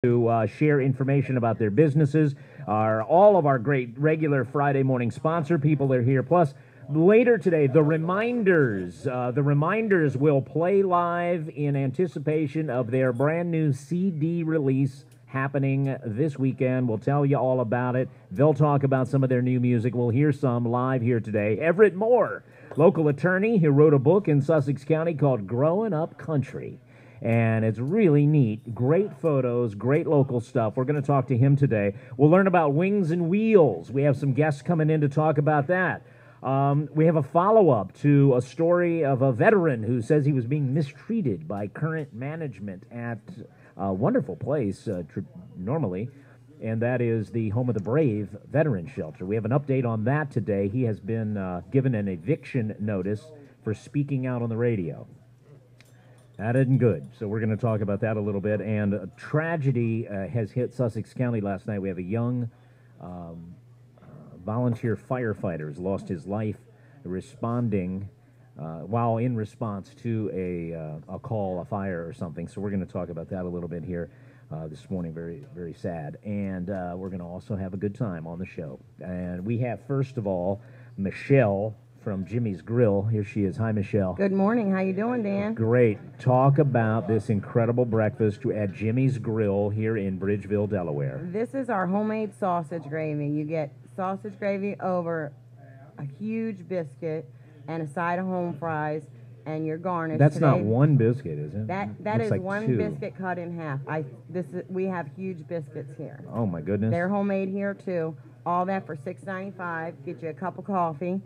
to share information about their businesses. All of our great regular Friday morning sponsor people are here. Plus, later today, the reminders. The reminders will play live in anticipation of their brand new CD release happening this weekend. We'll tell you all about it. They'll talk about some of their new music. We'll hear some live here today. Everett Moore, local attorney, who wrote a book in Sussex County called Growing Up Country. And it's really neat. Great photos, great local stuff. We're going to talk to him today. We'll learn about Wings and Wheels. We have some guests coming in to talk about that. We have a follow-up to a story of a veteran who says he was being mistreated by current management at a wonderful place normally, and that is the Home of the Brave Veteran Shelter. We have an update on that today. He has been given an eviction notice for speaking out on the radio. That isn't good, so we're going to talk about that a little bit. And a tragedy has hit Sussex County last night. We have a young volunteer firefighter who's lost his life responding while in response to a call, a fire or something. So we're going to talk about that a little bit here this morning. Very, very sad. And we're going to also have a good time on the show. And we have, first of all, Michelle from Jimmy's Grill. Here she is. Hi, Michelle. Good morning. How you doing, Dan? Great. Talk about this incredible breakfast at Jimmy's Grill here in Bridgeville, Delaware. This is our homemade sausage gravy. You get sausage gravy over a huge biscuit and a side of home fries and your garnish. That's today. not one biscuit, is it? That is like one two. biscuit cut in half. We have huge biscuits here. Oh my goodness. They're homemade here too. All that for $6.95. Get you a cup of coffee.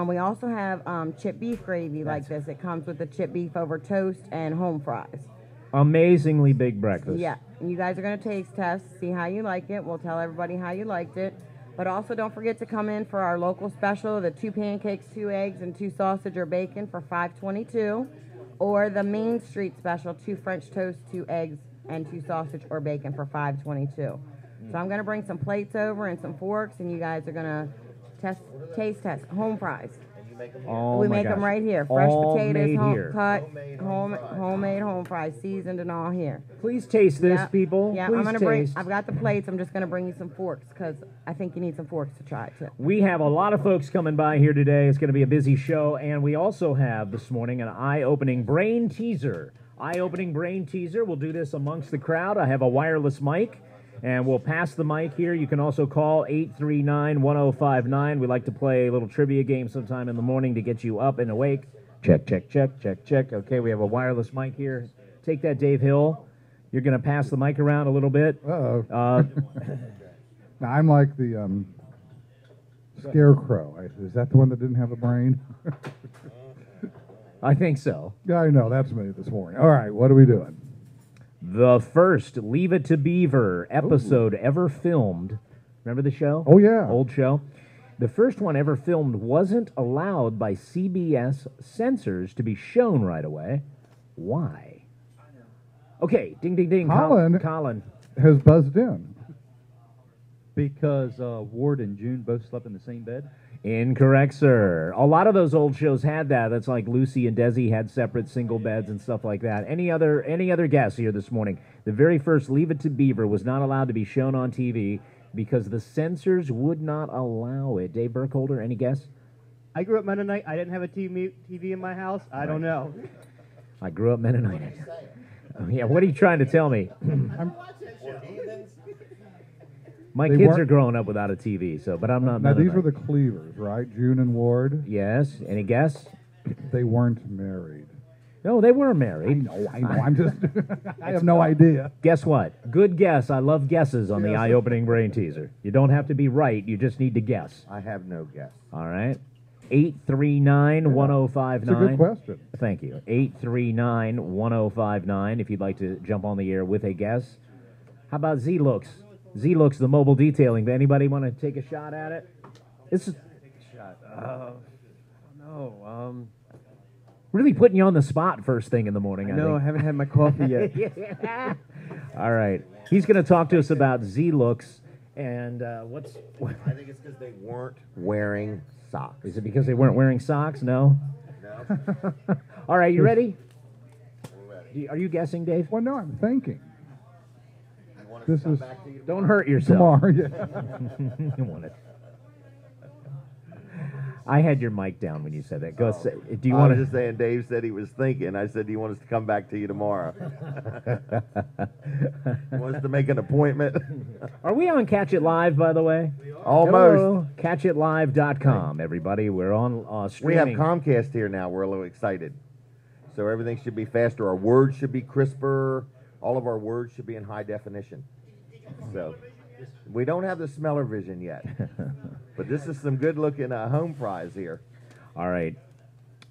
We also have chip beef gravy like this. It comes with the chip beef over toast and home fries. Amazingly big breakfast. Yeah, and you guys are going to taste test, see how you like it. We'll tell everybody how you liked it. But also don't forget to come in for our local special, the 2 pancakes, 2 eggs, and 2 sausage or bacon for $5.22. Or the Main Street special, 2 French toast, 2 eggs, and 2 sausage or bacon for $5.22. So I'm going to bring some plates over and some forks, and you guys are going to taste test home fries. Oh we make them right here. Fresh all potatoes, cut, homemade home fries, seasoned and all here. Please taste this, people. Yeah, Please I'm gonna bring. taste. I've got the plates. I'm just gonna bring you some forks because I think you need some forks to try it too. We have a lot of folks coming by here today. It's going to be a busy show, and we also have this morning an eye-opening brain teaser. Eye-opening brain teaser. We'll do this amongst the crowd. I have a wireless mic. And we'll pass the mic here. You can also call 839-1059. We like to play a little trivia game sometime in the morning to get you up and awake. Check, check, check, check, check. Okay, we have a wireless mic here. Take that, Dave Hill. You're going to pass the mic around a little bit. Uh-oh. Now, I'm like the scarecrow. Is that the one that didn't have a brain? I think so. Yeah, I know. That's me this morning. All right, what are we doing? The first Leave It to Beaver episode ever filmed. Remember the show? Oh, yeah. Old show. The first one ever filmed wasn't allowed by CBS censors to be shown right away. Why? Okay, ding, ding, ding. Colin has buzzed in. Because Ward and June both slept in the same bed? Incorrect, sir. A lot of those old shows had that. That's like Lucy and Desi had separate single beds and stuff like that. Any other guess here this morning? The very first Leave It to Beaver was not allowed to be shown on TV because the censors would not allow it. Dave Burkholder, any guess? I grew up Mennonite. I didn't have a TV in my house. I don't know. I grew up Mennonite. Yeah, what are you trying to tell me? My kids are growing up without a TV, but I'm not. Now, these were the Cleavers, right? June and Ward? Yes. Any guess? They weren't married. No, they were married. I know. I'm just, I have no idea. Guess what? Good guess. I love guesses on the eye-opening brain teaser. You don't have to be right. You just need to guess. I have no guess. All right. 839-1059. That's a good question. Thank you. 839-1059 if you'd like to jump on the air with a guess. How about Z-Looks? Z-Looks, the mobile detailing. Anybody want to take a shot at it? This is really putting you on the spot first thing in the morning. No, I haven't had my coffee yet. Yeah. All right. He's going to talk to us about Z-Looks and what's... I think it's because they weren't wearing socks. Is it because they weren't wearing socks? No? No. All right, you ready? We're ready. Are you guessing, Dave? Well, no, I'm thinking. You want This is Don't hurt yourself. tomorrow. Yeah. You want it. I had your mic down when you said that. Go say. Do you I want was to? just saying, Dave said he was thinking. I said, do you want us to come back to you tomorrow? You want us to make an appointment? Are we on Catch It Live, by the way? Almost. Hello, CatchItLive.com. Everybody, we're on We have streaming. Comcast here now. We're a little excited. So everything should be faster. Our words should be crisper. All of our words should be in high definition. So we don't have the smell-o-vision yet. But this is some good-looking home fries here. All right.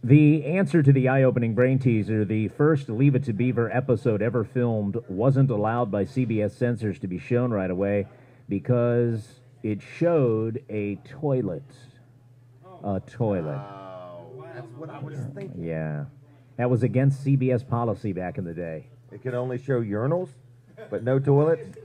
The answer to the eye-opening brain teaser, the first Leave It to Beaver episode ever filmed, wasn't allowed by CBS censors to be shown right away because it showed a toilet. A toilet. Oh, that's what I was thinking. Yeah. That was against CBS policy back in the day. It could only show urinals, but no toilets.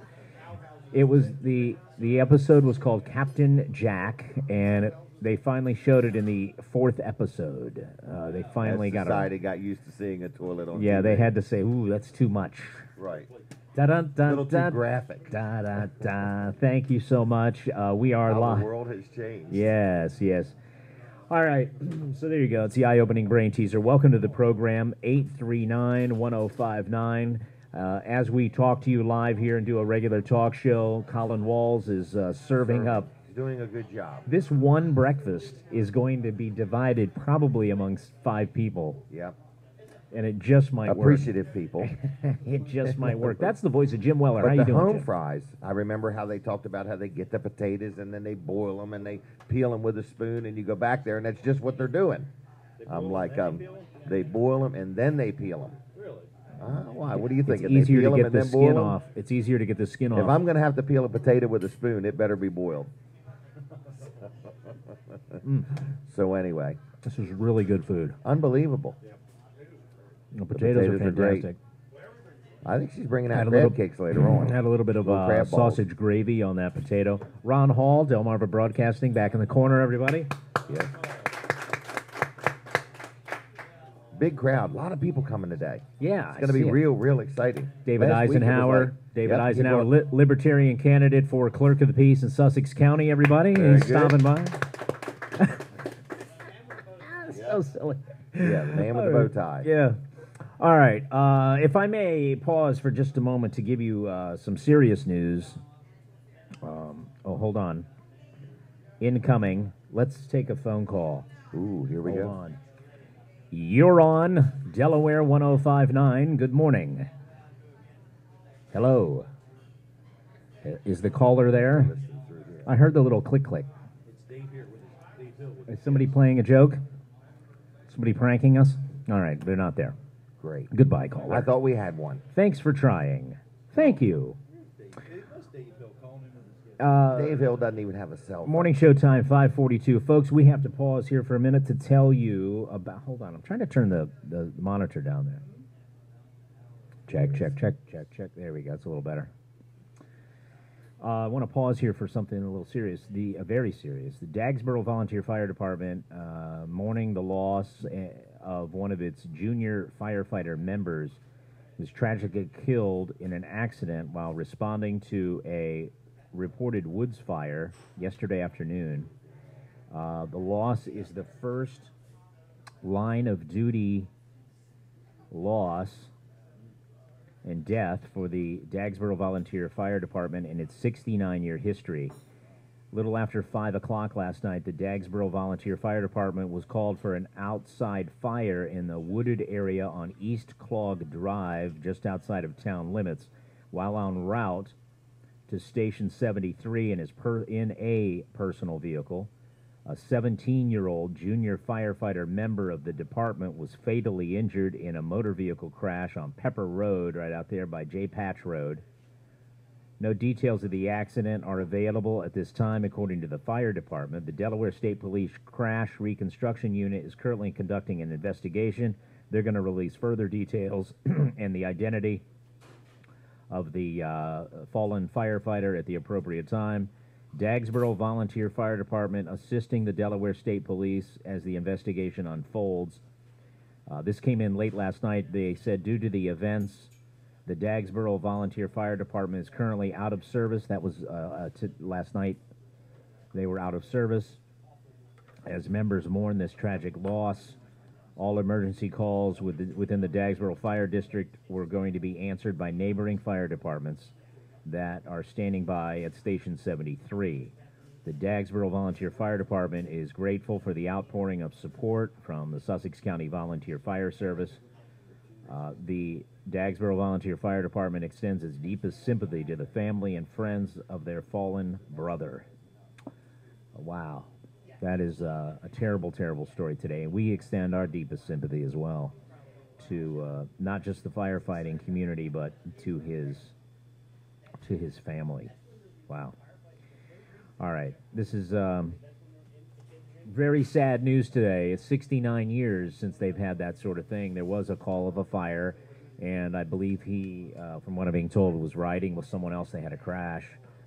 It was the episode was called Captain Jack, and they finally showed it in the 4th episode. They finally got society got used to seeing a toilet on Yeah, TV. they had to say, "Ooh, that's too much." Right. Da da A da little da too graphic. da da da. Thank you so much. We are How live. the world has changed. Yes, yes. All right, so there you go. It's the eye-opening brain teaser. Welcome to the program, 839-1059. As we talk to you live here and do a regular talk show, Colin Walls is serving up. He's doing a good job. This one breakfast is going to be divided probably amongst 5 people, Yep. and it just might Appreciative people. work. It just might work. That's the voice of Jim Weller. How But you the doing, home Jim? fries, I remember how they talked about how they get the potatoes and then they boil them and they peel them with a spoon and you go back there and that's just what they're doing. I'm like, they boil them and then they peel them. Really? Why? What do you think? It's easier to them get and the then boil skin them? off. It's easier to get the skin If off. I'm going to have to peel a potato with a spoon, it better be boiled. So anyway, This is really good food. unbelievable. The potatoes are potatoes are great. fantastic. I think she's bringing Had out a crab little- cakes later on. Had a little bit of Little crab balls. sausage gravy on that potato. Ron Hall, Delmarva Broadcasting, back in the corner, everybody. Yeah. Big crowd. A lot of people coming today. Yeah, It's going to be real exciting. David Last week it was Eisenhower, like- David Yep, Eisenhower, people- Libertarian candidate for Clerk of the Peace in Sussex County, everybody. Very He's good. stopping by. So silly. Yeah, the man with the bow tie. Yeah. All right. If I may pause for just a moment to give you some serious news. Hold on. Incoming. Let's take a phone call. Ooh, here we Hold go. on. You're on Delaware 1059. Good morning. Hello. Is the caller there? I heard the little click click. Is somebody playing a joke? Somebody pranking us? All right, they're not there. Great. Goodbye, caller. I thought we had one. Thanks for trying. Thank you. Dave Hill doesn't even have a cell phone. Morning show time, 5:42. Folks, we have to pause here for a minute to tell you about... Hold on, I'm trying to turn the monitor down there. Check. There we go, it's a little better. I want to pause here for something a little serious, very serious. The Dagsboro Volunteer Fire Department mourning the loss of one of its junior firefighter members who was tragically killed in an accident while responding to a reported woods fire yesterday afternoon. The loss is the first line of duty loss and death for the Dagsboro Volunteer Fire Department in its 69-year history. Little after 5 o'clock last night, the Dagsboro Volunteer Fire Department was called for an outside fire in the wooded area on East Clog Drive, just outside of town limits. While en route to Station 73 in a personal vehicle, a 17-year-old junior firefighter member of the department was fatally injured in a motor vehicle crash on Pepper Road, right out there by J. Patch Road. No details of the accident are available at this time, according to the fire department. The Delaware State Police Crash Reconstruction Unit is currently conducting an investigation. They're going to release further details and the identity of the fallen firefighter at the appropriate time. Dagsboro Volunteer Fire Department assisting the Delaware State Police as the investigation unfolds. This came in late last night. They said due to the events The Dagsboro Volunteer Fire Department is currently out of service. That was last night. They were out of service. As members mourn this tragic loss, all emergency calls within the Dagsboro Fire District were going to be answered by neighboring fire departments that are standing by at Station 73. The Dagsboro Volunteer Fire Department is grateful for the outpouring of support from the Sussex County Volunteer Fire Service. The Dagsboro Volunteer Fire Department extends its deepest sympathy to the family and friends of their fallen brother. Wow. That is a terrible, terrible story today. And we extend our deepest sympathy as well to not just the firefighting community, but to his family. Wow. All right. This is very sad news today. It's 69 years since they've had that sort of thing. There was a call of a fire, and I believe he, from what I'm being told, was riding with someone else. They had a crash.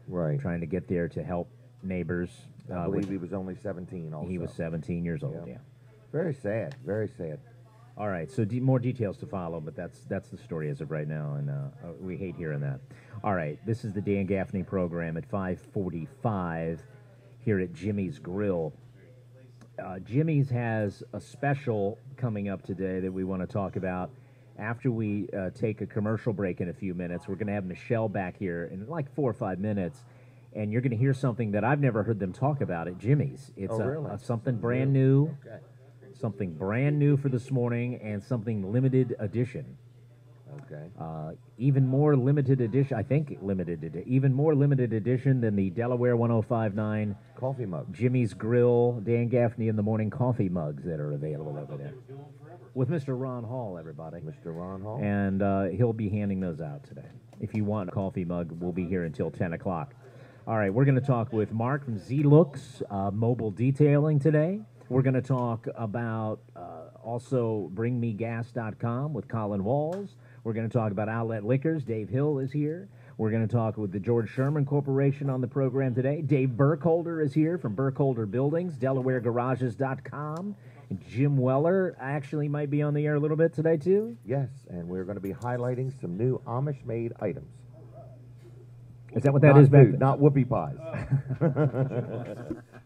Right. Trying to get there to help neighbors. I believe he was only 17 also. He was 17 years old, yeah. Very sad, very sad. All right, so more details to follow, but that's the story as of right now, and we hate hearing that. All right, this is the Dan Gaffney program at 5:45 here at Jimmy's Grill. Jimmy's has a special coming up today that we want to talk about. After we take a commercial break in a few minutes, we're going to have Michelle back here in like 4 or 5 minutes, and you're going to hear something that I've never heard them talk about at Jimmy's. It's really? something brand new. Okay. Something brand new for this morning, and something limited edition. Okay. Even more limited edition, I think even more limited edition than the Delaware 1059 Coffee mug. Jimmy's Grill, Dan Gaffney in the Morning coffee mugs that are available over there. With Mr. Ron Hall, everybody. Mr. Ron Hall. And he'll be handing those out today. If you want a coffee mug, we'll be here until 10 o'clock. All right, we're going to talk with Mark from Z-Looks Mobile Detailing today. We're going to talk about also BringMeGas.com with Colin Walls. We're going to talk about Outlet Liquors. Dave Hill is here. We're going to talk with the George Sherman Corporation on the program today. Dave Burkholder is here from Burkholder Buildings, DelawareGarages.com. And Jim Weller actually might be on the air a little bit today, too. Yes, and we're going to be highlighting some new Amish-made items. Is that what that is back food, there? not whoopie pies.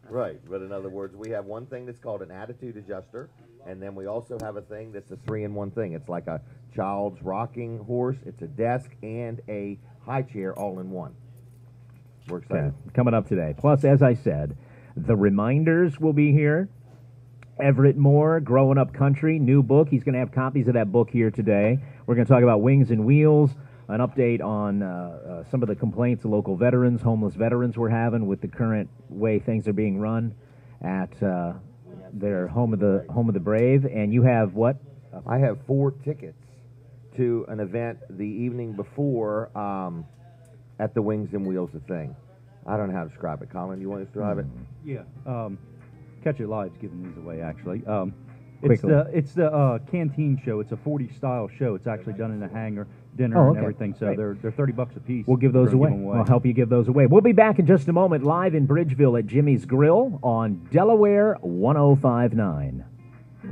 Right, but in other words, we have one thing that's called an attitude adjuster, and then we also have a thing that's a 3-in-1 thing. It's like a child's rocking horse, it's a desk, and a high chair all in one. We're excited. Okay, coming up today. Plus, as I said, the Reminders will be here. Everett Moore, Growing Up Country, new book. He's going to have copies of that book here today. We're going to talk about Wings and Wheels, an update on some of the complaints the local veterans, homeless veterans were having with the current way things are being run at their home of the brave. And you have what? I have 4 tickets to an event the evening before at the Wings and Wheels thing. I don't know how to describe it. Colin, you want to describe it? Yeah. Catch It Live's giving these away, actually. Quickly. It's the canteen show. It's a 40s style show. It's actually done in a hangar, dinner and everything. So Right. they're $30 a piece. We'll give those We're away. gonna give 'em We'll help you give those away. We'll be back in just a moment, live in Bridgeville at Jimmy's Grill on Delaware 1059. I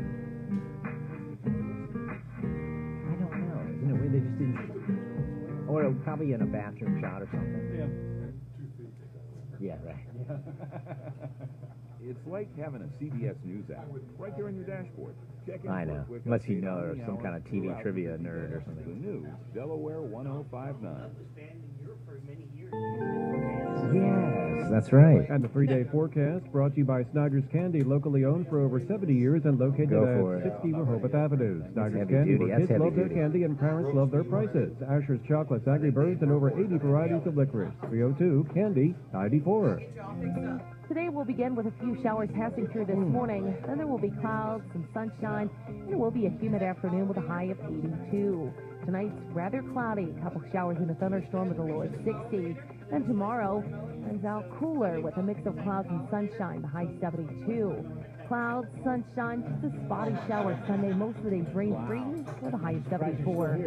don't know. Isn't it weird they just didn't? Or probably in a bathroom shot or something. Yeah, right. It's like having a CBS News app right there on your dashboard. Check in I for a know. quick Unless you update know on or the some hour kind of TV throughout trivia the nerd or The something. news, Delaware 1059. Yes, that's right. And the 3-day forecast brought to you by Snyder's Candy, locally owned for over 70 years and located Go for at it. 60 Rehoboth Avenue. Snyder's heavy Candy, duty. where That's kids heavy love their duty. candy and parents love their prices. Asher's Chocolates, Angry Birds, and over 80 varieties of licorice. 302 Candy 94. Today we'll begin with a few showers passing through this morning. Then there will be clouds, some sunshine, and it will be a humid afternoon with a high of 82. Tonight's rather cloudy, a couple showers and a thunderstorm with a low of 60. Then tomorrow turns out cooler with a mix of clouds and sunshine, the high 72. Clouds, sunshine, just a spotty shower Sunday. Most of the days rain-free with a high of 74.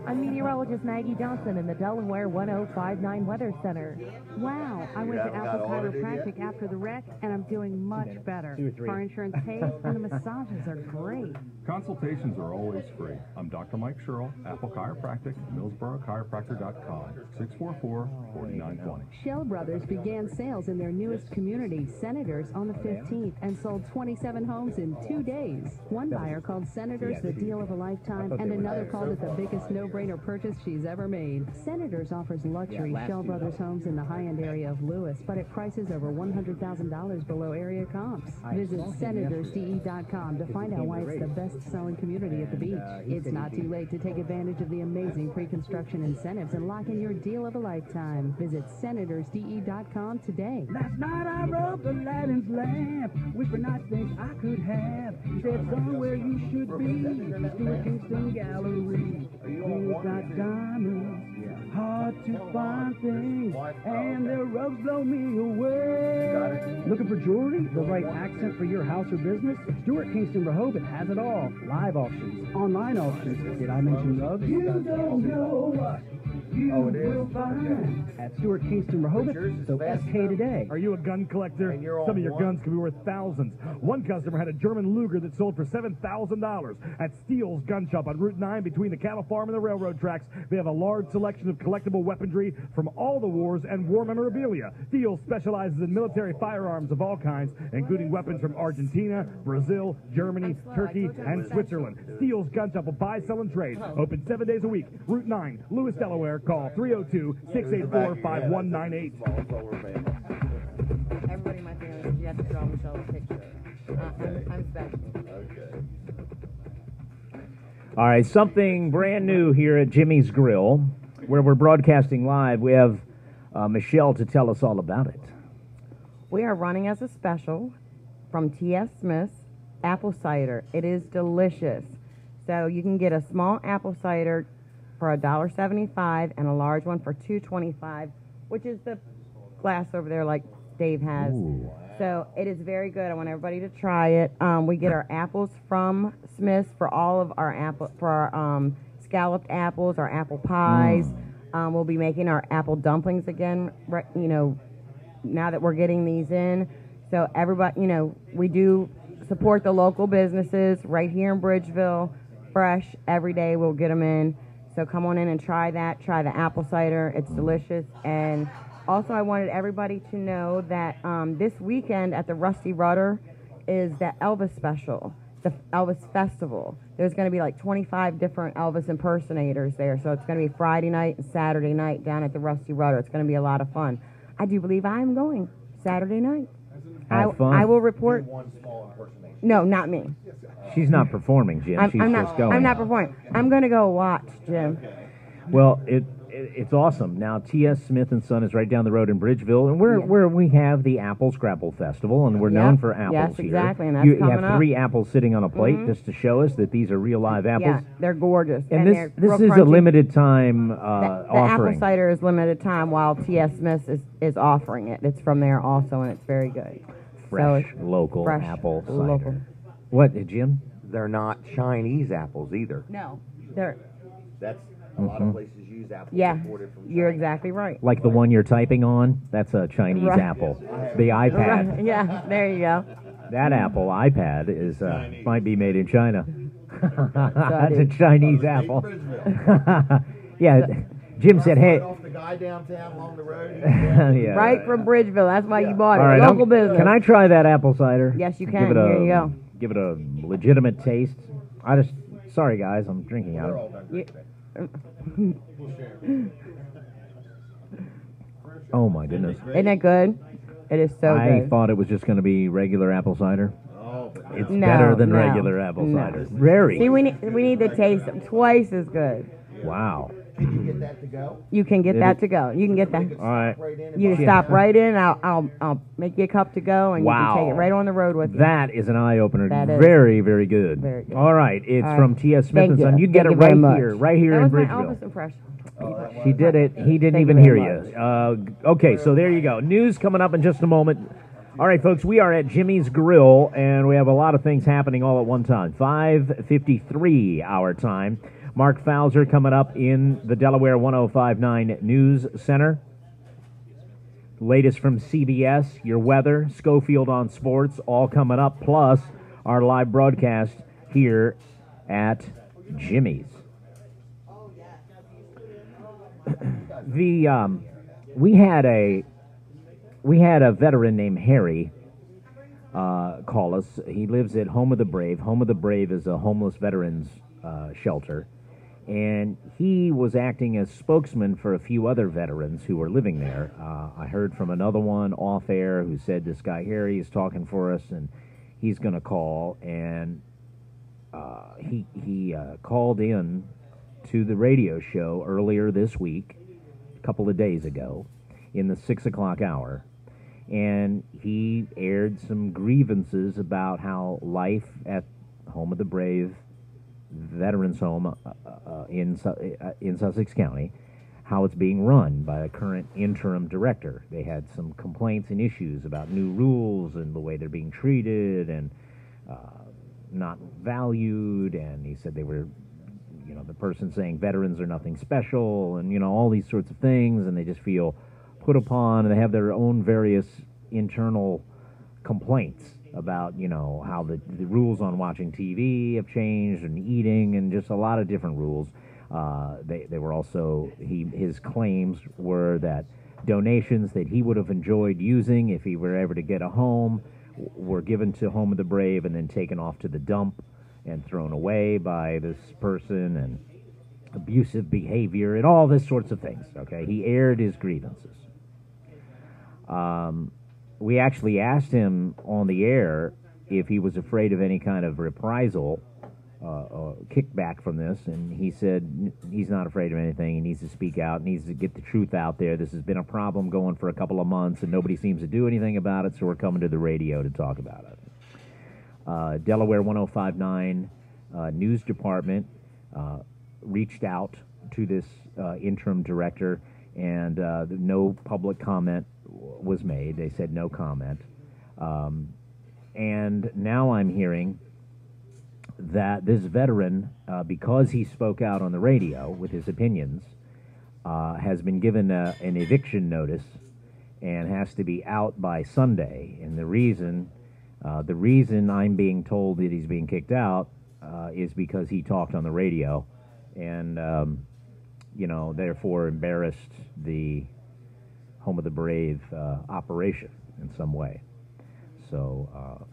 I'm meteorologist Maggie Johnson in the Delaware 1059 Weather Center. Wow, I went to Apple Chiropractic after the wreck, and I'm doing much better. Car insurance pays, and the massages are great. Consultations are always free. I'm Dr. Mike Sherrill, Apple Chiropractic, MillsboroChiropractor.com, 644-4920. Shell Brothers began sales in their newest community, Senators, on the 15th, and sold 27 homes in 2 days. One buyer called Senators the deal of a lifetime, and another called it the biggest no-brainer purchase she's ever made. Senators offers luxury Shell Brothers homes in the high-end area of Lewis, but at prices over $100,000 below area comps. Visit SenatorsDE.com to find out why it's the best-selling community at the beach. It's not too late to take advantage of the amazing pre-construction incentives and lock in your deal of a lifetime. Visit SenatorsDE.com today. Last night I broke Aladdin's lamp, whispering nice things I could have. He said somewhere you should be, Stuart Kingston Gallery. You've got diamonds, hard to find things, and their rugs blow me away. Looking for jewelry? The right accent for your house or business? Stuart Kingston Rehoboth has it all. Live auctions, online auctions. Did I mention rugs? You don't know what you will find. At Stuart Kingston Rehoboth, so SK today. Are you a gun collector? Some of your guns could be worth thousands. One customer had a German Luger that sold for $7,000 at Steele's Gun Shop on Route 9 between the cattle farm and the railroad tracks. They have a large selection of collectible weaponry from all the wars and war memorabilia. Steele specializes in military firearms of all kinds, including weapons from Argentina, Brazil, Germany, Turkey, and Switzerland. Steele's Gun Shop will buy, sell, and trade. Open 7 days a week. Route 9, Lewis, Delaware. Call 302-684-5198. Everybody in my family, you have to draw Michelle a picture. I'm special. All right, something brand new here at Jimmy's Grill, where we're broadcasting live. We have Michelle to tell us all about it. We are running as a special from T.S. Smith's apple cider. It is delicious. So you can get a small apple cider for $1.75 and a large one for $2.25, which is the glass over there like Dave has. Ooh. So it is very good. I want everybody to try it. We get our apples from Smith's for all of our scalloped apples, our apple pies. We'll be making our apple dumplings again, you know, now that we're getting these in. So everybody, you know, we do support the local businesses right here in Bridgeville. Fresh every day, we'll get them in. So come on in and try that. Try the apple cider. It's delicious. And also, I wanted everybody to know that this weekend at the Rusty Rudder is the Elvis special, the Elvis Festival. There's going to be like 25 different Elvis impersonators there. So it's going to be Friday night and Saturday night down at the Rusty Rudder. It's going to be a lot of fun. I do believe I am going Saturday night. Have fun. I will report. No, not me. She's not performing, Jim. She's just going. I'm not performing. I'm going to go watch, Jim. Well, it's awesome. Now, T.S. Smith & Son is right down the road in Bridgeville, and where we have the Apple Scrapple Festival, and we're known for apples yes, here. Exactly, and that's you coming have 3 apples sitting on a plate just to show us that these are real live apples. Yeah, they're gorgeous. And this is a limited time the offering. apple cider is limited time while T.S. Smith is offering it. It's from there also, and it's very good. Fresh, local apple cider. Local. What, Jim? They're not Chinese apples either. No, they're... That's a lot of places use apples imported from China. You're exactly right. Like the one you're typing on? That's a Chinese apple. The iPad. Right. Yeah, there you go. That Apple iPad is might be made in China. That's a Chinese apple. Yeah, Jim said, hey. Off the guy downtown along the road. Yeah. Right from Bridgeville. That's why you bought it. All right, Local business. Can I try that apple cider? Yes, you can. Here you go. Give it a legitimate taste. Sorry guys, I'm drinking out of it. Oh my goodness. Isn't it good? It is so good. I thought it was just going to be regular apple cider. It's No, better than no, regular apple no. cider. Very. See, we need to taste them twice as good. Wow. You can get that to go. You can get that to go. You can get that. All right. You can stop right in. I'll make you a cup to go, and you can take it right on the road with you. That is an eye opener. That is. Very, very good. Very good. All right. It's All from right. T.S. Smith Thank & Son. you. You get Thank it you very right here that in was my Bridgeville. Elvis impression. She did it. He didn't Thank even you hear very you. Okay, so there you go. News coming up in just a moment. All right, folks, we are at Jimmy's Grill, and we have a lot of things happening all at one time. 5:53 our time. Mark Fauser coming up in the Delaware 105.9 News Center. Latest from CBS, your weather, Schofield on sports, all coming up, plus our live broadcast here at Jimmy's. We had a veteran named Harry call us. He lives at Home of the Brave. Home of the Brave is a homeless veterans shelter, and he was acting as spokesman for a few other veterans who were living there. I heard from another one off air who said this guy Harry is talking for us, and he's going to call. And he called in to the radio show earlier this week, a couple of days ago, in the 6 o'clock hour, and he aired some grievances about how life at Home of the Brave Veterans Home in Sussex County, how it's being run by a current interim director. They had some complaints and issues about new rules and the way they're being treated and not valued, and he said they were, the person saying veterans are nothing special, and, all these sorts of things, and they just feel put upon, and they have their own various internal complaints about, how the rules on watching TV have changed and eating and just a lot of different rules. They were also, his claims were that donations that he would have enjoyed using if he were ever to get a home were given to Home of the Brave and then taken off to the dump and thrown away by this person, and abusive behavior and all this sorts of things. Okay, he aired his grievances. We actually asked him on the air if he was afraid of any kind of reprisal or kickback from this, and he said he's not afraid of anything. He needs to speak out, needs to get the truth out there. This has been a problem going for a couple of months, and nobody seems to do anything about it, so we're coming to the radio to talk about it. Delaware 105.9 News Department reached out to this interim director, and no public comment was made. They said no comment. And now I'm hearing that this veteran, because he spoke out on the radio with his opinions, has been given an eviction notice and has to be out by Sunday. And the reason I'm being told that he's being kicked out is because he talked on the radio and, therefore embarrassed the Home of the Brave operation in some way. So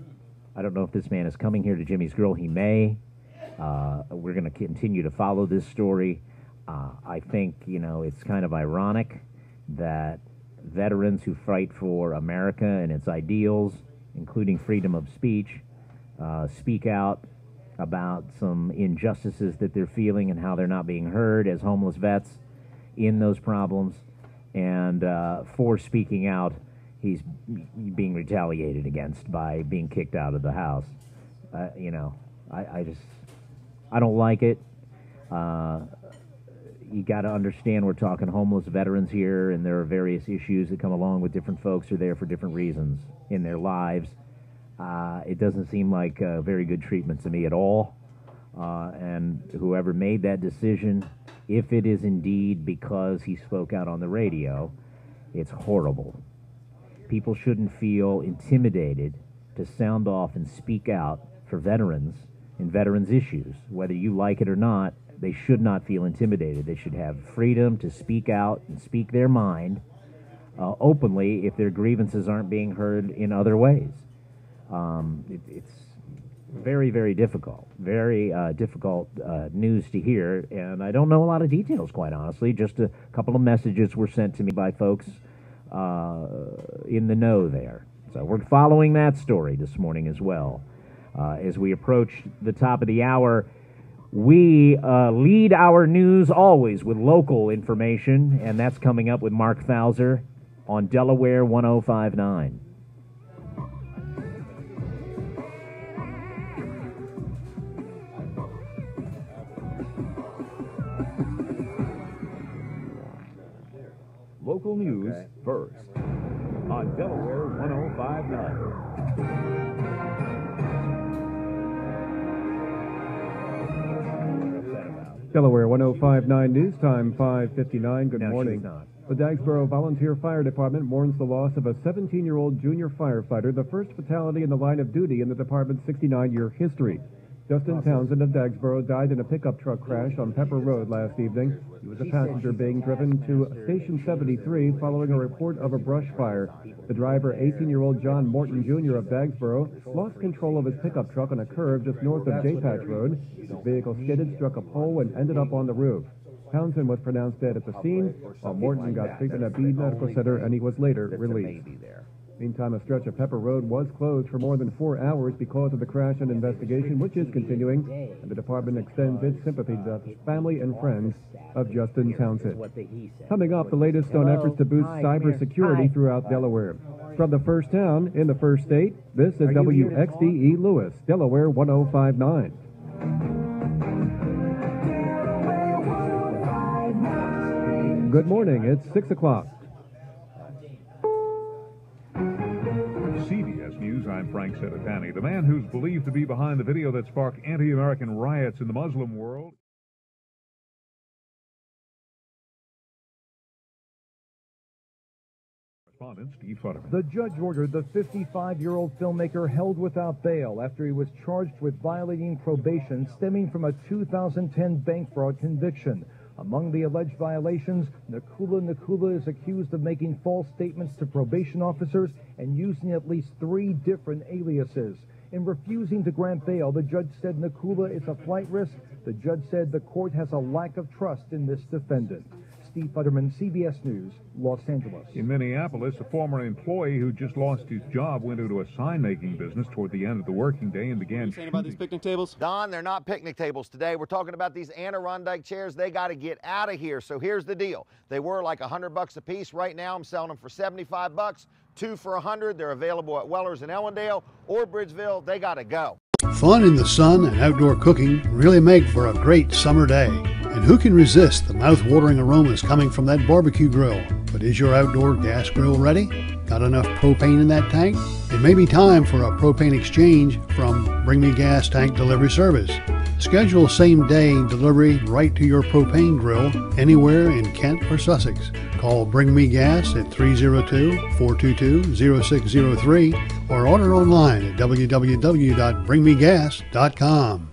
I don't know if this man is coming here to Jimmy's Grill. He may. We're going to continue to follow this story. I think, it's kind of ironic that veterans who fight for America and its ideals, including freedom of speech, speak out about some injustices that they're feeling and how they're not being heard as homeless vets in those problems. And for speaking out, he's being retaliated against by being kicked out of the house. I don't like it. You got to understand we're talking homeless veterans here, and there are various issues that come along with different folks who are there for different reasons in their lives. It doesn't seem like very good treatment to me at all. And whoever made that decision, if it is indeed because he spoke out on the radio, it's horrible. People shouldn't feel intimidated to sound off and speak out for veterans and veterans' issues. Whether you like it or not, they should not feel intimidated. They should have freedom to speak out and speak their mind openly if their grievances aren't being heard in other ways. It's very, very difficult. Very difficult news to hear, and I don't know a lot of details, quite honestly. Just a couple of messages were sent to me by folks in the know there. So we're following that story this morning as well. As we approach the top of the hour, we lead our news always with local information, and that's coming up with Mark Fauser on Delaware 105.9. Local news first on Delaware 105.9. Delaware 105.9 News Time, 5:59. Good No, morning. she's not. The Dagsboro Volunteer Fire Department mourns the loss of a 17-year-old junior firefighter, the first fatality in the line of duty in the department's 69-year history. Justin Townsend of Dagsboro died in a pickup truck crash on Pepper Road last evening. He was a passenger being driven to Station 73 following a report of a brush fire. The driver, 18-year-old John Morton Jr. of Dagsboro, lost control of his pickup truck on a curve just north of J Patch Road. His vehicle skidded, struck a pole, and ended up on the roof. Townsend was pronounced dead at the scene, while Morton got treatment at Bede Medical Center, and he was later released. Meantime, a stretch of Pepper Road was closed for more than 4 hours because of the crash and investigation, which is continuing, and the department extends its sympathy to the family and friends of Justin Townsend. Coming up, the latest on efforts to boost cybersecurity throughout Delaware. From the first town in the first state, this is WXDE Lewis, Delaware 105.9. Good morning, it's 6 o'clock. CBS News, I'm Frank Seditani. The man who's believed to be behind the video that sparked anti-American riots in the Muslim world. Correspondent Steve Futterman. The judge ordered the 55-year-old filmmaker held without bail after he was charged with violating probation stemming from a 2010 bank fraud conviction. Among the alleged violations, Nakula is accused of making false statements to probation officers and using at least 3 different aliases. In refusing to grant bail, the judge said Nakula is a flight risk. The judge said the court has a lack of trust in this defendant. Steve Futterman, CBS News, Los Angeles. In Minneapolis, a former employee who just lost his job went into a sign-making business toward the end of the working day and began saying about these picnic tables? Don, they're not picnic tables today. We're talking about these Adirondack chairs. They got to get out of here. So here's the deal. They were like $100 a piece. Right now, I'm selling them for $75. 2 for $100. They're available at Weller's in Ellendale or Bridgeville. They got to go. Fun in the sun and outdoor cooking really make for a great summer day. And who can resist the mouth-watering aromas coming from that barbecue grill? But is your outdoor gas grill ready? Got enough propane in that tank? It may be time for a propane exchange from Bring Me Gas Tank Delivery Service. Schedule same-day delivery right to your propane grill anywhere in Kent or Sussex. Call Bring Me Gas at 302-422-0603 or order online at www.bringmegas.com.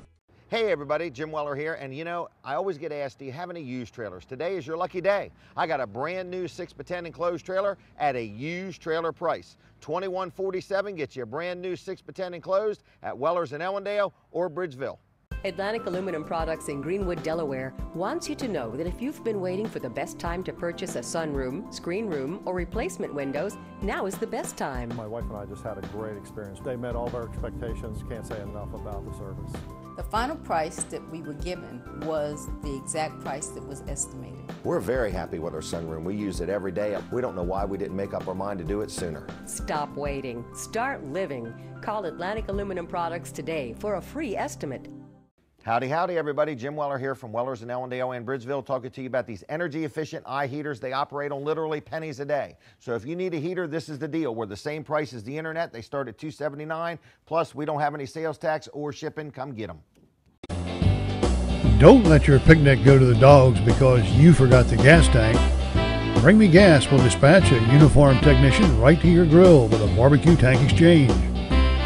Hey everybody, Jim Weller here, and you know, I always get asked, do you have any used trailers? Today is your lucky day. I got a brand new 6x10 enclosed trailer at a used trailer price. $21.47 gets you a brand new 6x10 enclosed at Weller's in Ellendale or Bridgeville. Atlantic Aluminum Products in Greenwood, Delaware wants you to know that if you've been waiting for the best time to purchase a sunroom, screen room, or replacement windows, now is the best time. My wife and I just had a great experience. They met all of our expectations. Can't say enough about the service. The final price that we were given was the exact price that was estimated. We're very happy with our sunroom. We use it every day. We don't know why we didn't make up our mind to do it sooner. Stop waiting. Start living. Call Atlantic Aluminum Products today for a free estimate. Howdy, howdy, everybody. Jim Weller here from Weller's in Ellendale and Bridgeville, talking to you about these energy-efficient eye heaters. They operate on literally pennies a day. So if you need a heater, this is the deal. We're the same price as the internet. They start at $279. Plus, we don't have any sales tax or shipping. Come get them. Don't let your picnic go to the dogs because you forgot the gas tank. Bring Me Gas will dispatch a uniformed technician right to your grill with a barbecue tank exchange.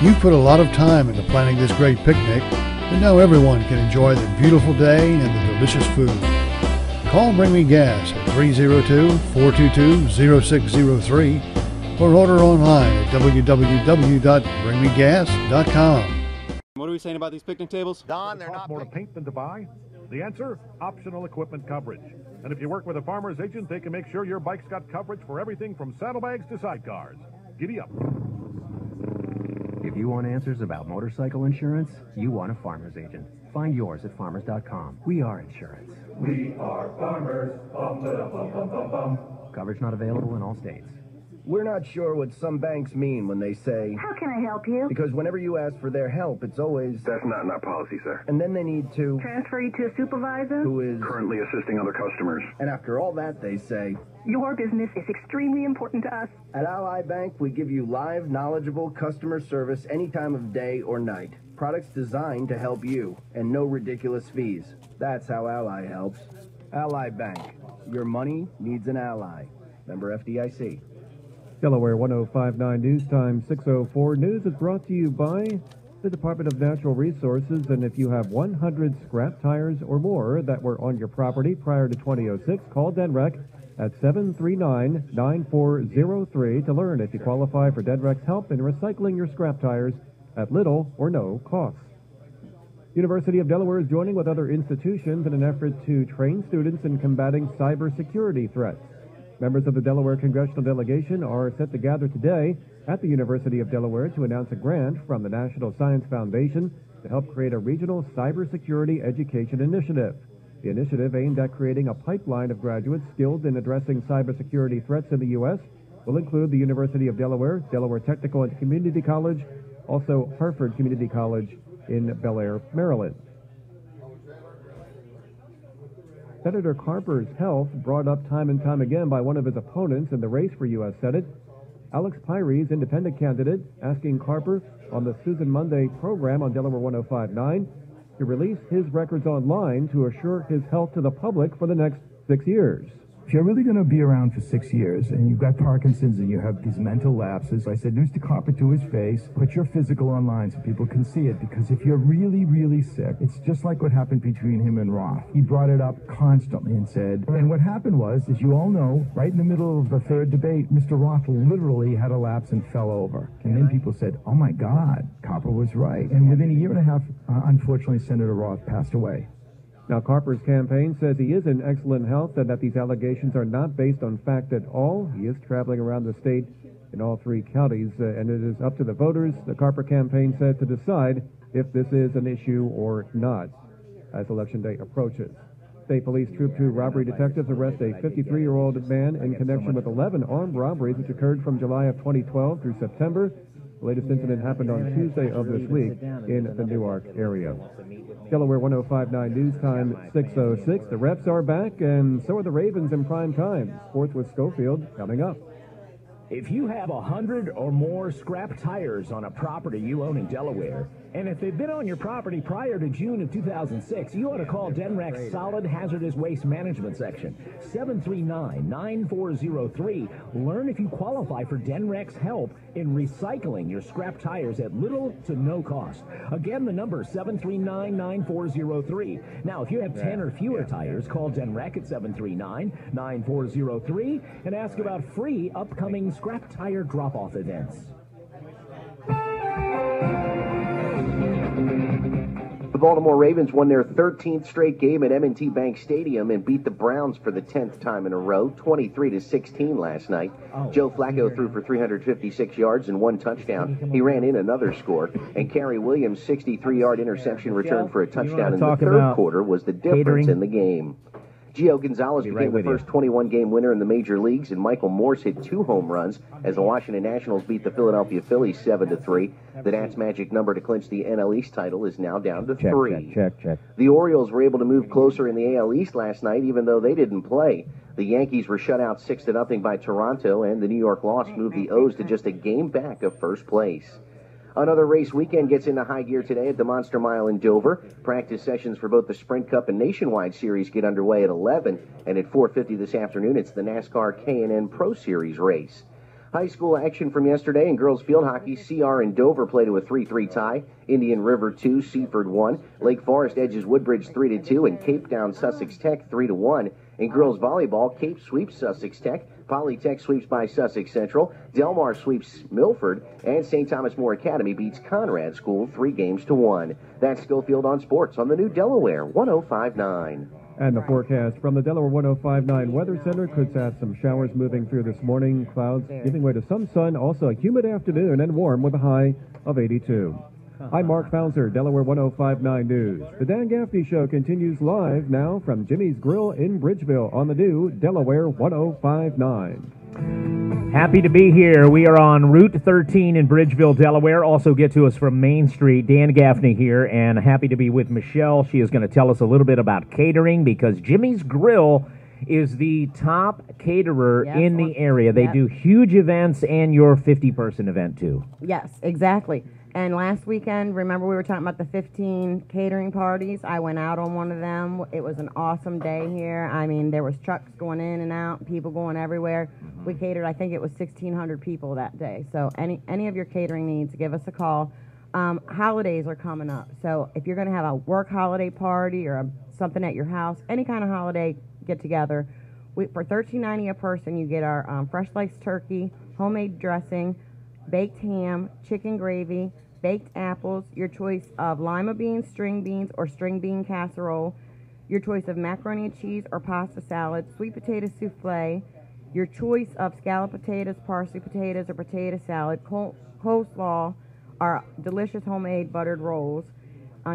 You've put a lot of time into planning this great picnic, and now everyone can enjoy the beautiful day and the delicious food. Call Bring Me Gas at 302-422-0603 or order online at www.bringmegas.com. What are we saying about these picnic tables? Don, they're not more to paint than to buy? The answer? Optional equipment coverage. And if you work with a farmer's agent, they can make sure your bike's got coverage for everything from saddlebags to sidecars. Giddy up. If you want answers about motorcycle insurance, you want a farmer's agent. Find yours at farmers.com. We are insurance. We are farmers. Bum, bum, bum, bum, bum. Coverage not available in all states. We're not sure what some banks mean when they say, "How can I help you?" Because whenever you ask for their help, it's always, "That's not in our policy, sir." And then they need to transfer you to a supervisor who is currently assisting other customers. And after all that, they say, Your business is extremely important to us. At Ally Bank, we give you live, knowledgeable customer service any time of day or night. Products designed to help you, and no ridiculous fees. That's how Ally helps. Ally Bank. Your money needs an ally. Member FDIC. Delaware 105.9 News Time 6:04. News is brought to you by the Department of Natural Resources, and if you have 100 scrap tires or more that were on your property prior to 2006, call Denrec at 739-9403 to learn if you qualify for Denrec's help in recycling your scrap tires at little or no cost. University of Delaware is joining with other institutions in an effort to train students in combating cybersecurity threats. Members of the Delaware Congressional Delegation are set to gather today at the University of Delaware to announce a grant from the National Science Foundation to help create a regional cybersecurity education initiative. The initiative, aimed at creating a pipeline of graduates skilled in addressing cybersecurity threats in the U.S., will include the University of Delaware, Delaware Technical and Community College, also Harford Community College in Bel Air, Maryland. Senator Carper's health brought up time and time again by one of his opponents in the race for U.S. Senate. Alex Pyries, independent candidate, asking Carper on the Susan Monday program on Delaware 105.9 to release his records online to assure his health to the public for the next 6 years. If you're really going to be around for 6 years and you've got Parkinson's and you have these mental lapses, I said, Mr. Carper to his face, put your physical online so people can see it, because if you're really, really sick, it's just like what happened between him and Roth. He brought it up constantly and said, and what happened was, as you all know, right in the middle of the third debate, Mr. Roth literally had a lapse and fell over. And then people said, oh my God, Carper was right. And within a year and a half, unfortunately, Senator Roth passed away. Now, Carper's campaign says he is in excellent health and that these allegations are not based on fact at all. He is traveling around the state in all 3 counties, and it is up to the voters, the Carper campaign said, to decide if this is an issue or not as Election Day approaches. State Police Troop 2 robbery detectives arrest a 53-year-old man in connection with 11 armed robberies which occurred from July of 2012 through September. The latest incident happened on Tuesday of this week in the Newark area. Delaware 105.9 News Time 6:06. The refs are back, and so are the Ravens in prime time. Sports with Schofield coming up. If you have 100 or more scrap tires on a property you own in Delaware, and if they've been on your property prior to June of 2006, you ought to call Denrec's Solid Hazardous Waste Management Section, 739-9403. Learn if you qualify for Denrec's help in recycling your scrap tires at little to no cost. Again, the number is 739-9403. Now, if you have 10 or fewer tires, call Denrec at 739-9403 and ask about free upcoming scrap tire drop-off events. The Baltimore Ravens won their 13th straight game at M&T Bank Stadium and beat the Browns for the 10th time in a row, 23-16 last night. Joe Flacco threw for 356 yards and 1 touchdown. He ran in another score, and Kerry Williams' 63-yard interception return for a touchdown in the third quarter was the difference in the game. Gio Gonzalez became the first 21-game winner in the major leagues, and Michael Morse hit 2 home runs as the Washington Nationals beat the Philadelphia Phillies 7-3. The Nats' magic number to clinch the NL East title is now down to 3. Check. The Orioles were able to move closer in the AL East last night, even though they didn't play. The Yankees were shut out 6-0 by Toronto, and the New York loss moved the O's to just a game back of first place. Another race weekend gets into high gear today at the Monster Mile in Dover. Practice sessions for both the Sprint Cup and Nationwide Series get underway at 11, and at 4:50 this afternoon, it's the NASCAR K&N Pro Series race. High school action from yesterday in girls field hockey. CR and Dover played to a 3-3 tie. Indian River 2, Seaford 1. Lake Forest edges Woodbridge 3-2, and Cape Town Sussex Tech 3-1. In girls volleyball, Cape sweeps Sussex Tech. Polytech sweeps by Sussex Central. Delmar sweeps Milford. And St. Thomas More Academy beats Conrad School 3-1. That's Schofield on Sports on the new Delaware 105.9. And the forecast from the Delaware 105.9 Weather Center could have some showers moving through this morning. Clouds giving way to some sun. Also a humid afternoon and warm with a high of 82. I'm Mark Fauser, Delaware 105.9 News. The Dan Gaffney Show continues live now from Jimmy's Grill in Bridgeville on the new Delaware 105.9. Happy to be here. We are on Route 13 in Bridgeville, Delaware. Also get to us from Main Street. Dan Gaffney here, and happy to be with Michelle. She is going to tell us a little bit about catering because Jimmy's Grill is the top caterer Yes, in the area. They yep. do huge events and your 50-person event, too. Yes, exactly. And last weekend, remember we were talking about the 15 catering parties? I went out on one of them. It was an awesome day here. I mean, there was trucks going in and out, people going everywhere. We catered, I think it was 1,600 people that day. So any of your catering needs, give us a call. Holidays are coming up. So if you're going to have a work holiday party or something at your house, any kind of holiday get-together, for $13.90 a person, you get our fresh sliced turkey, homemade dressing, baked ham, chicken gravy, baked apples, your choice of lima beans, or string bean casserole, your choice of macaroni and cheese or pasta salad, sweet potato souffle, your choice of scalloped potatoes, parsley potatoes, or potato salad, coleslaw, our delicious homemade buttered rolls,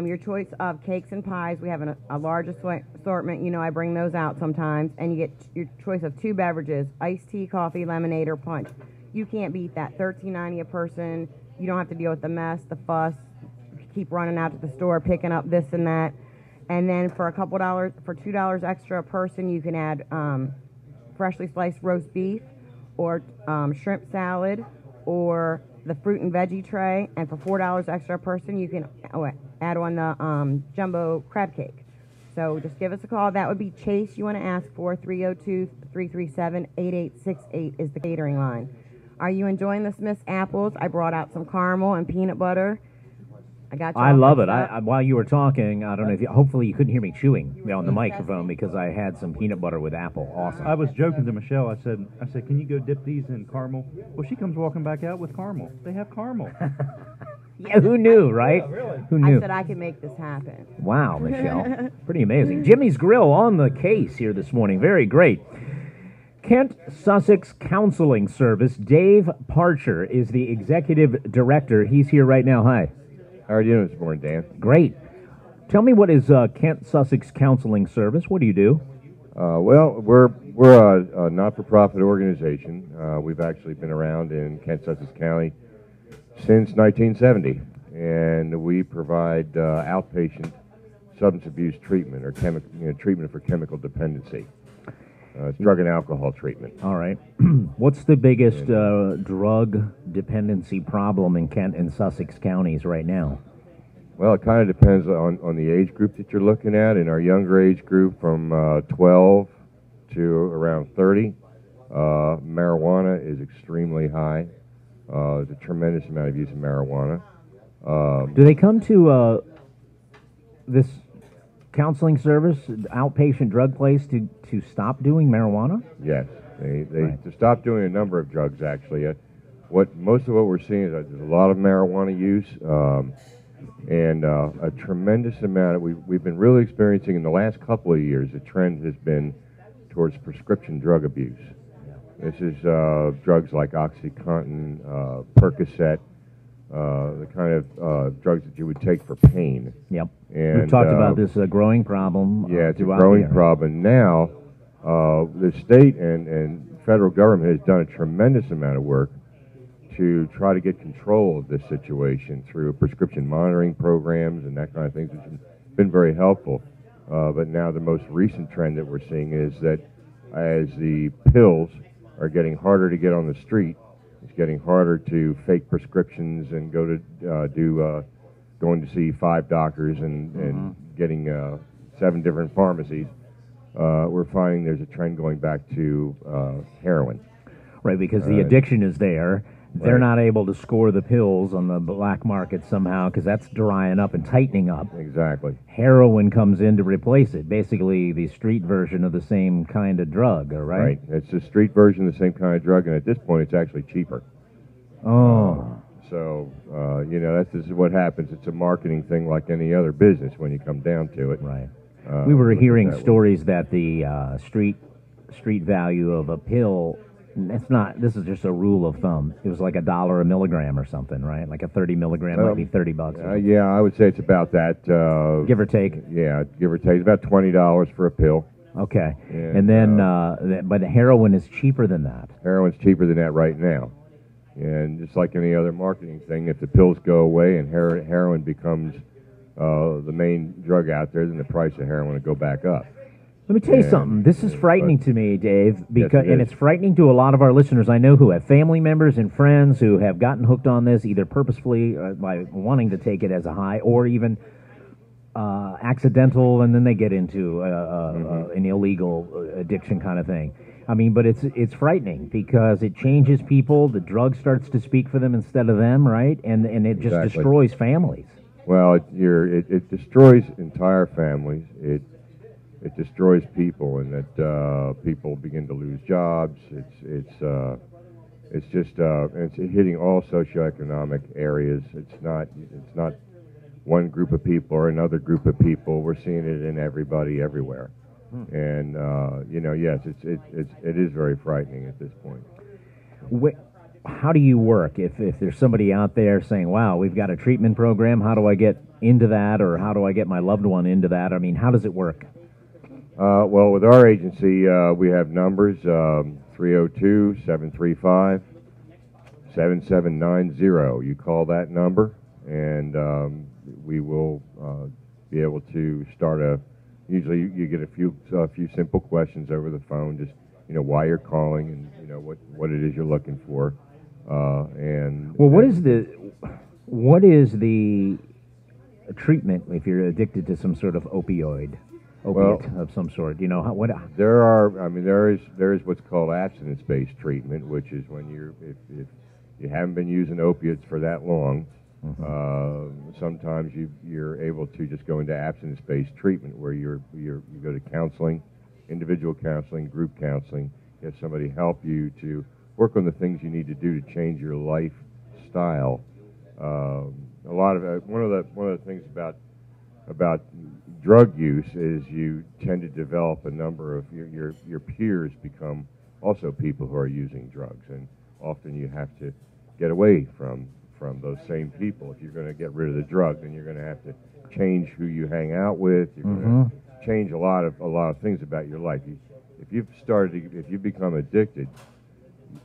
your choice of cakes and pies. We have a large assortment. You know, I bring those out sometimes. And you get your choice of 2 beverages, iced tea, coffee, lemonade, or punch. You can't beat that. $13.90 a person. You don't have to deal with the mess, the fuss, keep running out to the store, picking up this and that. And then for $2 extra a person, you can add freshly sliced roast beef or shrimp salad or the fruit and veggie tray. And for $4 extra a person, you can add on the jumbo crab cake. So just give us a call. That would be Chase you want to ask for. 302-337-8868 is the catering line. Are you enjoying the Smith's apples? I brought out some caramel and peanut butter. I got you. I love it. While you were talking, I don't know if hopefully you couldn't hear me chewing on the microphone because I had some peanut butter with apple. Awesome. I was joking to Michelle. I said, can you go dip these in caramel? Well, she comes walking back out with caramel. They have caramel. Yeah, who knew, right? Yeah, really. Who knew? I said I could make this happen. Wow, Michelle. Pretty amazing. Jimmy's Grill on the case here this morning. Very great. Kent Sussex Counseling Service. Dave Parcher is the executive director. He's here right now. Hi. How are you doing this morning, Dan? Great. Tell me, what is Kent Sussex Counseling Service? What do you do? Well, we're a not-for-profit organization. We've actually been around in Kent Sussex County since 1970, and we provide outpatient substance abuse treatment or treatment for chemical dependency. It's drug and alcohol treatment. All right. What's the biggest drug dependency problem in Kent and Sussex counties right now? Well, it kind of depends on the age group that you're looking at. In our younger age group, from 12 to around 30, marijuana is extremely high. There's a tremendous amount of use of marijuana. Do they come to this counseling service, outpatient drug place, to stop doing marijuana? Yes, they to stop doing a number of drugs, actually. Most of what we're seeing is that there's a lot of marijuana use and a tremendous amount. We've been really experiencing in the last couple of years, the trend has been towards prescription drug abuse. This is drugs like OxyContin, Percocet, the kind of drugs that you would take for pain. Yep. And, we've talked about this growing problem. Yeah, it's a growing problem. Now, the state and federal government has done a tremendous amount of work to try to get control of this situation through prescription monitoring programs and that kind of things, which has been very helpful. But now the most recent trend that we're seeing is that as the pills are getting harder to get on the street, it's getting harder to fake prescriptions and go to going to see 5 doctors and getting 7 different pharmacies. We're finding there's a trend going back to heroin. Right, because the addiction is there. They're Right. not able to score the pills on the black market somehow because that's drying up and tightening up. Exactly. Heroin comes in to replace it. Basically, the street version of the same kind of drug, all right? Right. It's a street version of the same kind of drug, and at this point, it's actually cheaper. Oh. So, this is what happens. It's a marketing thing like any other business when you come down to it. Right. We were look at hearing that way. stories that the street value of a pill, this is just a rule of thumb. It was like $1 a milligram or something, right? Like a 30 milligram might be $30. Yeah, I would say it's about that. Give or take. Yeah, give or take. It's about $20 for a pill. Okay. And then, but heroin is cheaper than that. Heroin's cheaper than that right now. And just like any other marketing thing, if the pills go away and heroin becomes the main drug out there, then the price of heroin will go back up. Let me tell you something. This is frightening to me, Dave, because Yes, and it's frightening to a lot of our listeners I know who have family members and friends who have gotten hooked on this either purposefully by wanting to take it as a high or even accidental, and then they get into an illegal addiction kind of thing. I mean, but it's frightening because it changes people. The drug starts to speak for them instead of them, right? And it just destroys families. Well, it destroys entire families. It destroys people, and that people begin to lose jobs. It's just it's hitting all socioeconomic areas. It's not one group of people or another group of people. We're seeing it in everybody, everywhere. And yes, it is very frightening at this point. How do you work if there's somebody out there saying, "Wow, we've got a treatment program. How do I get into that, or how do I get my loved one into that?" I mean, how does it work? Well, with our agency, we have numbers 302-735-7790. You call that number, and we will be able to start usually you get a few simple questions over the phone, just why you're calling and what it is you're looking for. What is the treatment if you're addicted to some sort of opiate of some sort? There is what's called abstinence-based treatment, which is when if you haven't been using opiates for that long. Sometimes you're able to just go into abstinence-based treatment where you go to counseling, individual counseling, group counseling, have somebody help you to work on the things you need to do to change your lifestyle. One of the things about drug use is you tend to develop a number of your peers become also people who are using drugs, and often you have to get away from those same people. If you're going to get rid of the drug, then you're going to have to change who you hang out with. You're going to change a lot of things about your life. If you become addicted,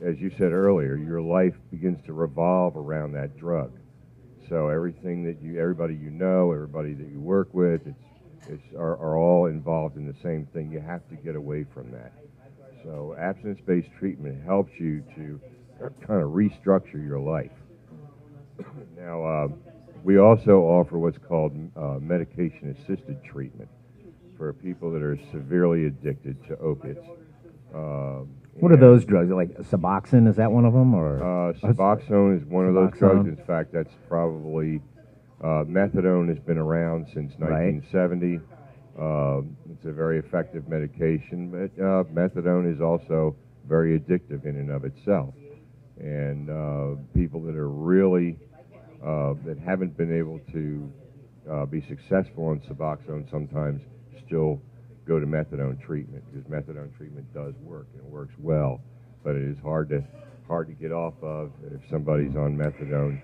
as you said earlier, your life begins to revolve around that drug. So everybody that you work with, are all involved in the same thing. You have to get away from that. So abstinence-based treatment helps you to kind of restructure your life. Now, we also offer what's called medication-assisted treatment for people that are severely addicted to opiates. What are those drugs? Like Suboxone, is that one of them? Or Suboxone is one of those drugs. In fact, that's probably methadone has been around since 1970. It's a very effective medication, but methadone is also very addictive in and of itself. And people that are really that haven't been able to be successful on Suboxone sometimes still go to methadone treatment, because methadone treatment does work and it works well, but it is hard to get off of. If somebody's on methadone,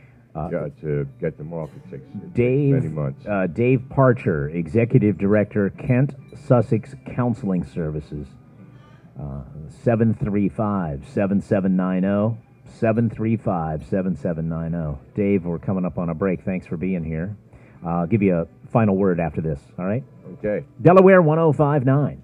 to get them off, it takes many months. Dave Parcher, Executive Director, Kent Sussex Counseling Services. 735-7790. 735-7790. Dave, we're coming up on a break. Thanks for being here. I'll give you a final word after this, all right? Okay. Delaware 1059.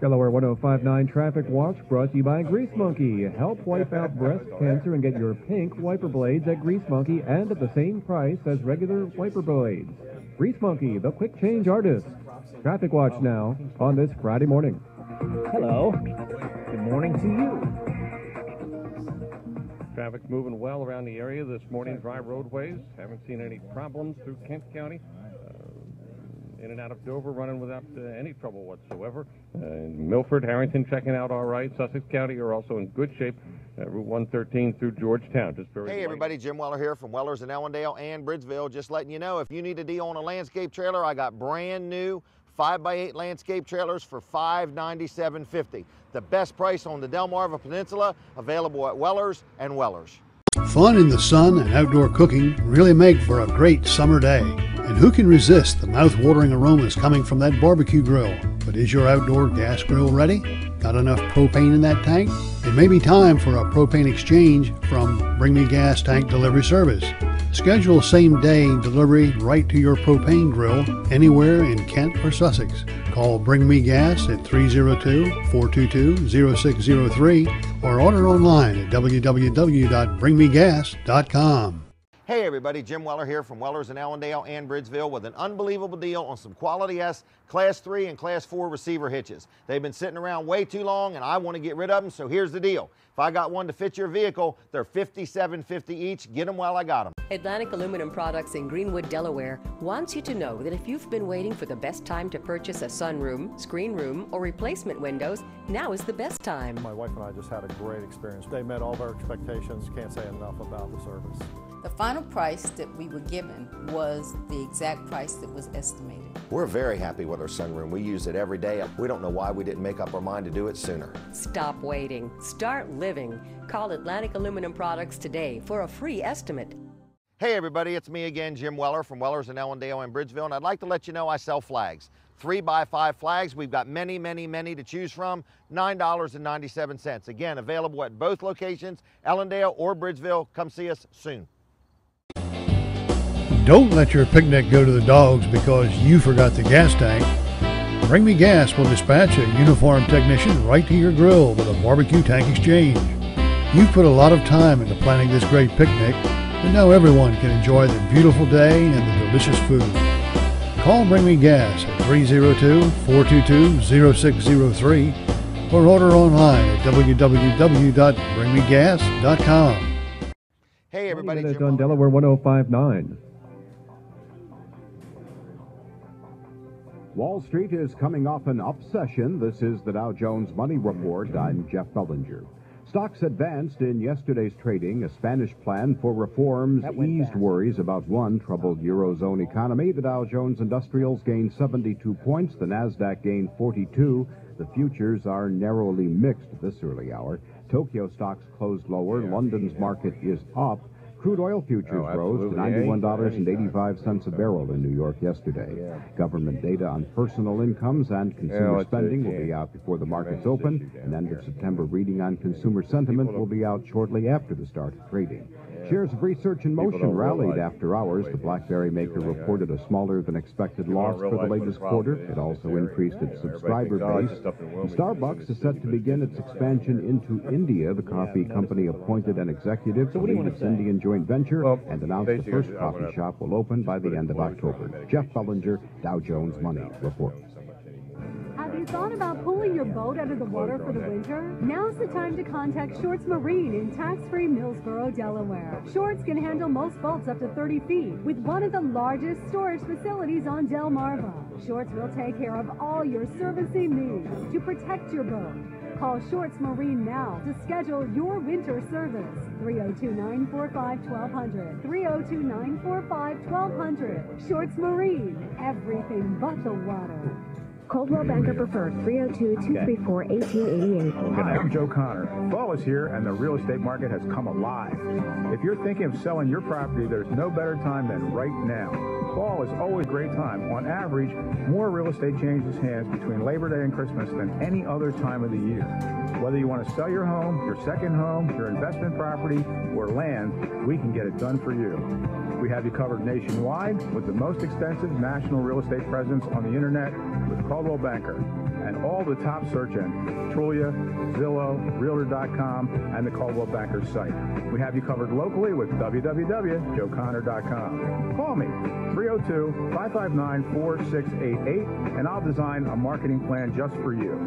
Delaware 1059 Traffic Watch brought to you by Grease Monkey. Help wipe out breast cancer and get your pink wiper blades at Grease Monkey and at the same price as regular wiper blades. Grease Monkey, the quick change artist. Traffic Watch now on this Friday morning. Hello. Good morning to you. Traffic's moving well around the area this morning. Dry roadways. Haven't seen any problems through Kent County. In and out of Dover running without any trouble whatsoever. Milford, Harrington checking out all right. Sussex County are also in good shape. Route 113 through Georgetown. Hey everybody, Jim Weller here from Weller's in Ellendale and Bridgeville. Just letting you know, if you need a deal on a landscape trailer, I got brand new 5x8 landscape trailers for $597.50. The best price on the Delmarva Peninsula, available at Weller's and Weller's. Fun in the sun and outdoor cooking really make for a great summer day. And who can resist the mouth-watering aromas coming from that barbecue grill? But is your outdoor gas grill ready? Got enough propane in that tank? It may be time for a propane exchange from Bring Me Gas Tank Delivery Service. Schedule same-day delivery right to your propane grill anywhere in Kent or Sussex. Call Bring Me Gas at 302-422-0603 or order online at www.bringmegas.com. Hey everybody, Jim Weller here from Weller's in Allendale and Bridgeville with an unbelievable deal on some quality S Class 3 and Class 4 receiver hitches. They've been sitting around way too long and I want to get rid of them, so here's the deal. If I got one to fit your vehicle, they're $57.50 each. Get them while I got them. Atlantic Aluminum Products in Greenwood, Delaware wants you to know that if you've been waiting for the best time to purchase a sunroom, screen room, or replacement windows, now is the best time. My wife and I just had a great experience. They met all of our expectations. Can't say enough about the service. The final price that we were given was the exact price that was estimated. We're very happy with our sunroom. We use it every day. We don't know why we didn't make up our mind to do it sooner. Stop waiting. Start living. Call Atlantic Aluminum Products today for a free estimate. Hey everybody, it's me again, Jim Weller from Weller's in Allendale and Bridgeville, and I'd like to let you know I sell flags. 3x5 flags. We've got many to choose from. $9.97. Again, available at both locations, Allendale or Bridgeville. Come see us soon. Don't let your picnic go to the dogs because you forgot the gas tank. Bring Me Gas will dispatch a uniformed technician right to your grill with a barbecue tank exchange. You've put a lot of time into planning this great picnic, but now everyone can enjoy the beautiful day and the delicious food. Call Bring Me Gas at 302-422-0603 or order online at www.bringmegas.com. Hey everybody, Jim on Delaware 105.9. Wall Street is coming off an up session. This is the Dow Jones Money Report. I'm Jeff Bellinger. Stocks advanced in yesterday's trading. A Spanish plan for reforms eased worries about one troubled Eurozone economy. The Dow Jones Industrials gained 72 points. The Nasdaq gained 42. The futures are narrowly mixed this early hour. Tokyo stocks closed lower. London's market is up. Crude oil futures rose to $91.85 a barrel in New York yesterday. Government data on personal incomes and consumer spending will be out before the markets open. An end of September reading on consumer sentiment will be out shortly after the start of trading. Shares of Research in Motion rallied after hours. The BlackBerry maker reported a smaller than expected loss for the latest quarter. It also increased its subscriber base. And Starbucks is set to begin its expansion into India. The coffee company appointed an executive to lead its Indian joint venture and announced the first coffee shop will open by the end of October. Jeff Bellinger, Dow Jones Money Report. Have you thought about pulling your boat out of the water for the winter? Now's the time to contact Shorts Marine in tax-free Millsboro, Delaware. Shorts can handle most boats up to 30 feet with one of the largest storage facilities on Delmarva. Shorts will take care of all your servicing needs to protect your boat. Call Shorts Marine now to schedule your winter service. 302-945-1200. 302-945-1200. Shorts Marine. Everything but the water. Coldwell Banker Preferred, 302-234-1888. Hi, I'm Joe Connor. Fall is here and the real estate market has come alive. If you're thinking of selling your property, there's no better time than right now. Fall is always a great time. On average, more real estate changes hands between Labor Day and Christmas than any other time of the year. Whether you want to sell your home, your second home, your investment property, or land, we can get it done for you. We have you covered nationwide with the most extensive national real estate presence on the internet with Coldwell Banker and all the top search engines, Trulia, Zillow, Realtor.com, and the Coldwell Banker site. We have you covered locally with www.joeconnor.com. Call me, 302-559-4688, and I'll design a marketing plan just for you.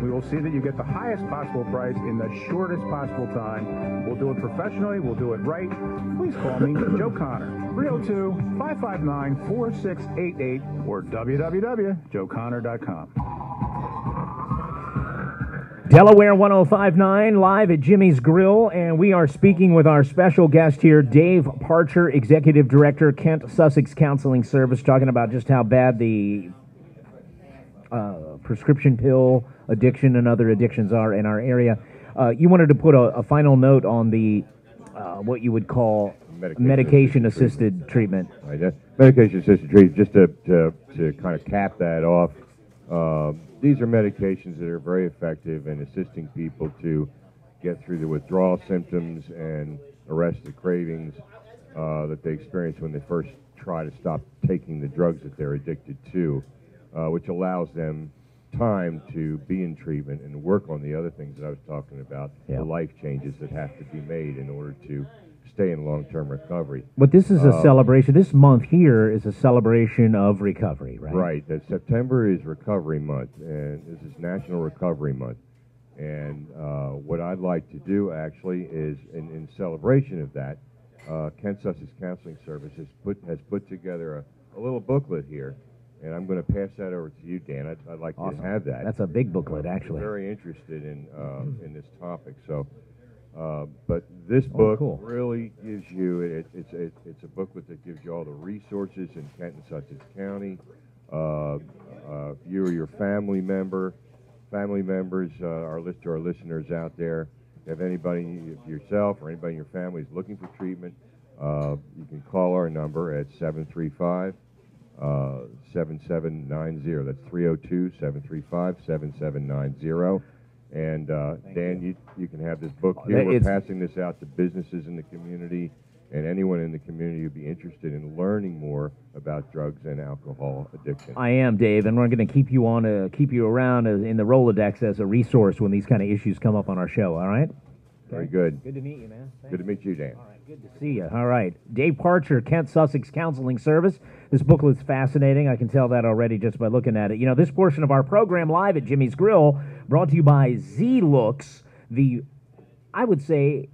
We will see that you get the highest possible price in the shortest possible time. We'll do it professionally. We'll do it right. Please call me, Joe Connor, 302-559-4688 or www.joeconnor.com. Delaware 105.9 live at Jimmy's Grill, and we are speaking with our special guest here, Dave Parcher, Executive Director, Kent Sussex Counseling Service, talking about just how bad the prescription pill addiction and other addictions are in our area. You wanted to put a final note on the what you would call medication-assisted treatment. Right, medication-assisted treatment, just to kind of cap that off, these are medications that are very effective in assisting people to get through the withdrawal symptoms and arrest the cravings that they experience when they first try to stop taking the drugs that they're addicted to, which allows them time to be in treatment and work on the other things that I was talking about, the life changes that have to be made in order to stay in long-term recovery. But this is a celebration. This month here is a celebration of recovery, right? Right. That September is Recovery Month, and this is National Recovery Month. And what I'd like to do, actually, is in celebration of that, Kent Sussex Counseling Service has put together a little booklet here, and I'm going to pass that over to you, Dan. I'd like you to have that. That's a big booklet, actually. I'm very interested in this topic. So, but this book really gives you it's a booklet that gives you all the resources in Kent and Sussex County. If you or your family members, our listeners out there, if anybody, if yourself or anybody in your family is looking for treatment, you can call our number at 735-7790. That's 302-735-7790. And Dan, you can have this book here. We're passing this out to businesses in the community and anyone in the community who'd be interested in learning more about drugs and alcohol addiction. I am, Dave, and we're going to keep you around in the Rolodex as a resource when these kind of issues come up on our show, all right? Very good. Good to meet you, man. Good to meet you, Dan. All right, good to see you. All right. Dave Parcher, Kent Sussex Counseling Service. This booklet's fascinating. I can tell that already just by looking at it. You know, this portion of our program live at Jimmy's Grill brought to you by Z-Looks, I would say,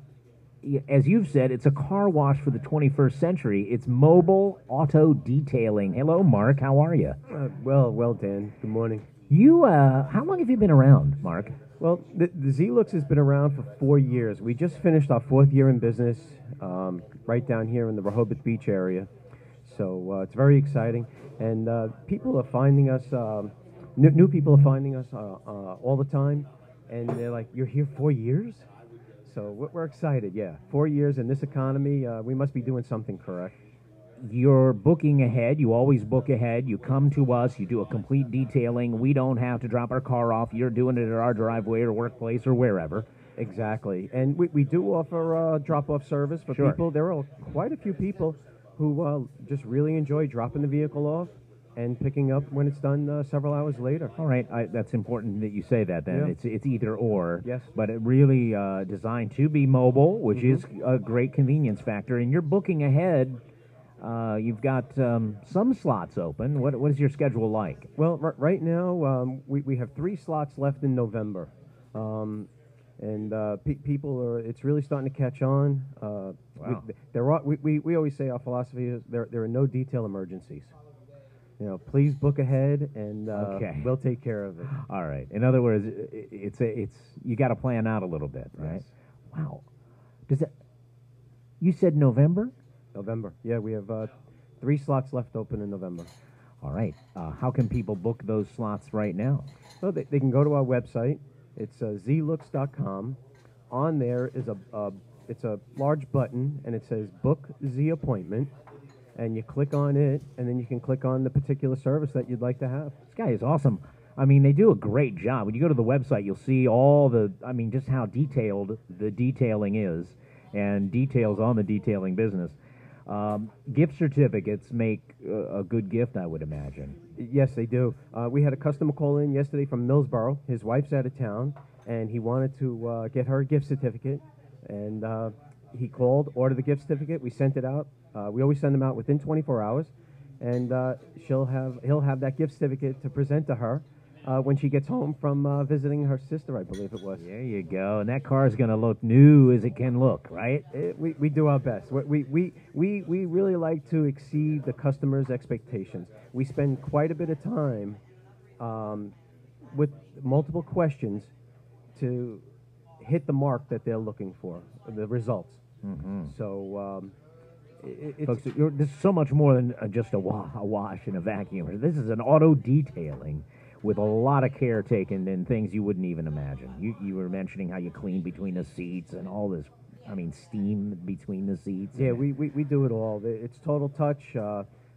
as you've said, it's a car wash for the 21st century. It's mobile auto detailing. Hello, Mark. How are you? Well, Dan. Good morning. How long have you been around, Mark? Well, the Z-Looks has been around for 4 years. We just finished our 4th year in business right down here in the Rehoboth Beach area. So it's very exciting. And people are finding us, new people are finding us all the time. And they're like, you're here 4 years? So we're excited, yeah. 4 years in this economy, we must be doing something correct. You're booking ahead. You always book ahead. You come to us. You do a complete detailing. We don't have to drop our car off. You're doing it at our driveway or workplace or wherever. Exactly. And we do offer drop-off service for people. There are quite a few people who just really enjoy dropping the vehicle off and picking up when it's done several hours later. All right. That's important that you say that then. Yeah. It's either or. Yes. But it really designed to be mobile, which is a great convenience factor. And you're booking ahead. You've got some slots open. What is your schedule like? Well, right now we have 3 slots left in November, and people are. It's really starting to catch on. Wow. We always say our philosophy is there are no detail emergencies. You know, please book ahead, and we'll take care of it. All right. In other words, it's you got to plan out a little bit, right? Yes. Wow. You said November? November. Yeah, we have 3 slots left open in November. All right. How can people book those slots right now? So they can go to our website. It's zlooks.com. On there is it's a large button, and it says Book Z Appointment. And you click on it, and then you can click on the particular service that you'd like to have. This guy is awesome. I mean, they do a great job. When you go to the website, you'll see just how detailed the detailing is, and details on the detailing business. Gift certificates make a good gift, I would imagine. Yes, they do. We had a customer call in yesterday from Millsboro. His wife's out of town, and he wanted to get her a gift certificate. And he called, ordered the gift certificate. We sent it out. We always send them out within 24 hours, and he'll have that gift certificate to present to her when she gets home from visiting her sister, I believe it was. There you go. And that car is going to look new as it can look, right? We do our best. We really like to exceed the customer's expectations. We spend quite a bit of time with multiple questions to hit the mark that they're looking for, the results. Mm-hmm. So folks, this is so much more than just a wash and a vacuum. This is an auto detailing with a lot of care taken and things you wouldn't even imagine. You were mentioning how you clean between the seats and all this I mean, steam between the seats. Yeah, we do it all. It's Total Touch.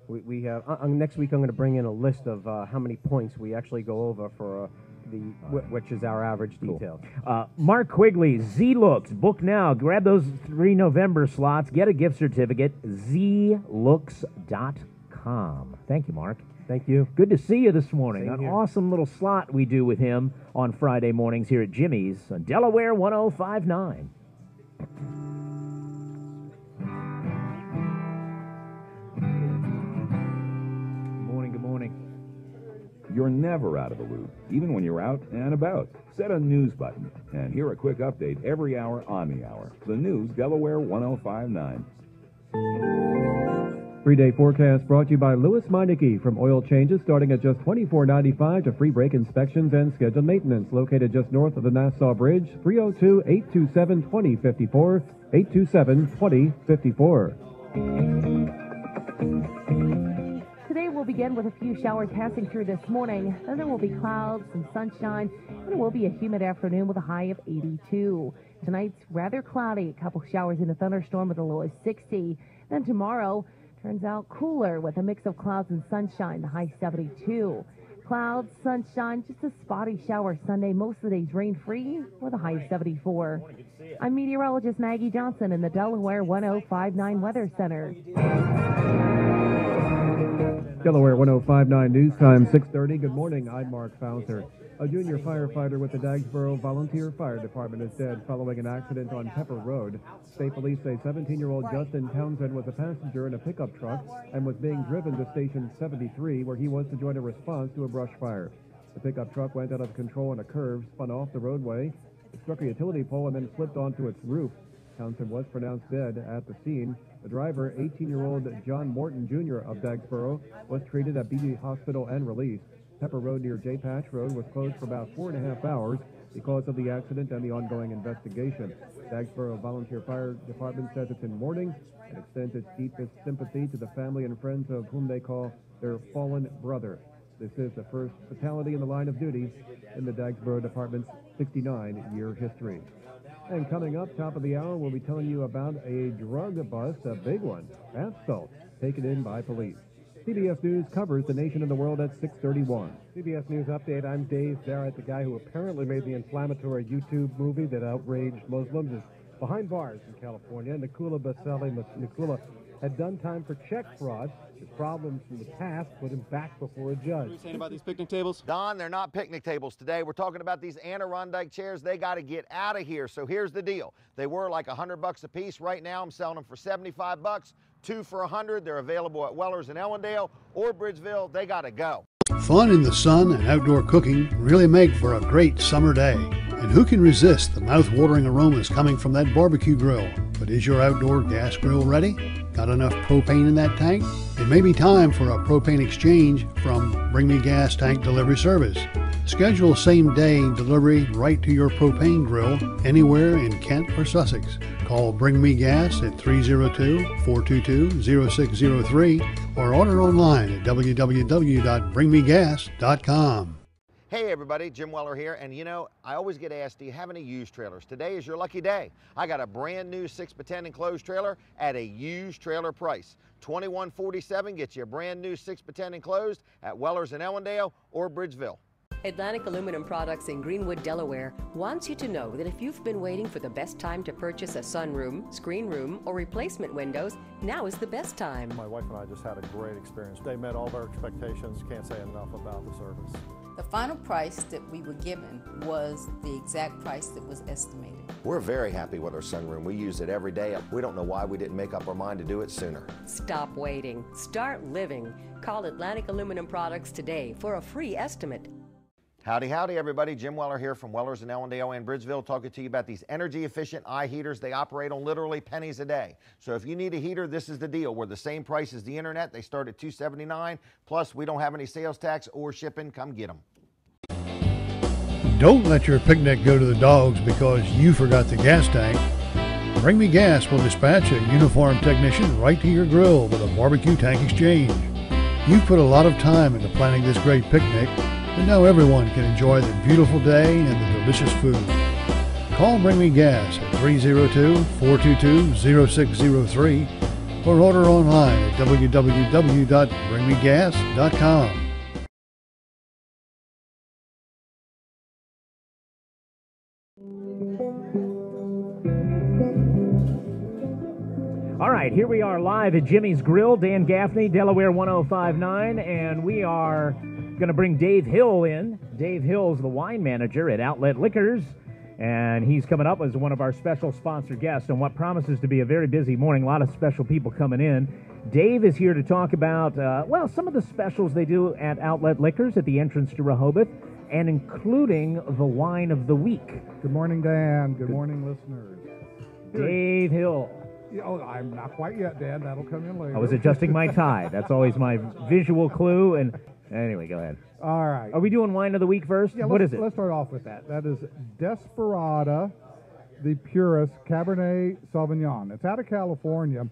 We have next week. I'm going to bring in a list of how many points we actually go over for which is our average detail. Mark Quigley, Z-Looks. Book now. Grab those 3 November slots. Get a gift certificate. zlooks.com. Thank you, Mark. Thank you. Good to see you this morning. Same An here. awesome little slot we do with him on Friday mornings here at Jimmy's on Delaware 1059. Good morning. You're never out of the loop, even when you're out and about. Set a news button and hear a quick update every hour on the hour. The news, Delaware 1059. 3-day forecast brought to you by Louis Meineke. From oil changes starting at just $24.95 to free brake inspections and scheduled maintenance. Located just north of the Nassau Bridge, 302-827-2054, 827-2054. Today we'll begin with a few showers passing through this morning. Then there will be clouds and sunshine, and it will be a humid afternoon with a high of 82. Tonight's rather cloudy. A couple showers and a thunderstorm with a low of 60. Then tomorrow turns out cooler with a mix of clouds and sunshine, the high 72. Clouds, sunshine, just a spotty shower Sunday. Most of the days rain-free with a high of 74. I'm meteorologist Maggie Johnson in the Delaware 1059 Weather Center. Delaware 1059 News Time, 6:30. Good morning. I'm Mark Fauser. A junior firefighter with the Dagsboro Volunteer Fire Department is dead following an accident on Pepper Road. State police say 17-year-old Justin Townsend was a passenger in a pickup truck and was being driven to Station 73, where he was to join a response to a brush fire. The pickup truck went out of control on a curve, spun off the roadway, struck a utility pole, and then slipped onto its roof. Townsend was pronounced dead at the scene. The driver, 18-year-old John Morton Jr. of Dagsboro, was treated at BD Hospital and released. Pepper Road near J. Patch Road was closed for about 4.5 hours because of the accident and the ongoing investigation. Dagsboro Volunteer Fire Department says it's in mourning and extends its deepest sympathy to the family and friends of whom they call their fallen brother. This is the first fatality in the line of duty in the Dagsboro Department's 69-year history. And coming up, top of the hour, we'll be telling you about a drug bust, a big one, bath salts, taken in by police. CBS News covers the nation and the world at 6:31. CBS News Update, I'm Dave Barrett. The guy who apparently made the inflammatory YouTube movie that outraged Muslims is behind bars in California. Nikula Baseli Nikula had done time for check fraud. His problems from the past put him back before a judge. What are you saying about these picnic tables? Don, they're not picnic tables today. We're talking about these Adirondack chairs. They got to get out of here. So here's the deal. They were like $100 a piece. Right now, I'm selling them for $75. 2 for $100. They're available at Wellers in Ellendale or Bridgeville. They got to go. Fun in the sun and outdoor cooking really make for a great summer day. And who can resist the mouth-watering aromas coming from that barbecue grill? But is your outdoor gas grill ready? Got enough propane in that tank? It may be time for a propane exchange from Bring Me Gas Tank Delivery Service. Schedule same-day delivery right to your propane grill anywhere in Kent or Sussex. Call Bring Me Gas at 302-422-0603 or order online at www.bringmegas.com. Hey everybody, Jim Weller here, and you know, I always get asked, do you have any used trailers? Today is your lucky day. I got a brand new 6x10 enclosed trailer at a used trailer price. $21.47 gets you a brand new 6x10 enclosed at Wellers in Ellendale or Bridgeville. Atlantic Aluminum Products in Greenwood, Delaware wants you to know that if you've been waiting for the best time to purchase a sunroom, screen room, or replacement windows, now is the best time. My wife and I just had a great experience. They met all of our expectations. Can't say enough about the service. The final price that we were given was the exact price that was estimated. We're very happy with our sunroom. We use it every day. We don't know why we didn't make up our mind to do it sooner. Stop waiting. Start living. Call Atlantic Aluminum Products today for a free estimate. Howdy, howdy, everybody. Jim Weller here from Wellers in Ellendale and Bridgeville, talking to you about these energy-efficient eye heaters. They operate on literally pennies a day. So if you need a heater, this is the deal. We're the same price as the internet. They start at $279. Plus, we don't have any sales tax or shipping. Come get them. Don't let your picnic go to the dogs because you forgot the gas tank. Bring Me Gas will dispatch a uniformed technician right to your grill with a barbecue tank exchange. You've put a lot of time into planning this great picnic, and now everyone can enjoy the beautiful day and the delicious food. Call Bring Me Gas at 302-422-0603 or order online at www.bringmegas.com. All right, here we are live at Jimmy's Grill, Dan Gaffney, Delaware 1059, and we are going to bring Dave Hill in. Dave Hill's the wine manager at Outlet Liquors, and he's coming up as one of our special sponsor guests on what promises to be a very busy morning. A lot of special people coming in. Dave is here to talk about, some of the specials they do at Outlet Liquors at the entrance to Rehoboth, and including the wine of the week. Good morning, Dan. Good morning, listeners. Dave Hill. Oh, I'm not quite yet, Dan. That'll come in later. I was adjusting my tie. That's always my visual clue. And anyway, go ahead. All right. Are we doing wine of the week first? Yeah, what is it? Let's start off with that. That is Desperada, the Purist Cabernet Sauvignon. It's out of California.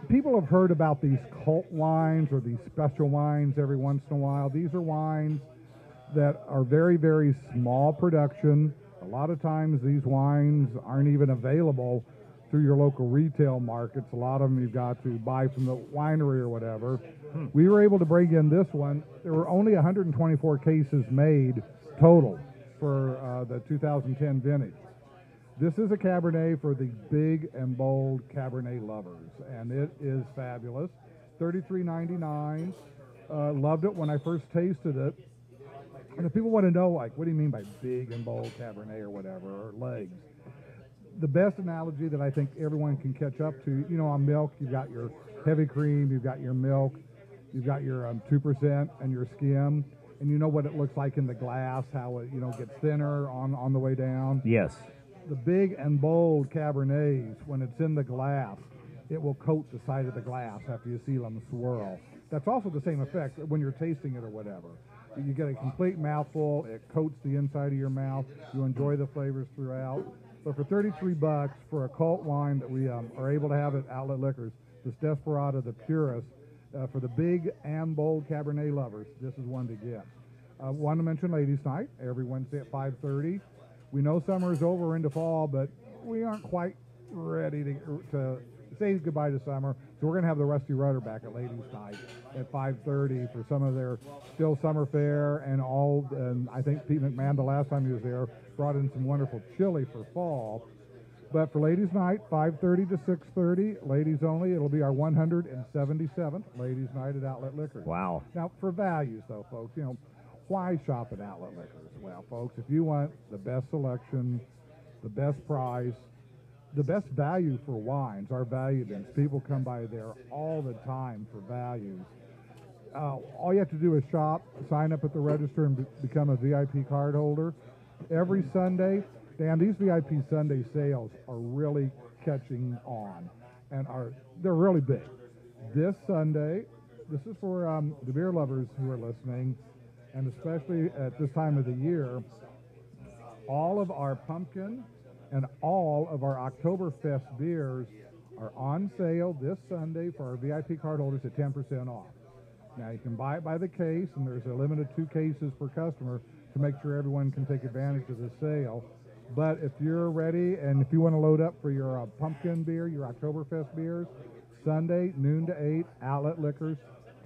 People have heard about these cult wines or these special wines every once in a while. These are wines that are very, very small production. A lot of times these wines aren't even available through your local retail markets. A lot of them you've got to buy from the winery or whatever. We were able to bring in this one. There were only 124 cases made total for the 2010 vintage. This is a Cabernet for the big and bold Cabernet lovers, and it is fabulous. $33.99. Loved it when I first tasted it. And if people want to know, like, what do you mean by big and bold Cabernet or whatever, or legs? The best analogy that I think everyone can catch up to, on milk, you've got your heavy cream, you've got your milk, you've got your 2% and your skim, and you know what it looks like in the glass, how it, gets thinner on the way down. Yes. The big and bold Cabernets, when it's in the glass, it will coat the side of the glass after you see them swirl. That's also the same effect when you're tasting it or whatever. You get a complete mouthful, it coats the inside of your mouth, you enjoy the flavors throughout. But for $33 for a cult wine that we are able to have at Outlet Liquors, this Desperado, the Purist, for the big and bold Cabernet lovers, this is one to get. Want to mention Ladies' Night, every Wednesday at 5:30. We know summer is over into fall, but we aren't quite ready to say goodbye to summer. So we're going to have the Rusty Rudder back at Ladies' Night at 5:30 for some of their still summer fare and all. And I think Pete McMahon, the last time he was there, brought in some wonderful chili for fall. But for Ladies' Night, 5:30 to 6:30, ladies only. It'll be our 177th Ladies' Night at Outlet Liquors. Wow. Now, for values, though, folks, why shop at Outlet Liquors? Well, folks, if you want the best selection, the best price, the best value for wines, our value bins, people come by there all the time for values. All you have to do is shop, sign up at the register, and become a VIP card holder. Every Sunday, Dan, these VIP Sunday sales are really catching on, and they're really big. This Sunday, this is for the beer lovers who are listening, and especially at this time of the year, all of our pumpkin and all of our Oktoberfest beers are on sale this Sunday for our VIP card holders at 10% off. Now, you can buy it by the case, and there's a limited 2 cases per customer to make sure everyone can take advantage of the sale. But if you're ready and if you want to load up for your pumpkin beer, your Oktoberfest beers, Sunday, noon to 8, Outlet Liquors,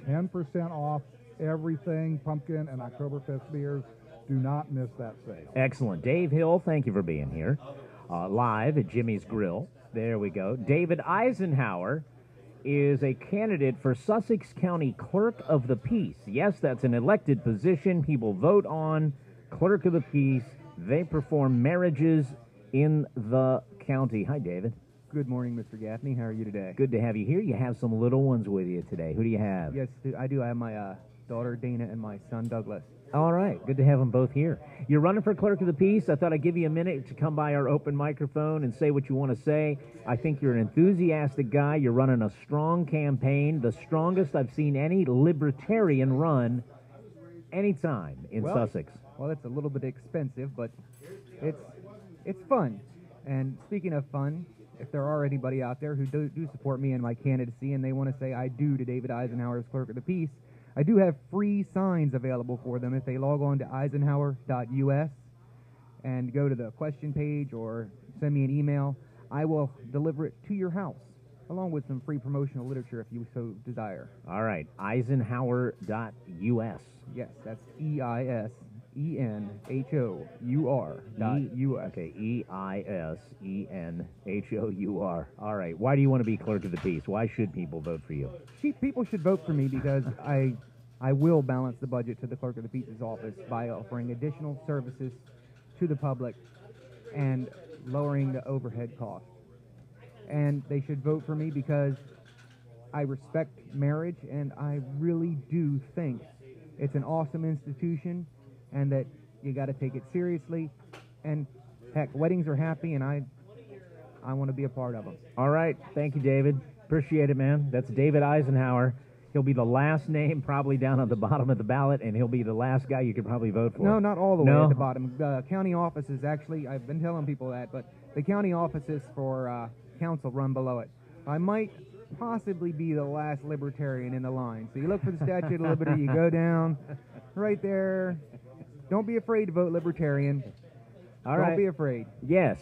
10% off everything pumpkin and Oktoberfest beers. Do not miss that sale. Excellent. Dave Hill, thank you for being here. Live at Jimmy's Grill. There we go. David Eisenhower is a candidate for Sussex County Clerk of the Peace. Yes, that's an elected position. People vote on Clerk of the Peace. They perform marriages in the county. Hi, David. Good morning, Mr. Gaffney. How are you today? Good to have you here. You have some little ones with you today. Who do you have? Yes, I do. I have my daughter, Dana, and my son, Douglas. All right. Good to have them both here. You're running for Clerk of the Peace. I thought I'd give you a minute to come by our open microphone and say what you want to say. I think you're an enthusiastic guy. You're running a strong campaign, the strongest I've seen any libertarian run anytime in Sussex. Well, it's a little bit expensive, but it's fun. And speaking of fun, if there are anybody out there who do support me in my candidacy and they want to say I do to David Eisenhower as Clerk of the Peace, I do have free signs available for them if they log on to eisenhower.us and go to the question page or send me an email, I will deliver it to your house, along with some free promotional literature if you so desire. All right, Eisenhower.us. Yes, that's EISENHOUR.us. Okay, EISENHOUR. All right, why do you want to be clerk of the peace? Why should people vote for you? People should vote for me because I will balance the budget to the clerk of the peace's office by offering additional services to the public and lowering the overhead costs. And they should vote for me because I respect marriage, and I really do think it's an awesome institution and that you got to take it seriously. And heck, weddings are happy, and I want to be a part of them. All right, thank you, David. Appreciate it, man. That's David Eisenhower. He'll be the last name probably down at the bottom of the ballot, and he'll be the last guy you could probably vote for. No, not all the way at the bottom. The county offices, actually, I've been telling people that, but the county offices for council run below it. I might possibly be the last libertarian in the line. So you look for the Statue of Liberty, you go down right there. Don't be afraid to vote libertarian. Don't be afraid. Yes,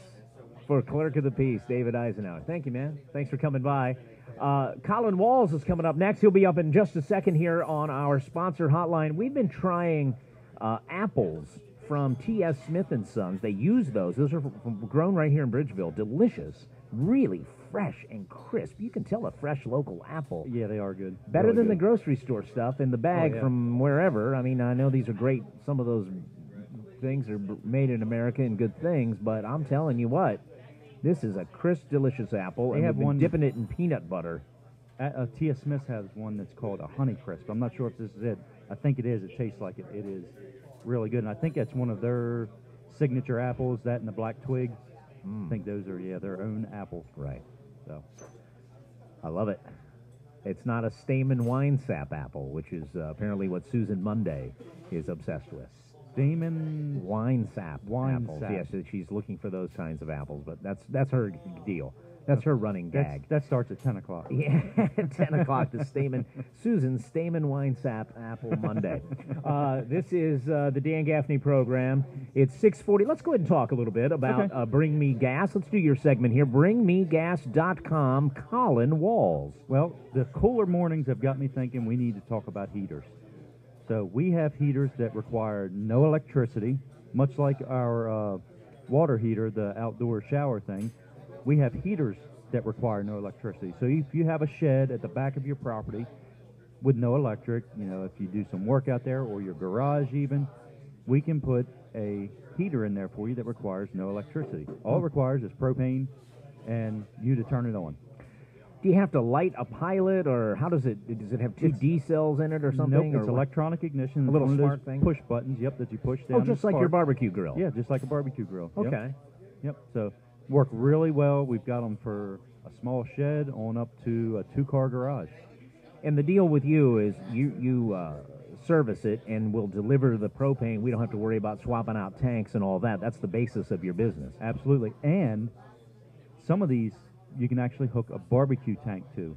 for clerk of the peace, David Eisenhower. Thank you, man. Thanks for coming by. Colin Walls is coming up next. He'll be up in just a second here on our sponsor hotline. We've been trying apples from T.S. Smith & Sons. They use those. Those are grown right here in Bridgeville. Delicious. Really fresh and crisp. You can tell a fresh local apple. Yeah, they are good. Better Really than good. the grocery store stuff in the bag from wherever. I mean, I know these are great. Some of those things are made in America and good things, but I'm telling you what, this is a crisp, delicious apple. They and have we've been one- dipping it in peanut butter. T.S. Smith has one that's called a Honey Crisp. I'm not sure if this is it. I think it is. It tastes like it. It is really good, and I think that's one of their signature apples, that and the Black Twig. I think those are, their own apples. Right. So, I love it. It's not a Stamen wine sap apple, which is apparently what Susan Monday is obsessed with. Stamen wine sap apples. sap. Yes, she's looking for those kinds of apples, but that's her deal. That's her running gag. That starts at 10 o'clock. Yeah, 10 o'clock, the Susan's Stamen Wine Sap Apple Monday. This is the Dan Gaffney program. It's 6:40. Let's go ahead and talk a little bit about Bring Me Gas. Let's do your segment here. BringMeGas.com, Colin Walls. Well, the cooler mornings have got me thinking we need to talk about heaters. So we have heaters that require no electricity, much like our water heater, the outdoor shower thing. We have heaters that require no electricity. So if you have a shed at the back of your property with no electric, if you do some work out there or your garage even, we can put a heater in there for you that requires no electricity. All it requires is propane and you to turn it on. Do you have to light a pilot, or how does it have two D cells in it or something? Nope, it's or electronic ignition. A little one of smart those thing? push buttons, that you push down. Oh, just and like your spark. barbecue grill. Yeah, just like a barbecue grill. Yep. Okay. Yep. So work really well. We've got them for a small shed on up to a 2-car garage. And the deal with you is you service it and will deliver the propane. We don't have to worry about swapping out tanks and all that. That's the basis of your business. Absolutely. And some of these you can actually hook a barbecue tank to.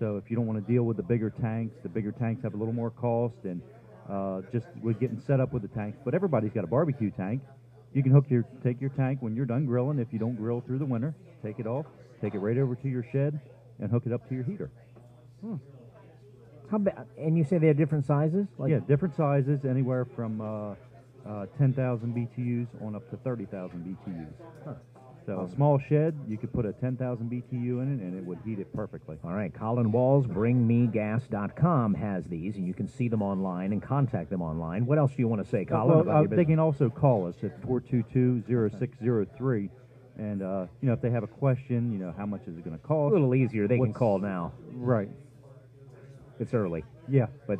So if you don't want to deal with the bigger tanks have a little more cost, and just with getting set up with the tanks. But everybody's got a barbecue tank. You can take your tank when you're done grilling. If you don't grill through the winter, take it off, take it right over to your shed, and hook it up to your heater. And you say they have different sizes? Yeah, different sizes, anywhere from 10,000 BTUs on up to 30,000 BTUs. Huh. So a small shed, you could put a 10,000 BTU in it, and it would heat it perfectly. All right, Colin Walls, BringMeGas.com has these, and you can see them online and contact them online. What else do you want to say, Colin, about your they business? can also call us at 422-0603, and if they have a question, how much is it going to cost? A little easier. They can call now. Right. It's early. Yeah, but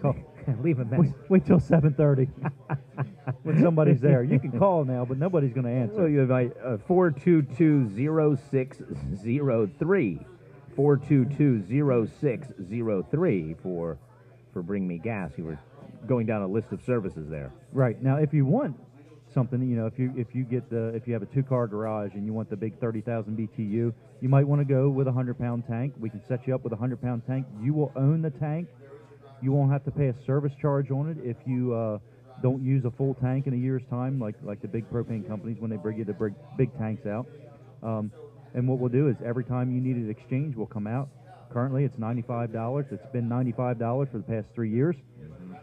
leave a message. Wait till 7:30 when somebody's there. You can call now, but nobody's going to answer. Well, you invite 422-0603. 422-0603 for Bring Me Gas. You were going down a list of services there. Right. Now, if you want something, if you have a 2-car garage and you want the big 30,000 BTU, you might want to go with a 100-pound tank. We can set you up with a 100-pound tank. You will own the tank. You won't have to pay a service charge on it if you don't use a full tank in a year's time, like the big propane companies when they bring you the big tanks out. And what we'll do is every time you need an exchange, we'll come out. Currently, it's $95. It's been $95 for the past 3 years.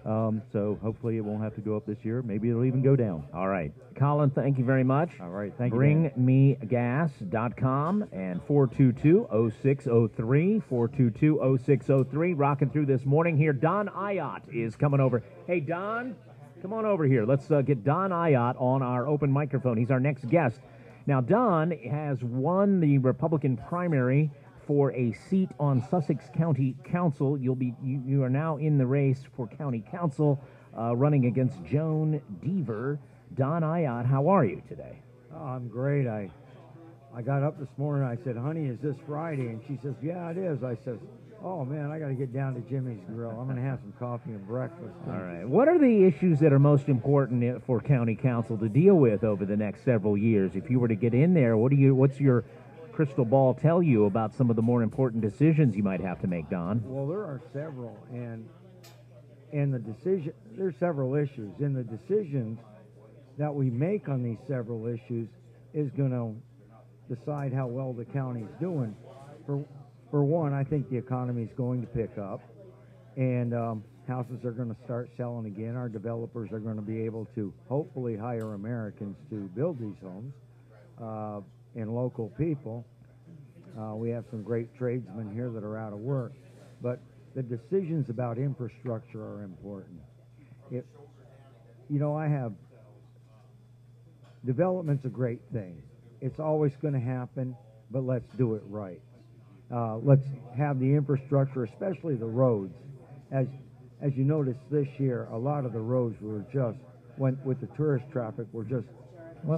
So hopefully it won't have to go up this year. Maybe it'll even go down. All right. Colin, thank you very much. All right. Thank you. Dan. BringMeGas.com and 422-0603, 422-0603. Rocking through this morning here. Don Ayat is coming over. Hey, Don, come on over here. Let's get Don Ayat on our open microphone. He's our next guest. Now, Don has won the Republican primary for a seat on Sussex County Council. You are now in the race for County Council, running against Joan Deaver. Don Ayat, how are you today? Oh, I'm great. I got up this morning. I said, "Honey, is this Friday?" And she says, "Yeah, it is." I says, "Oh man, I got to get down to Jimmy's Grill. I'm going to have some coffee and breakfast." All right. What are the issues that are most important for County Council to deal with over the next several years? If you were to get in there, what's your crystal ball tell you about some of the more important decisions you might have to make, Don? Well, there are several, and the decision, there's several issues, and the decisions that we make on these several issues is going to decide how well the county's doing. For one, I think the economy is going to pick up, and houses are going to start selling again. Our developers are going to be able to hopefully hire Americans to build these homes. And local people. We have some great tradesmen here that are out of work. But the decisions about infrastructure are important. Development's a great thing. It's always going to happen, but let's do it right. Let's have the infrastructure, especially the roads. As you noticed this year, a lot of the roads were just, with the tourist traffic, were just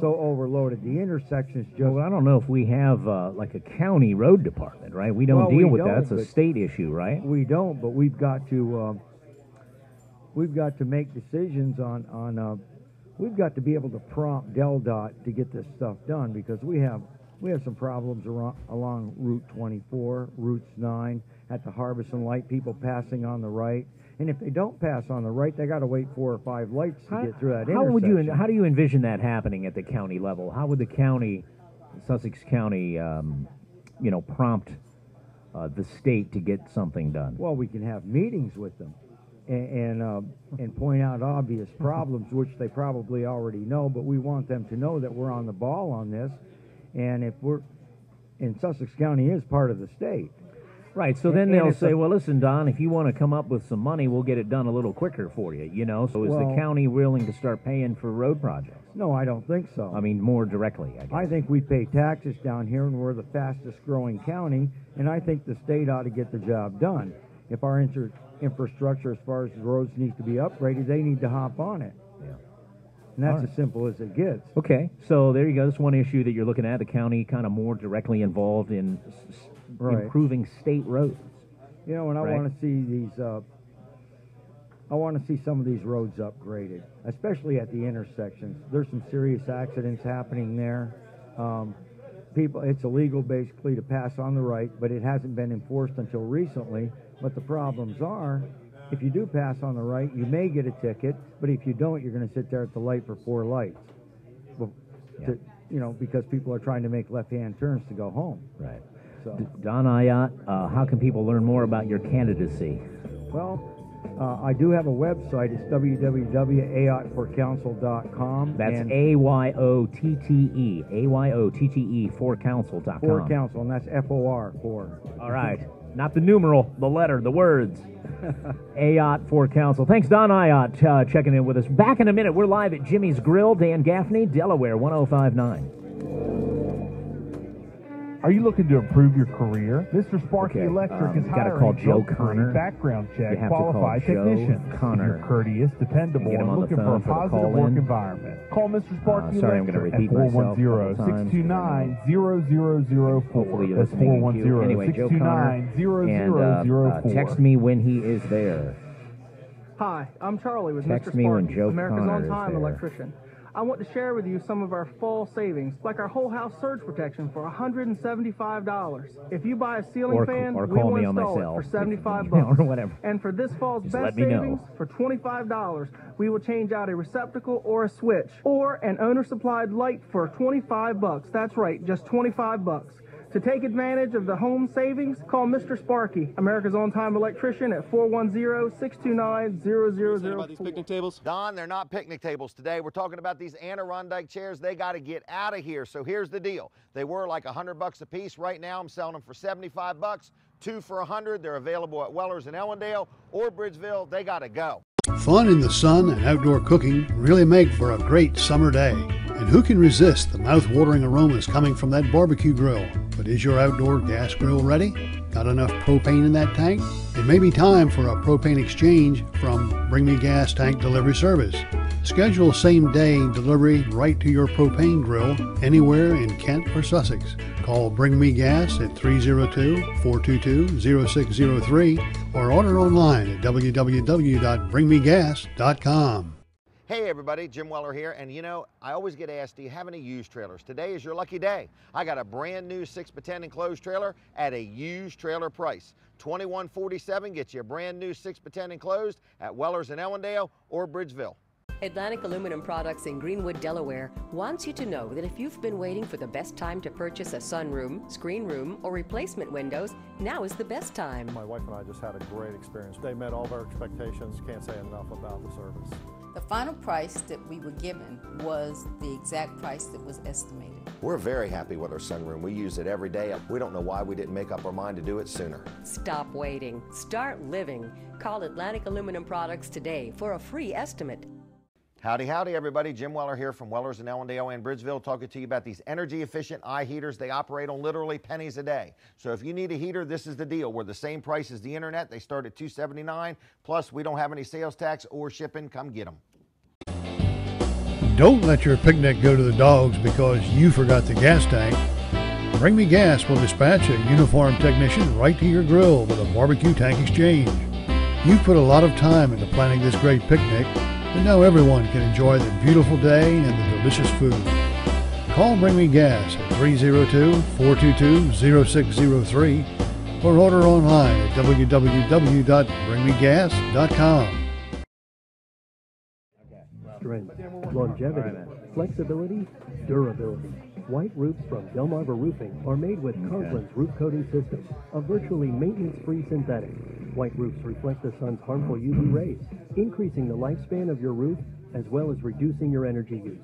so overloaded. The intersections just... Well, I don't know if we have like a county road department, right? We don't deal with that. It's a state issue, right? We don't, but we've got to make decisions on we've got to be able to prompt DelDOT to get this stuff done, because we have some problems along Route 24, Routes 9, at the Harbison Light, people passing on the right. And if they don't pass on the right, they got to wait 4 or 5 lights to get through that intersection. How do you envision that happening at the county level? How would the county, Sussex County, prompt the state to get something done? Well, we can have meetings with them and point out obvious problems, which they probably already know. But we want them to know that we're on the ball on this, and Sussex County is part of the state. Right, so then they'll say, well, listen, Don, if you want to come up with some money, we'll get it done a little quicker for you, So is the county willing to start paying for road projects? No, I don't think so. I mean, more directly, I guess. I think we pay taxes down here, and we're the fastest growing county, and I think the state ought to get the job done. If our infrastructure, as far as the roads, needs to be upgraded, they need to hop on it. Yeah. And that's as simple as it gets. Okay, so there you go. That's one issue that you're looking at, the county kind of more directly involved in improving state roads. And I want to see these. I want to see some of these roads upgraded, especially at the intersections. There's some serious accidents happening there. It's illegal basically to pass on the right, but it hasn't been enforced until recently. But the problems are, if you do pass on the right, you may get a ticket, but if you don't, you're going to sit there at the light for 4 lights. Because people are trying to make left-hand turns to go home. Right. So. Don Ayat, how can people learn more about your candidacy? Well, I do have a website. It's www.ayotforcouncil.com. That's AYOTTE, forcouncil.com. For Council, and that's FOR, for. All right. Not the numeral, the letter, the words. Ayat for Council. Thanks, Don Ayat, checking in with us. Back in a minute. We're live at Jimmy's Grill, Dan Gaffney, Delaware, 1059. Are you looking to improve your career? Mr. Sparky Electric is hiring call Joe Connor. Background check, qualified technician. You're courteous, dependable, and looking for a positive work environment. Call Mr. Sparky Electric at 410-629-0004. Hopefully you're listening. Anyway, Joe Connor, and text me when he is there. Hi, I'm Charlie with Text Mr. me when Sparky, Joe America's Connor on-time is there. electrician. I want to share with you some of our fall savings, like our whole house surge protection for $175. If you buy a ceiling fan, we will install it for $75 or whatever. And for this fall's Just best let me know. savings, for $25, we will change out a receptacle or a switch, or an owner-supplied light for $25. That's right, just $25. To take advantage of the home savings, call Mr. Sparky, America's on-time electrician, at 410-629-0004. These picnic tables? Don, they're not picnic tables today. We're talking about these Adirondack chairs. They got to get out of here. So here's the deal. They were like $100 a piece. Right now, I'm selling them for $75. 2 for $100. They're available at Weller's in Ellendale or Bridgeville. They got to go. Fun in the sun and outdoor cooking really make for a great summer day. And who can resist the mouth-watering aromas coming from that barbecue grill? But is your outdoor gas grill ready? Got enough propane in that tank? It may be time for a propane exchange from Bring Me Gas Tank Delivery Service. Schedule same-day delivery right to your propane grill anywhere in Kent or Sussex. Call Bring Me Gas at 302-422-0603 or order online at www.bringmegas.com. Hey everybody, Jim Weller here, and you know, I always get asked, do you have any used trailers? Today is your lucky day. I got a brand new 6x10 enclosed trailer at a used trailer price. $21.47 gets you a brand new 6x10 enclosed at Weller's in Ellendale or Bridgeville. Atlantic Aluminum Products in Greenwood, Delaware wants you to know that if you've been waiting for the best time to purchase a sunroom, screen room, or replacement windows, now is the best time. My wife and I just had a great experience. They met all of our expectations. Can't say enough about the service. The final price that we were given was the exact price that was estimated. We're very happy with our sunroom. We use it every day. We don't know why we didn't make up our mind to do it sooner. Stop waiting. Start living. Call Atlantic Aluminum Products today for a free estimate. Howdy, howdy, everybody. Jim Weller here from Weller's in Ellendale and Bridgeville, talking to you about these energy-efficient eye heaters. They operate on literally pennies a day. So if you need a heater, this is the deal. We're the same price as the internet. They start at $279. Plus, we don't have any sales tax or shipping. Come get them. Don't let your picnic go to the dogs because you forgot the gas tank. Bring Me Gas will dispatch a uniformed technician right to your grill with a barbecue tank exchange. You've put a lot of time into planning this great picnic, and now everyone can enjoy the beautiful day and the delicious food. Call Bring Me Gas at 302-422-0603 or order online at www.bringmegas.com. Strength, longevity, flexibility, durability. White roofs from Delmarva Roofing are made with Conklin's roof coating system, a virtually maintenance-free synthetic. White roofs reflect the sun's harmful UV rays, increasing the lifespan of your roof as well as reducing your energy use.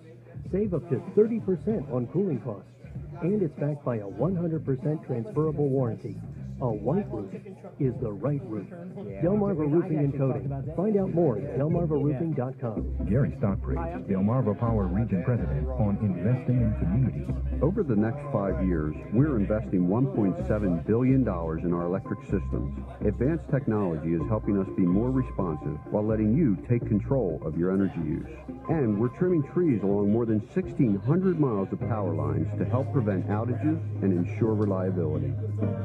Save up to 30% on cooling costs, and it's backed by a 100% transferable warranty. A white roof is the right roof. Delmarva Roofing and Coating. Find out more at delmarvaroofing.com. Gary Stockbridge, Delmarva Power Region President, on investing in communities. Over the next 5 years, we're investing $1.7 billion in our electric systems. Advanced technology is helping us be more responsive while letting you take control of your energy use. And we're trimming trees along more than 1,600 miles of power lines to help prevent outages and ensure reliability.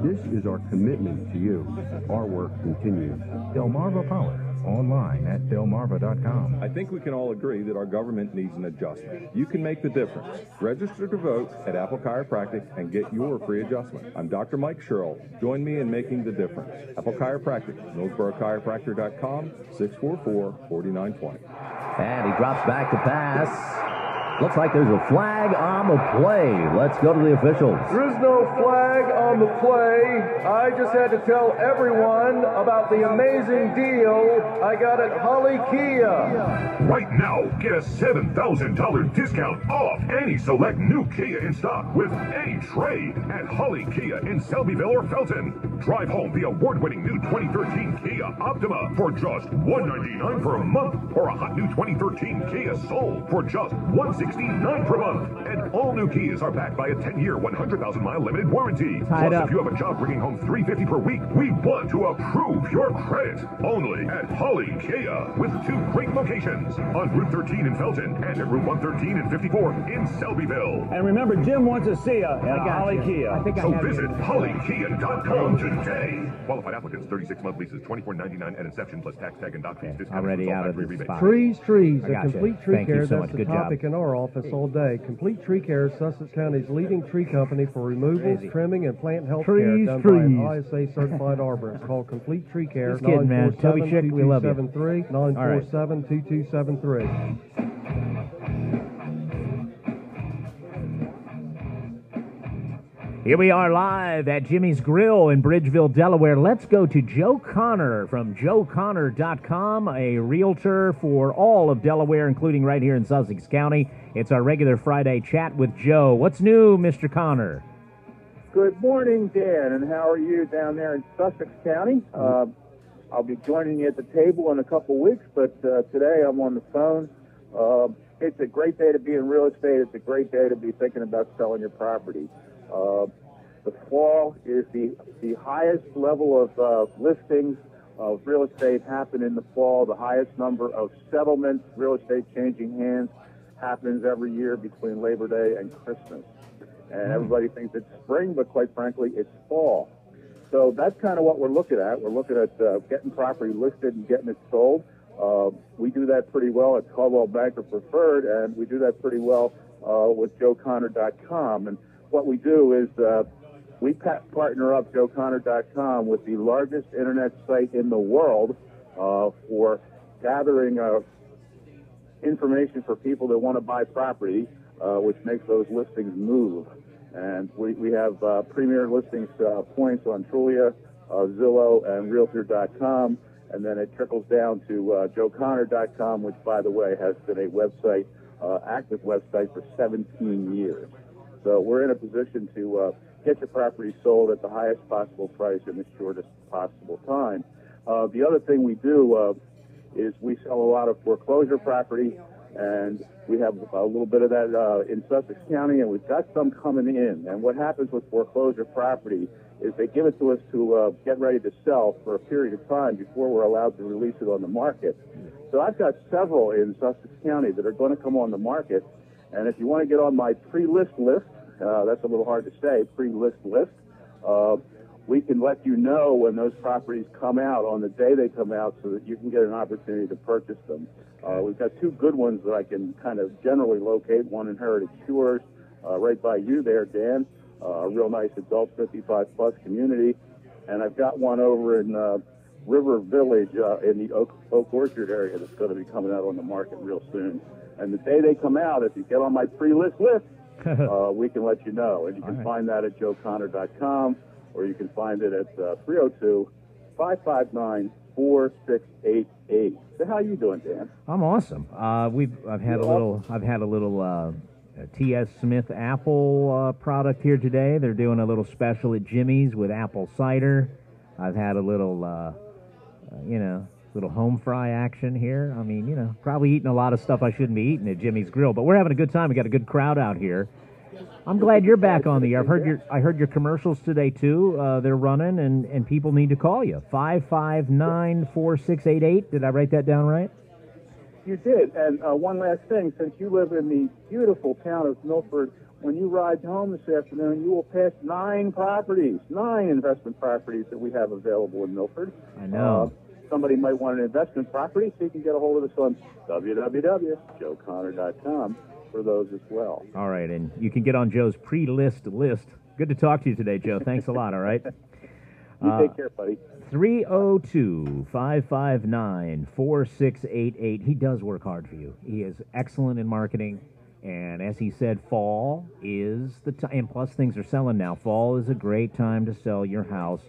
This is our commitment to you. Our work continues. Delmarva Power, online at delmarva.com. I think we can all agree that our government needs an adjustment. You can make the difference. Register to vote at Apple Chiropractic and get your free adjustment. I'm Dr. Mike Sherrill. Join me in making the difference. Apple Chiropractic, MillsboroChiropractor.com, 644-4920. And he drops back to pass. Looks like there's a flag on the play. Let's go to the officials. There's no flag on the play. I just had to tell everyone about the amazing deal I got at Holly Kia. Right now, get a $7,000 discount off any select new Kia in stock with any trade at Holly Kia in Selbyville or Felton. Drive home the award-winning new 2013 Kia Optima for just $199 per month, or a hot new 2013 Kia Soul for just $169 per month. And all new Kias are backed by a 10-year, 100,000-mile limited warranty. Plus, if you have a job bringing home $350 per week, we want to approve your credit. Only at Holly Kia, with 2 great locations on Route 13 in Felton and at Route 113 and 54 in Selbyville. And remember, Jim wants to see you at Holly Kia. So visit hollykia.com today. Qualified applicants, 36-month leases, $24.99 at inception plus tax tag and dock fees. Discount already out of this spot. Trees, I a gotcha. complete tree Thank you care. so That's much. the Good job. topic in our office all day. Complete Tree Care is Sussex County's leading tree company for removals, trimming, and plant health care done by an ISA certified arborist. Call Complete Tree Care, 947-2273, 947-2273. Here we are live at Jimmy's Grill in Bridgeville, Delaware. Let's go to Joe Connor from joeconnor.com, a realtor for all of Delaware, including right here in Sussex County. It's our regular Friday chat with Joe. What's new, Mr. Connor? Good morning, Dan, and how are you down there in Sussex County? I'll be joining you at the table in a couple weeks, but today I'm on the phone. It's a great day to be in real estate. It's a great day to be thinking about selling your property. The fall is the highest level of listings of real estate happen in the fall. The highest number of settlements, real estate changing hands, happens every year between Labor Day and Christmas. And everybody thinks it's spring, but quite frankly, it's fall. So that's kind of what we're looking at. We're looking at getting property listed and getting it sold. We do that pretty well at Caldwell Banker Preferred, and we do that pretty well with joeconnor.com. And what we do is we partner up joeconnor.com with the largest internet site in the world for gathering information for people that want to buy property, which makes those listings move. And we have premier listings points on Trulia, Zillow, and Realtor.com, and then it trickles down to joeconnor.com, which, by the way, has been a website, active website for 17 years. So we're in a position to get your property sold at the highest possible price in the shortest possible time. The other thing we do is we sell a lot of foreclosure property, and we have a little bit of that in Sussex County, and we've got some coming in. And what happens with foreclosure property is they give it to us to get ready to sell for a period of time before we're allowed to release it on the market. So I've got several in Sussex County that are going to come on the market. And if you want to get on my pre-list list, that's a little hard to say, pre-list list, we can let you know when those properties come out on the day they come out so that you can get an opportunity to purchase them. We've got two good ones that I can kind of generally locate, one in Heritage Shores, right by you there, Dan, a real nice adult 55-plus community. And I've got one over in River Village in the Oak Orchard area that's going to be coming out on the market real soon. And the day they come out, if you get on my pre-list list, we can let you know. And you can find that at joeconnor.com, or you can find it at 302-559-4688. So how you doing, Dan? I'm awesome. I've had a little T.S. Smith apple product here today. They're doing a little special at Jimmy's with apple cider. I've had a little little home fry action here. I mean, probably eating a lot of stuff I shouldn't be eating at Jimmy's Grill, but we're having a good time. We got a good crowd out here. I'm glad you're back on the air. I heard your commercials today too. They're running, and people need to call you. 559-4688. Did I write that down right? You did. And one last thing, since you live in the beautiful town of Milford, when you ride home this afternoon, you will pass 9 investment properties that we have available in Milford. I know. Somebody might want an investment property, so you can get a hold of us on www.joeconnor.com for those as well. All right, and you can get on Joe's pre-list list. Good to talk to you today, Joe. Thanks a lot, all right? You take care, buddy. 302-559-4688. He does work hard for you. He is excellent in marketing. And as he said, fall is the time. And plus, things are selling now. Fall is a great time to sell your house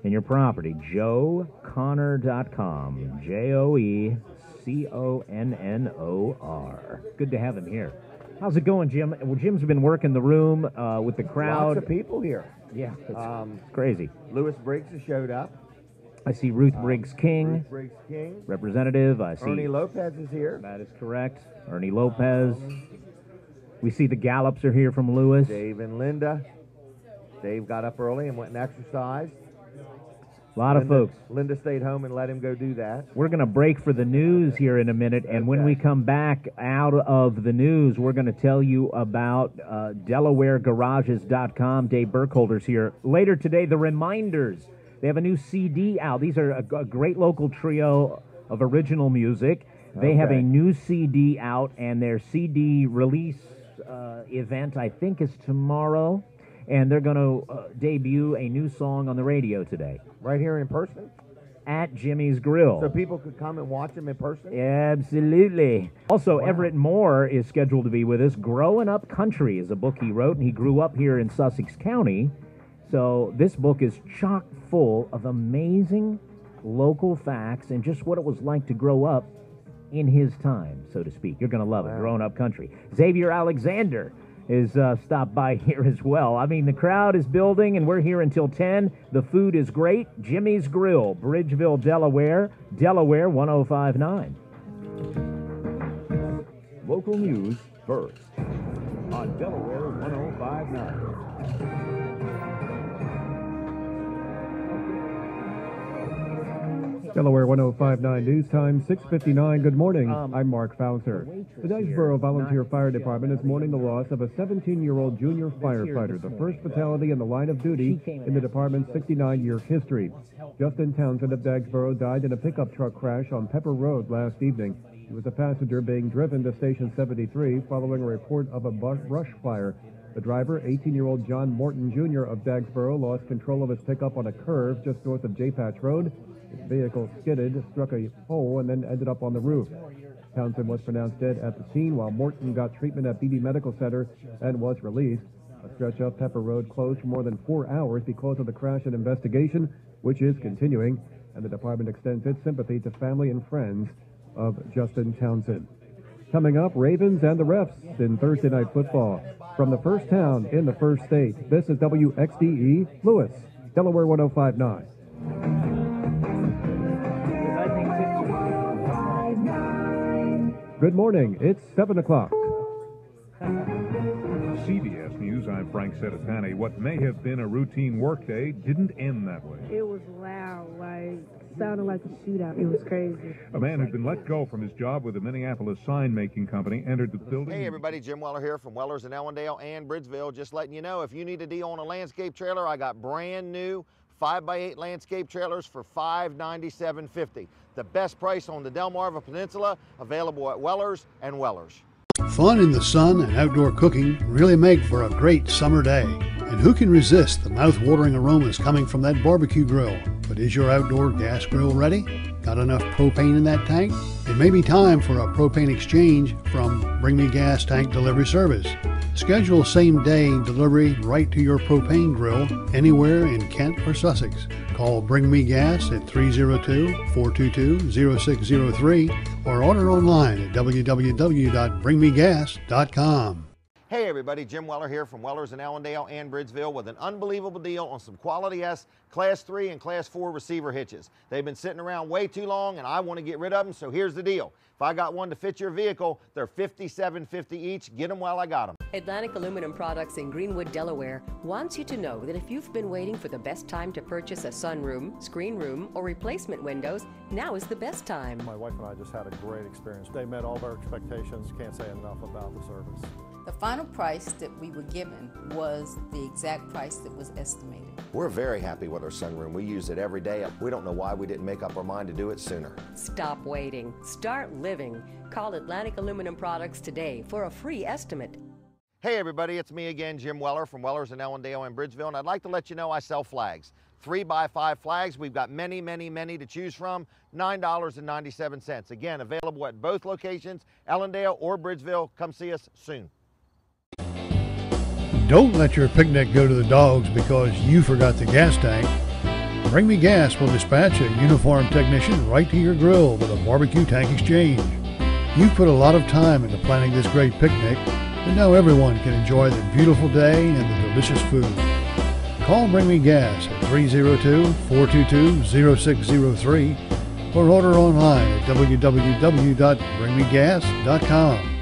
and your property. joeconnor.com. JoeConnor. Good to have him here. How's it going, Jim? Well, Jim's been working the room with the crowd. Lots of people here. Yeah, it's crazy. Lewis Briggs has showed up. I see Ruth Briggs King. Ruth Briggs King. Representative. I see Ernie Lopez is here. That is correct. Ernie Lopez. We see the Gallups are here from Lewis. Dave and Linda. Dave got up early and went and exercised. A lot of folks. Linda stayed home and let him go do that. We're going to break for the news here in a minute, and when we come back out of the news, we're going to tell you about DelawareGarages.com. Dave Burkholder's here. Later today, The Reminders. They have a new CD out. These are a great local trio of original music. They have a new CD out, and their CD release event, I think, is tomorrow. And they're going to debut a new song on the radio today. Right here in person? At Jimmy's Grill. So people could come and watch them in person? Absolutely. Also, Everett Moore is scheduled to be with us. Growing Up Country is a book he wrote, and he grew up here in Sussex County. So this book is chock full of amazing local facts and just what it was like to grow up in his time, so to speak. You're going to love it. Growing Up Country. Xavier Alexander is stopped by here as well. I mean, the crowd is building, and we're here until 10. The food is great. Jimmy's Grill, Bridgeville, Delaware, 1059. Local news first on Delaware 1059. Delaware 1059 News Time, 6:59. Good morning. I'm Mark Fauser. The Dykesboro Volunteer Fire Department is mourning the loss of a 17-year-old junior firefighter, the first fatality in the line of duty in the department's 69-year history. Justin Townsend of Dykesboro died in a pickup truck crash on Pepper Road last evening. He was a passenger being driven to Station 73 following a report of a brush fire. The driver, 18-year-old John Morton Jr. of Dykesboro, lost control of his pickup on a curve just north of J Patch Road. His vehicle skidded, struck a pole, and then ended up on the roof. Townsend was pronounced dead at the scene, while Morton got treatment at BB Medical Center and was released. A stretch of Pepper Road closed for more than 4 hours because of the crash and investigation, which is continuing, and the department extends its sympathy to family and friends of Justin Townsend. Coming up, Ravens and the refs in Thursday Night Football. From the first town in the first state, this is WXDE Lewis, Delaware 1059. Good morning. It's 7 o'clock. CBS News, I'm Frank Seditani. What may have been a routine workday didn't end that way. It was loud, sounded like a shootout. It was crazy. A man who'd been let go from his job with the Minneapolis sign-making company entered the building. Hey everybody, Jim Weller here from Weller's in Ellendale and Bridgeville. Just letting you know, if you need a deal on a landscape trailer, I got brand new 5x8 landscape trailers for $597.50. The best price on the Delmarva Peninsula, available at Weller's and Weller's. Fun in the sun and outdoor cooking really make for a great summer day. And who can resist the mouth-watering aromas coming from that barbecue grill? But is your outdoor gas grill ready? Got enough propane in that tank? It may be time for a propane exchange from Bring Me Gas Tank Delivery Service. Schedule same-day delivery right to your propane grill anywhere in Kent or Sussex. Call Bring Me Gas at 302-422-0603 or order online at www.bringmegas.com. Hey everybody, Jim Weller here from Weller's in Ellendale and Bridgeville with an unbelievable deal on some quality S Class 3 and Class 4 receiver hitches. They've been sitting around way too long and I want to get rid of them, so here's the deal. If I got one to fit your vehicle, they're $57.50 each. Get them while I got them. Atlantic Aluminum Products in Greenwood, Delaware wants you to know that if you've been waiting for the best time to purchase a sunroom, screen room, or replacement windows, now is the best time. My wife and I just had a great experience. They met all of our expectations. Can't say enough about the service. The final price that we were given was the exact price that was estimated. We're very happy with our sunroom. We use it every day. We don't know why we didn't make up our mind to do it sooner. Stop waiting. Start living. Call Atlantic Aluminum Products today for a free estimate. Hey everybody, it's me again, Jim Weller from Weller's in Ellendale and Bridgeville, and I'd like to let you know I sell flags. 3x5 flags. We've got many to choose from. $9.97. Again, available at both locations, Ellendale or Bridgeville. Come see us soon. Don't let your picnic go to the dogs because you forgot the gas tank. Bring Me Gas will dispatch a uniformed technician right to your grill with a barbecue tank exchange. You've put a lot of time into planning this great picnic, and now everyone can enjoy the beautiful day and the delicious food. Call Bring Me Gas at 302-422-0603 or order online at www.bringmegas.com.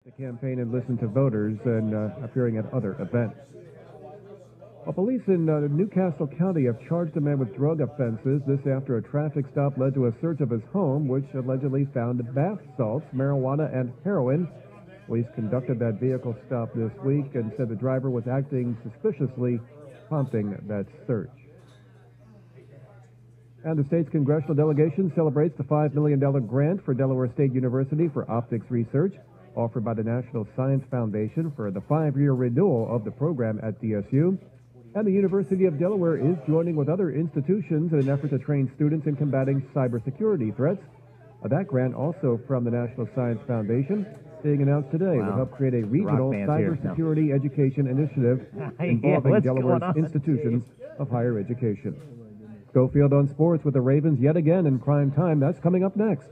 the campaign and listen to voters and appearing at other events. Well, police in Newcastle County have charged a man with drug offenses. This after a traffic stop led to a search of his home, which allegedly found bath salts, marijuana, and heroin. Police conducted that vehicle stop this week and said the driver was acting suspiciously, prompting that search. And the state's congressional delegation celebrates the $5 million grant for Delaware State University for optics research, offered by the National Science Foundation for the 5-year renewal of the program at DSU. And the University of Delaware is joining with other institutions in an effort to train students in combating cybersecurity threats. That grant, also from the National Science Foundation, being announced today, will help create a regional cybersecurity education initiative involving Delaware's institutions of higher education. Schofield on sports with the Ravens yet again in prime time. That's coming up next.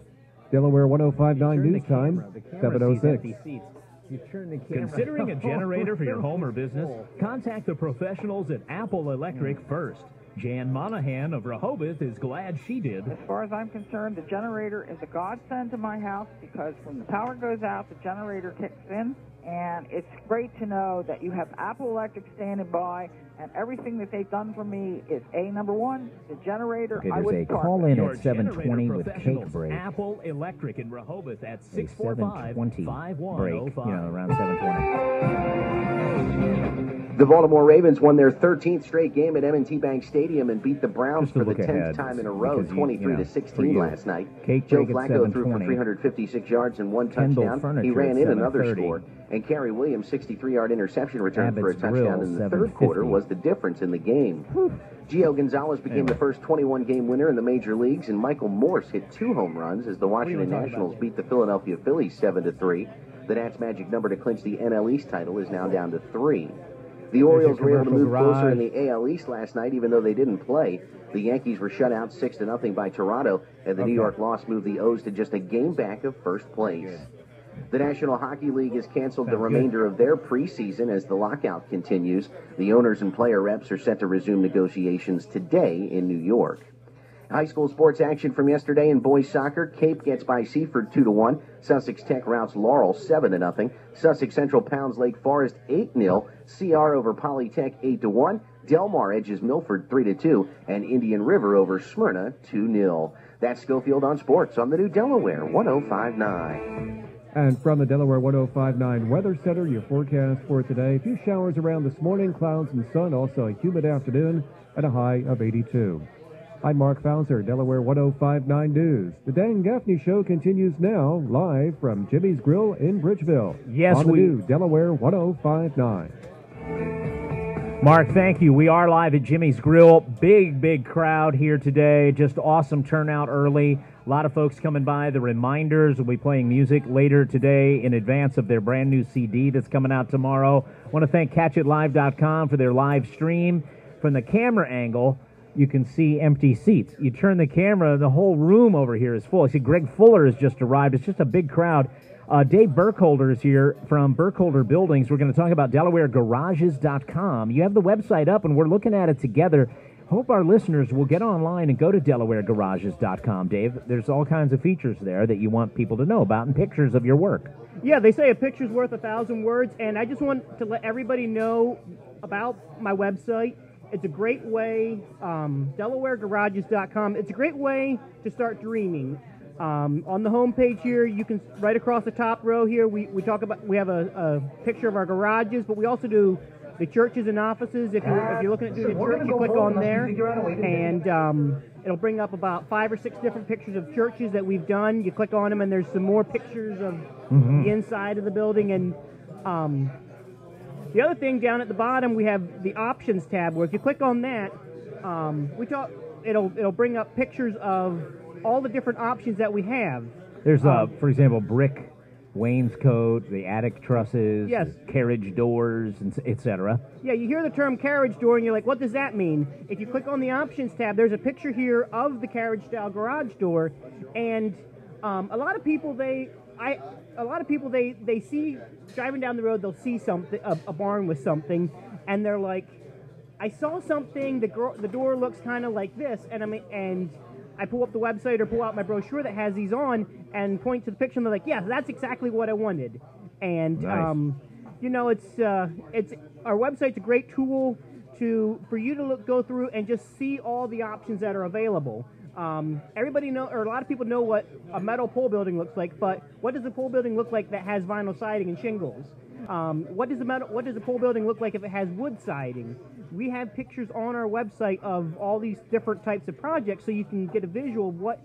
Delaware 105.9 News Time, 7:06. You turn the camera. Considering a generator for your home or business? Contact the professionals at Apple Electric first. Jan Monahan of Rehoboth is glad she did. As far as I'm concerned, the generator is a godsend to my house because when the power goes out, the generator kicks in, and it's great to know that you have Apple Electric standing by, and everything that they've done for me is number one, the generator. Okay, there's a call in at 7:20 with cake break. Apple Electric in Rehoboth at 645-5105. Break, around 7:20. The Baltimore Ravens won their 13th straight game at M&T Bank Stadium and beat the Browns for the 10th time in a row, 23-16 last night. Joe Flacco threw for 356 yards and one touchdown. He ran in another score. And Kerry Williams' 63-yard interception return for a touchdown in the third quarter was the difference in the game. Gio Gonzalez became the first 21-game winner in the major leagues, and Michael Morse hit 2 home runs as the Washington Nationals beat the Philadelphia Phillies 7-3. The Nats' magic number to clinch the NL East title is now down to 3. The Orioles were able to move closer in the AL East last night, even though they didn't play. The Yankees were shut out 6-0 by Toronto, and the New York loss moved the O's to just a game back of first place. The National Hockey League has canceled the remainder of their preseason as the lockout continues. The owners and player reps are set to resume negotiations today in New York. High school sports action from yesterday in boys soccer. Cape gets by Seaford 2-1. Sussex Tech routs Laurel 7-0. Sussex Central pounds Lake Forest 8-0. CR over Polytech 8-1. Delmar edges Milford 3-2. And Indian River over Smyrna 2-0. That's Schofield on sports on the new Delaware 105.9. And from the Delaware 105.9 Weather Center, your forecast for today. A few showers around this morning, clouds and sun, also a humid afternoon, and a high of 82. I'm Mark Fauser, Delaware 105.9 News. The Dan Gaffney Show continues now, live from Jimmy's Grill in Bridgeville. Yes, on the new Delaware 105.9. Mark, thank you. We are live at Jimmy's Grill. Big crowd here today. Just awesome turnout early. A lot of folks coming by. The Reminders will be playing music later today in advance of their brand new CD that's coming out tomorrow. I want to thank CatchItLive.com for their live stream. From the camera angle, you can see empty seats. You turn the camera, the whole room over here is full. I see Greg Fuller has just arrived. It's just a big crowd. Dave Burkholder is here from Burkholder Buildings. We're going to talk about DelawareGarages.com. You have the website up, and we're looking at it together. Hope our listeners will get online and go to DelawareGarages.com, Dave. There's all kinds of features there that you want people to know about and pictures of your work. Yeah, they say a picture's worth 1,000 words, and I just want to let everybody know about my website. It's a great way, DelawareGarages.com. It's a great way to start dreaming. On the homepage here, you can, right across the top row here, we talk about, we have a picture of our garages, but we also do the churches and offices. If you're looking at doing a church, you click on there, and it'll bring up about 5 or 6 different pictures of churches that we've done. You click on them, and there's some more pictures of the inside of the building. And the other thing down at the bottom, we have the options tab, where if you click on that, it'll bring up pictures of all the different options that we have. There's, for example, brick wainscot, the attic trusses, yes, carriage doors, etc. Yeah, you hear the term carriage door, and you're like, what does that mean? If you click on the options tab, there's a picture here of the carriage-style garage door, and a lot of people, they see, driving down the road, they'll see something, a barn with something, and they're like, I saw something, the door looks kind of like this, and I pull up the website or pull out my brochure that has these on and point to the picture, and they're like, yeah, that's exactly what I wanted. And Nice. you know, it's our website's a great tool for you to go through and just see all the options that are available. Everybody know, or a lot of people know what a metal pole building looks like, but what does a pole building look like that has vinyl siding and shingles? What does a pole building look like if it has wood siding? We have pictures on our website of all these different types of projects, so you can get a visual of what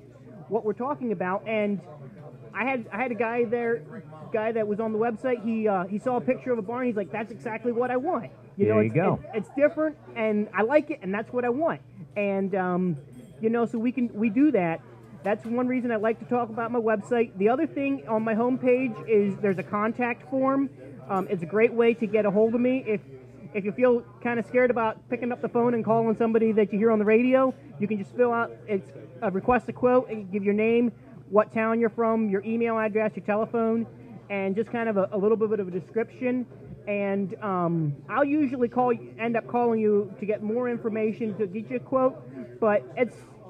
we're talking about. And I had a guy that was on the website. He saw a picture of a barn. He's like, "That's exactly what I want." There you go. It's different, and I like it, and that's what I want. And so we do that. That's one reason I like to talk about my website. The other thing on my homepage is there's a contact form. It's a great way to get a hold of me. If you feel kind of scared about picking up the phone and calling somebody that you hear on the radio, you can just fill out, it's request a quote, and give your name, what town you're from, your email address, your telephone, and just kind of a little bit of a description. And I'll usually end up calling you to get more information to get you a quote. But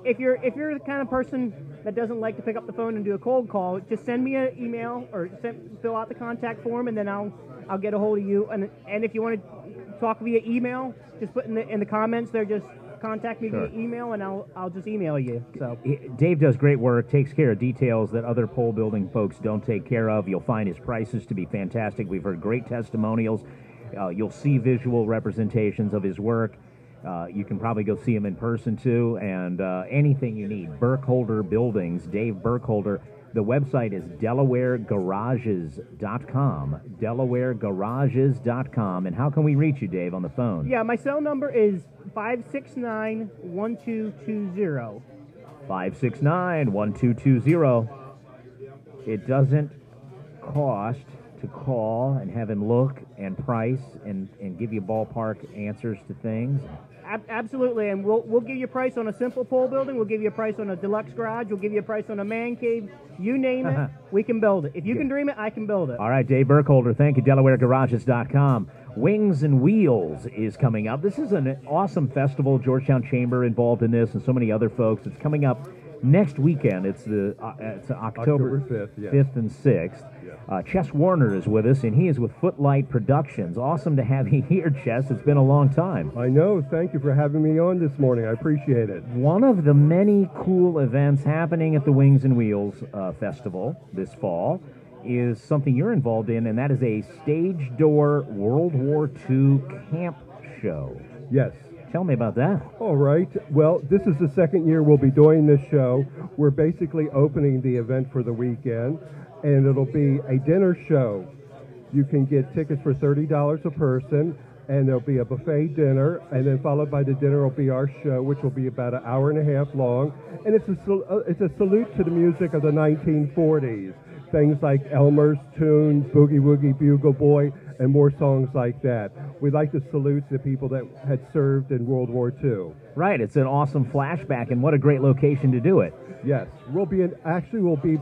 if you're the kind of person that doesn't like to pick up the phone and do a cold call, just send me an email or fill out the contact form, and then I'll get a hold of you. And if you want to talk via email, just put in the comments there, just contact me via email, and I'll just email you. So Dave does great work, takes care of details that other pole building folks don't take care of. You'll find his prices to be fantastic. We've heard great testimonials. You'll see visual representations of his work. You can probably go see him in person too, and anything you need. Burkholder Buildings, Dave Burkholder. The website is DelawareGarages.com. DelawareGarages.com. And how can we reach you, Dave, on the phone? Yeah, my cell number is 569-1220. 569-1220. It doesn't cost to call and have him look and price and give you ballpark answers to things. Absolutely, and we'll give you a price on a simple pole building. We'll give you a price on a deluxe garage. We'll give you a price on a man cave. You name it, we can build it. If you can dream it, I can build it. All right, Dave Burkholder, thank you. DelawareGarages.com. Wings and Wheels is coming up. This is an awesome festival. Georgetown Chamber involved in this, and so many other folks. It's coming up next weekend. It's October 5th, yes. 5th and 6th. Chess Warner is with us, and he is with Footlight Productions. Awesome to have you here, Chess. It's been a long time. I know. Thank you for having me on this morning. I appreciate it. One of the many cool events happening at the Wings and Wheels Festival this fall is something you're involved in, and that is a stage door World War II camp show. Yes. Tell me about that. All right. Well, this is the second year we'll be doing this show. We're basically opening the event for the weekend, and it'll be a dinner show. You can get tickets for $30 a person, and there'll be a buffet dinner, and then followed by the dinner will be our show, which will be about an hour and a half long. And it's a salute to the music of the 1940s. Things like Elmer's Tune, Boogie Woogie Bugle Boy, and more songs like that. We'd like to salute the people that had served in World War II. Right, it's an awesome flashback, and what a great location to do it. Yes, we'll be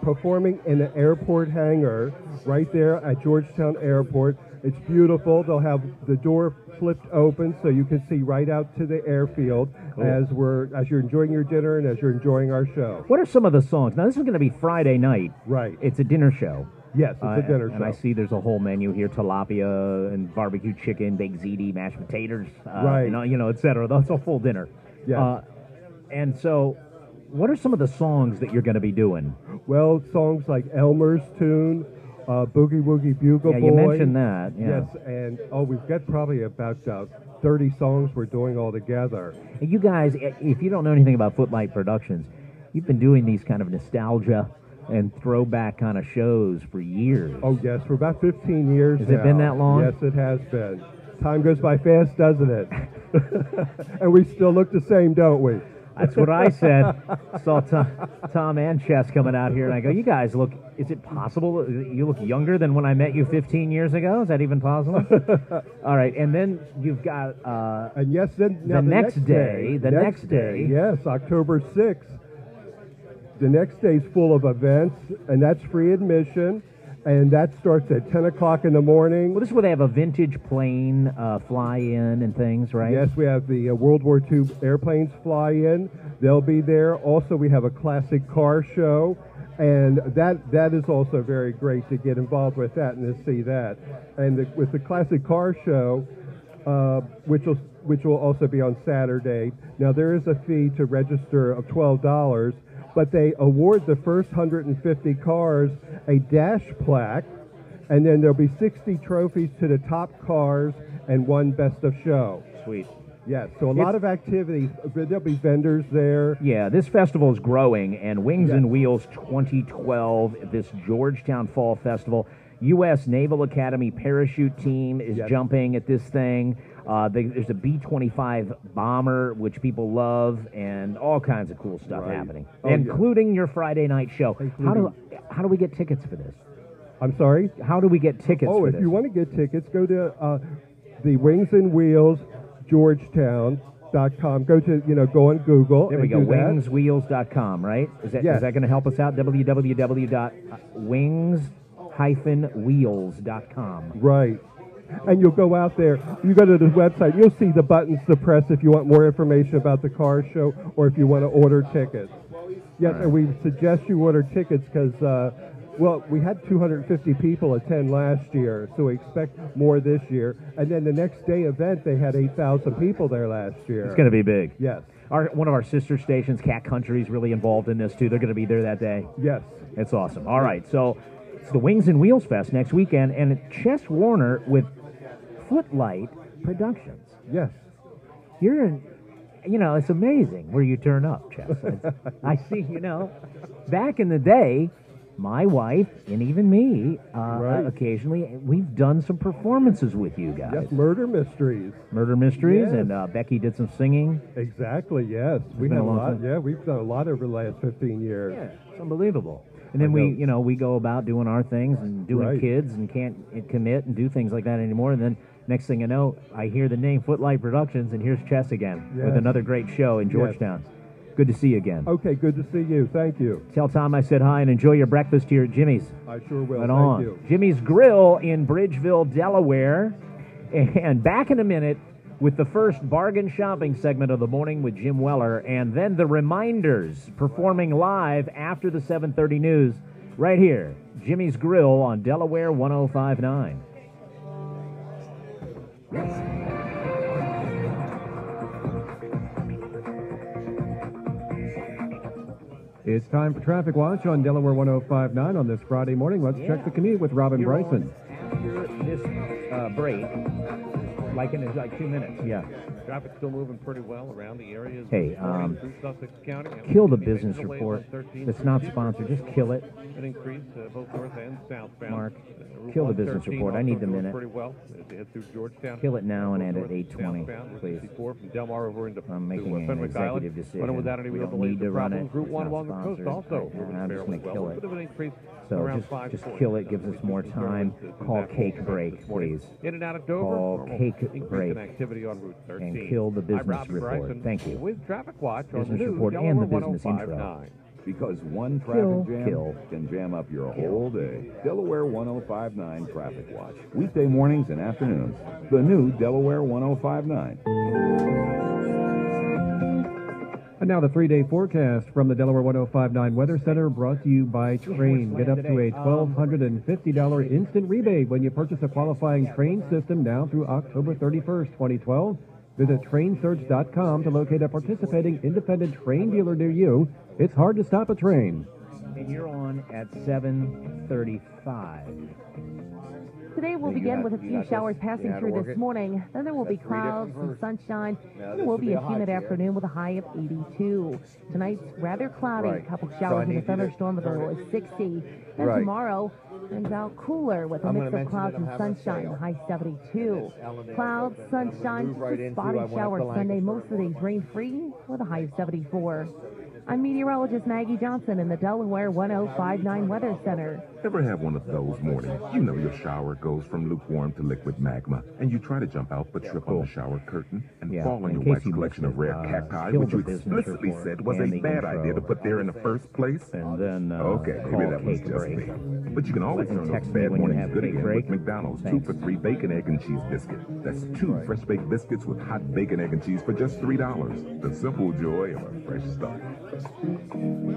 performing in the airport hangar right there at Georgetown Airport. It's beautiful. They'll have the door flipped open so you can see right out to the airfield as you're enjoying your dinner and as you're enjoying our show. What are some of the songs? Now, this is going to be Friday night. Right. It's a dinner show. Yes, it's a dinner show. And I see there's a whole menu here: tilapia and barbecue chicken, baked ziti, mashed potatoes, right? Et cetera. That's a full dinner. Yeah. And so, what are some of the songs that you're going to be doing? Well, songs like Elmer's Tune, Boogie Woogie Bugle Boy. Yeah, you mentioned that. Yeah. Yes, and we've got probably about 30 songs we're doing all together. And you guys, if you don't know anything about Footlight Productions, you've been doing these kind of nostalgia and throwback kind of shows for years. Oh, yes, for about 15 years Has it been that long? Yes, it has been. Time goes by fast, doesn't it? And we still look the same, don't we? That's what I said. Saw Tom and Chess coming out here, and I go, you guys look, is it possible you look younger than when I met you 15 years ago? Is that even possible? All right, and then you've got... and yes, then the next day. Yes, October 6th. The next day's full of events, and that's free admission, and that starts at 10 o'clock in the morning. Well, this is where they have a vintage plane fly-in and things, right? Yes, we have the World War II airplanes fly in. They'll be there. Also, we have a classic car show, And that is also very great to get involved with that and to see that. And with the Classic Car Show, which will also be on Saturday. Now there is a fee to register of $12, but they award the first 150 cars a dash plaque, and then there'll be 60 trophies to the top cars and one best of show. Sweet. Yes, so a lot of activities. There'll be vendors there. Yeah, this festival is growing, and Wings and Wheels 2012, this Georgetown Fall Festival, U.S. Naval Academy parachute team is jumping at this thing. There's a B-25 bomber, which people love, and all kinds of cool stuff happening, including your Friday night show. How do we get tickets for this? I'm sorry? How do we get tickets for if this? you want to get tickets, go to the Wings and Wheels Georgetown.com. Go on Google. There we go, wingswheels.com, right? Is that going to help us out? www.wings-wheels.com. Right. And you'll go out there, you go to the website, you'll see the buttons to press if you want more information about the car show or if you want to order tickets. Yes, and we suggest you order tickets because, we had 250 people attend last year, so we expect more this year. And then the next day event, they had 8,000 people there last year. It's going to be big. Yes. One of our sister stations, Cat Country, is really involved in this, too. They're going to be there that day. Yes. It's awesome. All right, so it's the Wings and Wheels Fest next weekend, and it's Chess Warner with Footlight Productions. Yes. You're in... it's amazing where you turn up, Chess. I see, back in the day, my wife and even me, occasionally, we've done some performances with you guys. Yes, Murder Mysteries. Murder Mysteries, Yes. and Becky did some singing. Exactly, yes. We've done a lot. Yeah, we've done a lot over the last 15 years. Yeah, it's unbelievable. And then we go about doing our things and doing kids and can't commit and do things like that anymore. And then next thing you know, I hear the name Footlight Productions, and here's Chess again with another great show in Georgetown. Good to see you again. Okay, good to see you. Thank you. Tell Tom I said hi and enjoy your breakfast here at Jimmy's. I sure will. Right Thank on. you. Jimmy's Grill in Bridgeville, Delaware. And back in a minute with the first bargain shopping segment of the morning with Jim Weller, and then the Reminders performing live after the 7:30 news right here. Jimmy's Grill on Delaware 105.9. It's time for Traffic Watch on Delaware 105.9 on this Friday morning. Let's check the commute with Robin Bryson. After this break, in 2 minutes. Yeah. Traffic still moving pretty well around the area. Hey, through Sussex County. kill the business report. It's not sponsored. Just kill it. An increase both north and southbound. Mark, kill the business report. I need the minute. Pretty well as they head through Georgetown. Kill it now and end at 8:20, please. From Delmar over into I'm making an Fenwick Island. executive decision. Running without any We real don't delays need to or run problems. it. Route It's 1 not along the coast sponsored. also moving I'm just fairly going to well. kill A bit of an increase So around just 540. kill it. Gives us more time. Call Cake Break, please. In and out of Dover. Call normal Cake increase Break in activity on Route 13. and kill the I'm business Robin report. Bryson Thank you. With Traffic Watch on the Business news, report and the Delaware business intro. 105.9. Because one Kill, traffic jam kill. can jam up your whole day. Delaware 105.9 Traffic Watch. Weekday mornings and afternoons. The new Delaware 105.9. And now the 3-day forecast from the Delaware 105.9 Weather Center, brought to you by Train. Get up to a $1,250 instant rebate when you purchase a qualifying Train system now through October 31st, 2012. Visit trainsearch.com to locate a participating independent Train dealer near you. It's hard to stop a Train. And you're on at 7:35. Today we'll begin with a few showers passing through this morning. Then there will be clouds, some sunshine, and it will be a humid afternoon with a high of 82. Tonight's rather cloudy, a couple showers and a thunderstorm with a low of 60. Then tomorrow turns out cooler with a mix of clouds and sunshine, a high 72. Clouds, sunshine, just a spotty shower Sunday. Most of the days rain-free with a high of 74. I'm meteorologist Maggie Johnson in the Delaware 105.9 Weather Center. Ever have one of those mornings? You know your shower goes from lukewarm to liquid magma, and you try to jump out but trip on the shower curtain and fall on your wife's collection of rare cacti, which you explicitly said was a bad idea to put there in the first place. And then okay, maybe that was just me. But you can always turn those bad mornings good again with McDonald's 2 for $3 bacon, egg, and cheese biscuit. That's 2 fresh baked biscuits with hot bacon, egg, and cheese for just $3. The simple joy of a fresh start.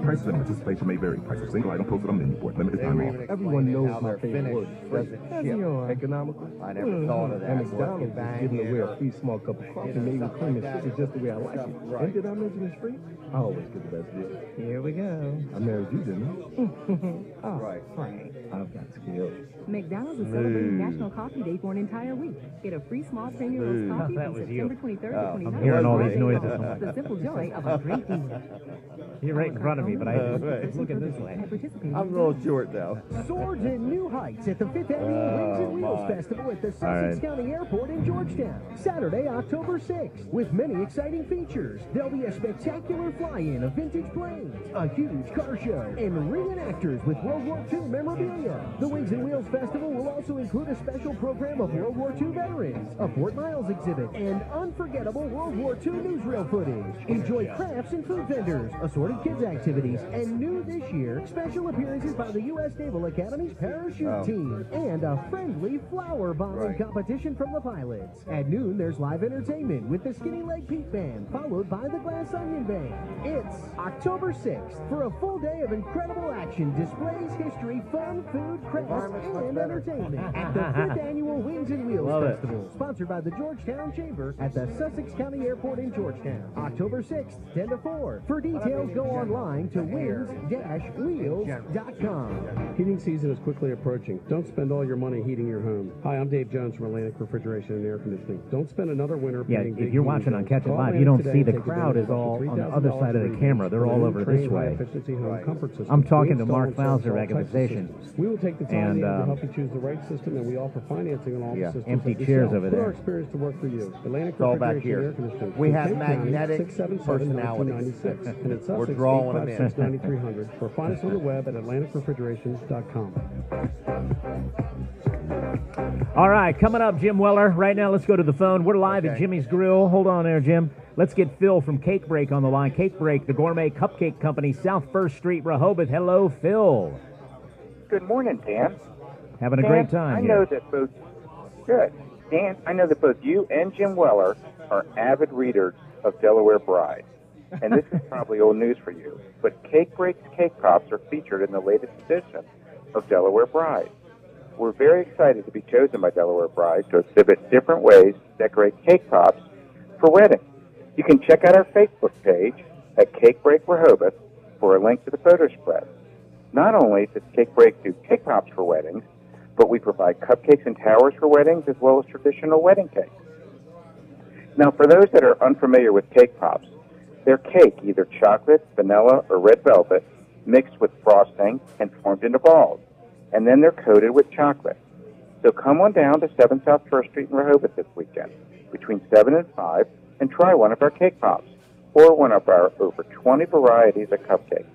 Prices and participation may vary. Price of single item posted on menu board. Limited time offer. Everyone knows my favorite word. Doesn't ship. Economical. I never thought of that. And McDonald's is giving away a free small cup of coffee made with cream and sugar just the way I like it. And did I mention it's free? I always get the best deal. Here we go. I married you, didn't I? Oh, right. I've got skills. McDonald's is celebrating National Coffee Day for an entire week. Get a free small premium roast coffee from September 23rd to 29th. I'm hearing all these noises. The simple joy of a great meal. You're right in front of me, but it's looking this way. I'm a little short, though. Soars in new heights at the 5th Annual Wings and Wheels Festival at the Sussex County Airport in Georgetown. Saturday, October 6th. With many exciting features. There'll be a spectacular fly-in of vintage planes, a huge car show, and reenactors with World War II memorabilia. The Wings and Wheels Festival will also include a special program of World War II veterans, a Fort Miles exhibit, and unforgettable World War II newsreel footage. Enjoy crafts and food vendors, assorted kids activities, and new this year, special appearances by the U.S. Naval Academy's parachute team, and a friendly flower bombing competition from the pilots. At noon, there's live entertainment with the Skinny Leg Pete Band, followed by the Glass Onion Band. It's October 6th for a full day of incredible action, displays, history, fun, food, crafts, and entertainment at the 5th Annual Wings and Wheels Festival, sponsored by the Georgetown Chamber at the Sussex County Airport in Georgetown. October 6th, 10 to 4. For details, go online to wings-wheels.com. Heating season is quickly approaching. Don't spend all your money heating your home. Hi, I'm Dave Jones from Atlantic Refrigeration and Air Conditioning. Don't spend another winter paying big if you're watching on Catch It Live, you don't see the crowd is all on the other side of the camera. They're all over this way. I'm talking to Mark Fauser, Organization. We will take the time to help you choose the right system, and we offer financing on all the systems. Empty chairs over Put there. our experience to work for you. Atlantic It's all back Refrigeration and Air here. Conditioning. We have Kent County, magnetic 677-1996. And it's We're Sussex, drawing them in. 856-9300. Or find us on the web at atlanticrefrigeration.com. All right, coming up, Jim Weller. Right now, let's go to the phone. We're live at Jimmy's Grill. Hold on there, Jim. Let's get Phil from Cake Break on the line. Cake Break, the gourmet cupcake company, South 1st Street, Rehoboth. Hello, Phil. Good morning, Dan. Having a Dan, great time. I know that both you and Jim Weller are avid readers of Delaware Bride. And this is probably old news for you, but Cake Break's cake pops are featured in the latest edition of Delaware Bride. We're very excited to be chosen by Delaware Bride to exhibit different ways to decorate cake pops for weddings. You can check out our Facebook page at Cake Break Rehoboth for a link to the photo spread. Not only does Cake Break do cake pops for weddings, but we provide cupcakes and towers for weddings as well as traditional wedding cakes. Now, for those that are unfamiliar with cake pops, they're cake, either chocolate, vanilla, or red velvet, mixed with frosting and formed into balls. And then they're coated with chocolate. So come on down to 7 South 1st Street in Rehoboth this weekend between 7 and 5 and try one of our cake pops or one of our over 20 varieties of cupcakes.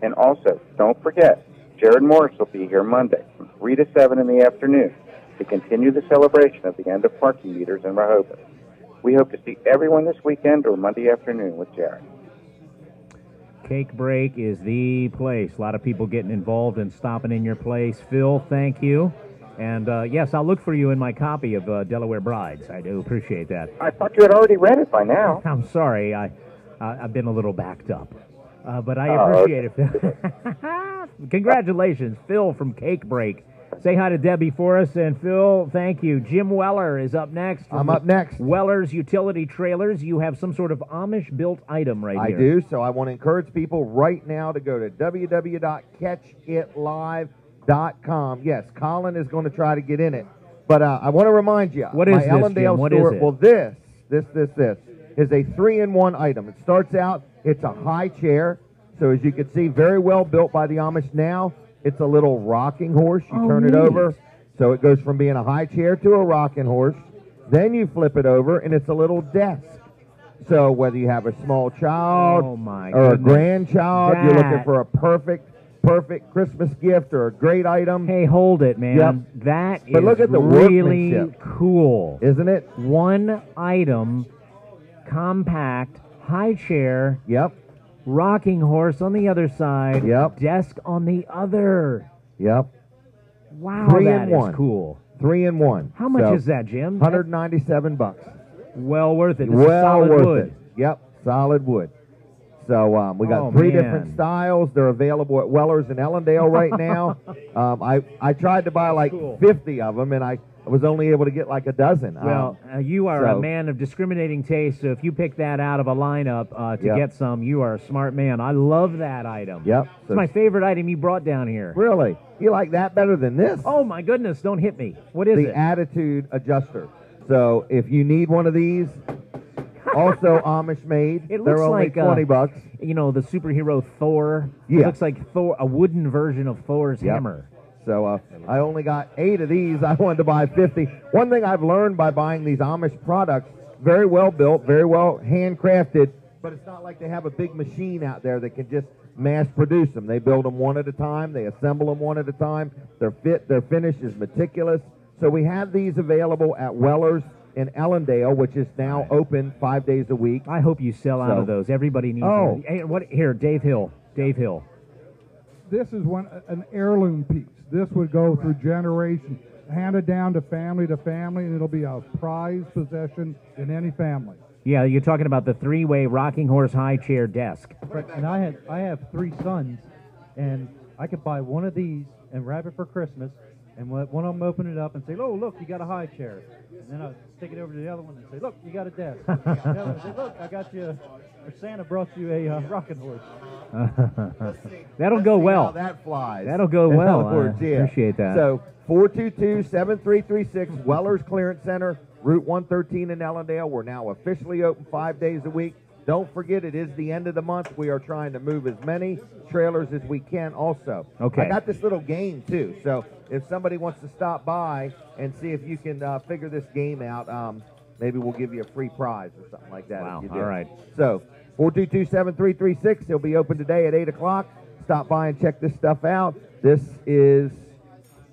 And also, don't forget, Jared Morris will be here Monday from 3 to 7 in the afternoon to continue the celebration of the end of parking meters in Rehoboth. We hope to see everyone this weekend or Monday afternoon with Jared. Cake Break is the place. A lot of people getting involved and stopping in your place. Phil, thank you. And, yes, I'll look for you in my copy of Delaware Brides. I do appreciate that. I thought you had already read it by now. I'm sorry. I've been a little backed up. But I appreciate it. Congratulations, Phil from Cake Break. Say hi to Debbie for us. And, Phil, thank you. Jim Weller is up next. I'm up next. Weller's Utility Trailers. You have some sort of Amish-built item right here. I do, so I want to encourage people right now to go to www.catchitlive.com. Yes, Colin is going to try to get in it. But I want to remind you. What is this, Ellendale Jim? What store, is it? Well, this is a 3-in-1 item. It starts out, it's a high chair. So as you can see, very well built by the Amish now. It's a little rocking horse. You turn it over, so it goes from being a high chair to a rocking horse. Then you flip it over, and it's a little desk. So whether you have a small child or a grandchild, you're looking for a perfect Christmas gift or a great item. Hey, hold it, man. Yep. That is look at the really workmanship. cool. Isn't it? One item, compact, high chair. Yep. Rocking horse on the other side. Yep. Desk on the other. Yep. Wow, 3 that in is 1. cool. 3 in 1. How much is that, Jim? $197. Well worth it. This is Well solid worth wood. it. Yep, solid wood. So we got 3 different styles. They're available at Weller's in Ellendale right now. I tried to buy like 50 of them, and I was only able to get like a dozen. Well, you are a man of discriminating taste, so if you pick that out of a lineup to get some, you are a smart man. I love that item. Yep. It's my favorite item you brought down here. Really? You like that better than this? Oh, my goodness. Don't hit me. What is it? The Attitude Adjuster. So if you need one of these, also Amish made. It They're looks only like $20. You know, the superhero Thor. Yeah. It looks like Thor, a wooden version of Thor's hammer. So I only got 8 of these. I wanted to buy 50. One thing I've learned by buying these Amish products, very well built, very well handcrafted, but it's not like they have a big machine out there that can just mass produce them. They build them one at a time. They assemble them one at a time. Their finish is meticulous. So we have these available at Weller's in Ellendale, which is now open 5 days a week. I hope you sell out of those. Everybody needs them. Hey, here, Dave Hill. Dave Hill. This is an heirloom piece. This would go through generations, handed down to family, and it'll be a prized possession in any family. Yeah, you're talking about the 3-way rocking horse high chair desk. Right, and I have 3 sons, and I could buy one of these and wrap it for Christmas, and let one of them open it up and say, "Oh, look, you got a high chair," and then I'll stick it over to the other one and say, "Look, you got a desk." The other one say, "Look, I got you, or Santa brought you a rocking horse." That'll go well. How that flies. That'll go In well. other words, I appreciate that. So 422-7336, Weller's Clearance Center, Route 113 in Ellendale. We're now officially open 5 days a week. Don't forget, it is the end of the month. We are trying to move as many trailers as we can also. Okay. I got this little game, too. So if somebody wants to stop by and see if you can figure this game out, maybe we'll give you a free prize or something like that. Wow. If you do. All right. So 422-7336. He'll be open today at 8 o'clock. Stop by and check this stuff out. This is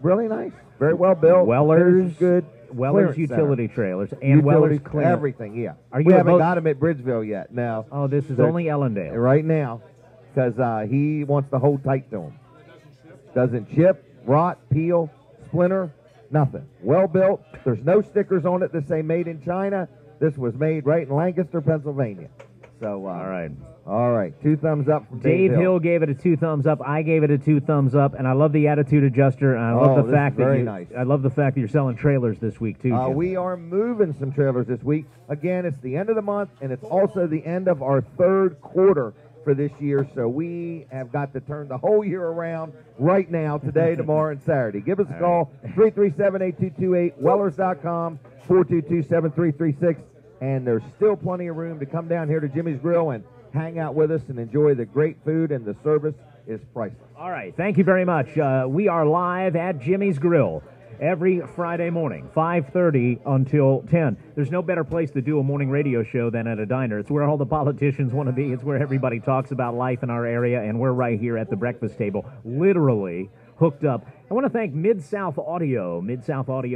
really nice. Very well built. Weller's good. Weller's utility trailers and Weller's clearance. Everything, yeah. Are We you haven't got him at Bridgeville yet. No. Oh, this is So- only Ellendale. Right now, because he wants to hold tight to him. Doesn't chip, rot, peel, splinter, nothing. Well built. There's no stickers on it that say made in China. This was made right in Lancaster, Pennsylvania. So, all right. All right. 2 thumbs up from Dave Hill gave it a 2 thumbs up. I gave it a 2 thumbs up, and I love the attitude adjuster. And I love the this fact is that very nice. I love the fact that you're selling trailers this week too. Jim. We are moving some trailers this week. Again, it's the end of the month, and it's also the end of our 3rd quarter for this year. So we have got to turn the whole year around right now, today, tomorrow, and Saturday. Give us a call, 337-8228, Wellers.com, 422-7336. And there's still plenty of room to come down here to Jimmy's Grill and hang out with us and enjoy the great food, and the service is priceless. All right, thank you very much. We are live at Jimmy's Grill every Friday morning, 5:30 until 10. There's no better place to do a morning radio show than at a diner. It's where all the politicians want to be. It's where everybody talks about life in our area, and we're right here at the breakfast table, literally hooked up. I want to thank Mid-South Audio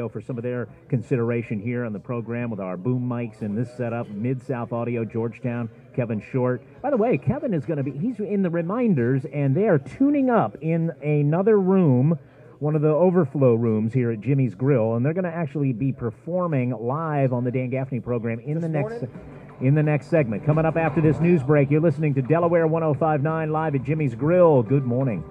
for some of their consideration here on the program with our boom mics and this setup. Mid-South Audio, Georgetown, Kevin Short. By the way, Kevin is going to be, he's in the reminders, and they are tuning up in another room, one of the overflow rooms here at Jimmy's Grill, and they're going to actually be performing live on the Dan Gaffney program in the next segment. Coming up after this news break, you're listening to Delaware 105.9 live at Jimmy's Grill. Good morning.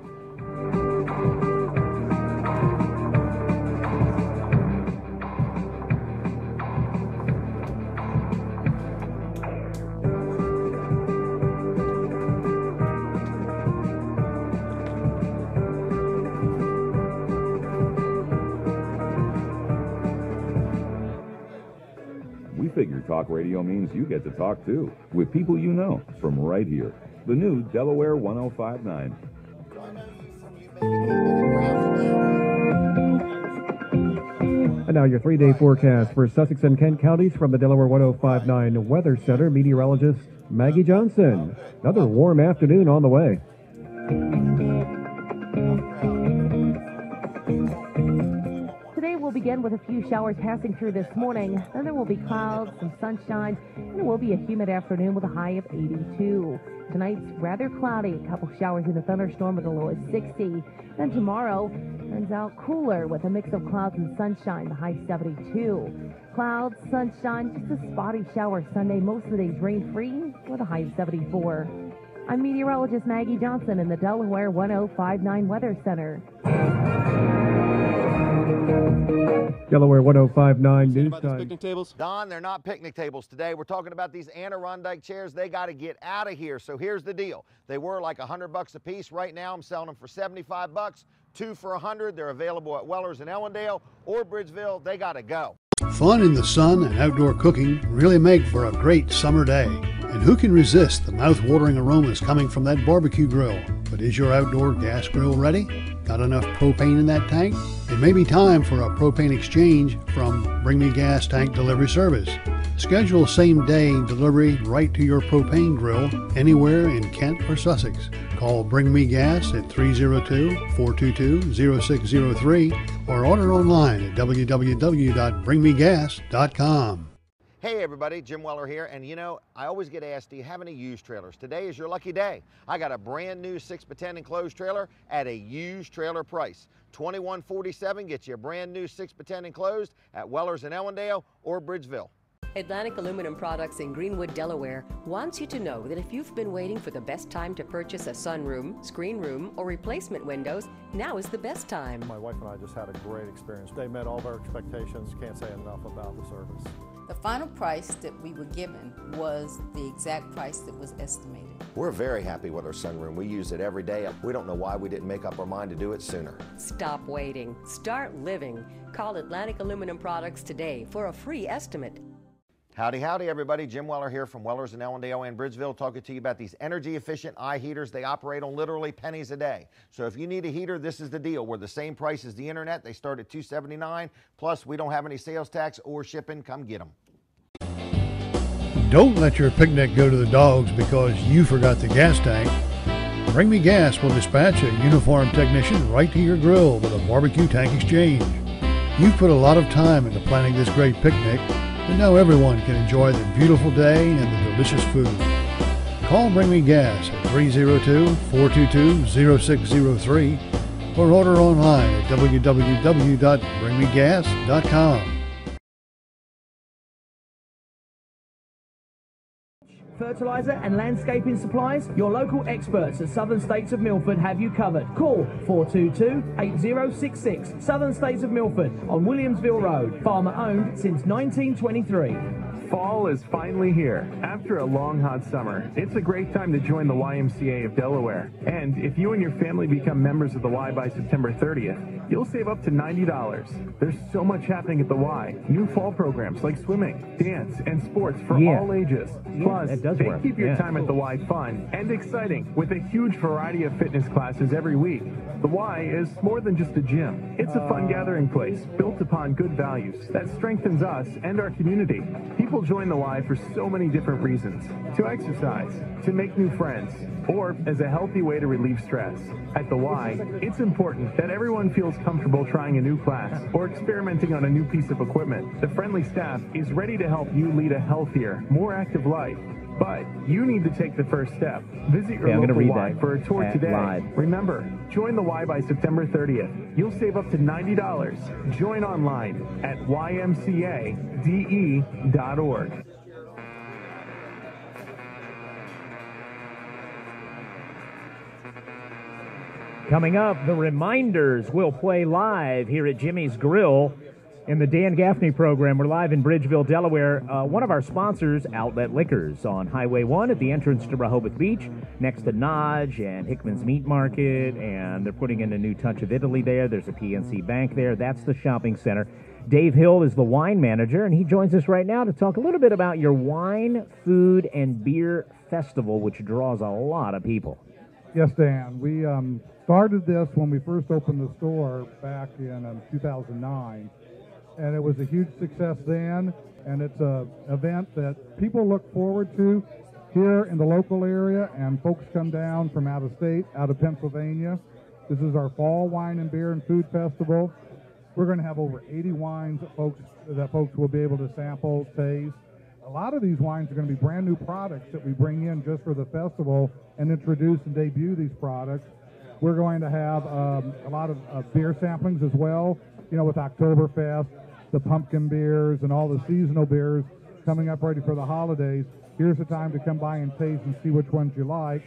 We figure talk radio means you get to talk too, with people you know, from right here. The new Delaware 105.9. And now your 3-day forecast for Sussex and Kent counties from the Delaware 105.9 Weather Center, meteorologist Maggie Johnson. Another warm afternoon on the way. Today we'll begin with a few showers passing through this morning. Then there will be clouds, some sunshine, and it will be a humid afternoon with a high of 82. Tonight's rather cloudy, a couple showers in a thunderstorm with a low of 60. Then tomorrow, Turns out cooler with a mix of clouds and sunshine, the high 72. Clouds, sunshine, just a spotty shower Sunday. Most of the days rain-free with a high of 74. I'm meteorologist Maggie Johnson in the Delaware 1059 Weather Center. Delaware 1059 News Time. Picnic tables? Don, they're not picnic tables today. We're talking about these Adirondack chairs. They got to get out of here. So here's the deal. They were like $100 a piece. Right now I'm selling them for $75. 2 for $100. They're available at Weller's in Ellendale or Bridgeville. They got to go. Fun in the sun and outdoor cooking really make for a great summer day. And who can resist the mouth-watering aromas coming from that barbecue grill? But is your outdoor gas grill ready? Got enough propane in that tank? It may be time for a propane exchange from Bring Me Gas Tank Delivery Service. Schedule same-day delivery right to your propane grill anywhere in Kent or Sussex. Call Bring Me Gas at 302-422-0603 or order online at www.bringmegas.com. Hey everybody, Jim Weller here, and you know, I always get asked, do you have any used trailers? Today is your lucky day. I got a brand new 6x10 enclosed trailer at a used trailer price. $21.47 gets you a brand new 6x10 enclosed at Weller's in Ellendale or Bridgeville. Atlantic Aluminum Products in Greenwood, Delaware wants you to know that if you've been waiting for the best time to purchase a sunroom, screen room, or replacement windows, now is the best time. My wife and I just had a great experience. They met all of our expectations. Can't say enough about the service. The final price that we were given was the exact price that was estimated. We're very happy with our sunroom. We use it every day. We don't know why we didn't make up our mind to do it sooner. Stop waiting. Start living. Call Atlantic Aluminum Products today for a free estimate. Howdy, howdy, everybody. Jim Weller here from Weller's in Ellendale and Bridgeville, talking to you about these energy-efficient eye heaters. They operate on literally pennies a day. So if you need a heater, this is the deal. We're the same price as the internet. They start at $279. Plus, we don't have any sales tax or shipping. Come get them. Don't let your picnic go to the dogs because you forgot the gas tank. Bring Me Gas will dispatch a uniformed technician right to your grill with a barbecue tank exchange. You've put a lot of time into planning this great picnic, but now everyone can enjoy the beautiful day and the delicious food. Call Bring Me Gas at 302-422-0603 or order online at www.bringmegas.com. Fertilizer and landscaping supplies, your local experts at Southern States of Milford have you covered. Call 422-8066. Southern States of Milford on Williamsville Road. Farmer owned since 1923. Fall is finally here. After a long, hot summer, it's a great time to join the YMCA of Delaware. And if you and your family become members of the Y by September 30th, you'll save up to $90. There's so much happening at the Y. New fall programs like swimming, dance, and sports for all ages. Plus, they keep your time at the Y fun and exciting with a huge variety of fitness classes every week. The Y is more than just a gym. It's a fun gathering place built upon good values that strengthens us and our community. People join the Y for so many different reasons. To exercise, to make new friends, or as a healthy way to relieve stress. At the Y, it's important that everyone feels comfortable trying a new class or experimenting on a new piece of equipment. The friendly staff is ready to help you lead a healthier, more active life. But you need to take the first step. Visit your local Y for a tour today. Remember, join the Y by September 30th. You'll save up to $90. Join online at ymcade.org. Coming up, the Reminders will play live here at Jimmy's Grill in the Dan Gaffney program. We're live in Bridgeville, Delaware. One of our sponsors, Outlet Liquors, on Highway 1 at the entrance to Rehoboth Beach, next to Nodge and Hickman's Meat Market, and they're putting in a new touch of Italy there. There's a PNC Bank there. That's the shopping center. Dave Hill is the wine manager, and he joins us right now to talk a little bit about your wine, food, and beer festival, which draws a lot of people. Yes, Dan. We started this when we first opened the store back in 2009. And it was a huge success then, and it's an event that people look forward to here in the local area, and folks come down from out of state, out of Pennsylvania. This is our Fall Wine and Beer and Food Festival. We're going to have over 80 wines that folks will be able to sample, taste. A lot of these wines are going to be brand new products that we bring in just for the festival and introduce and debut these products. We're going to have a lot of beer samplings as well, you know, with Oktoberfest, the pumpkin beers, and all the seasonal beers coming up ready for the holidays. Here's the time to come by and taste and see which ones you like.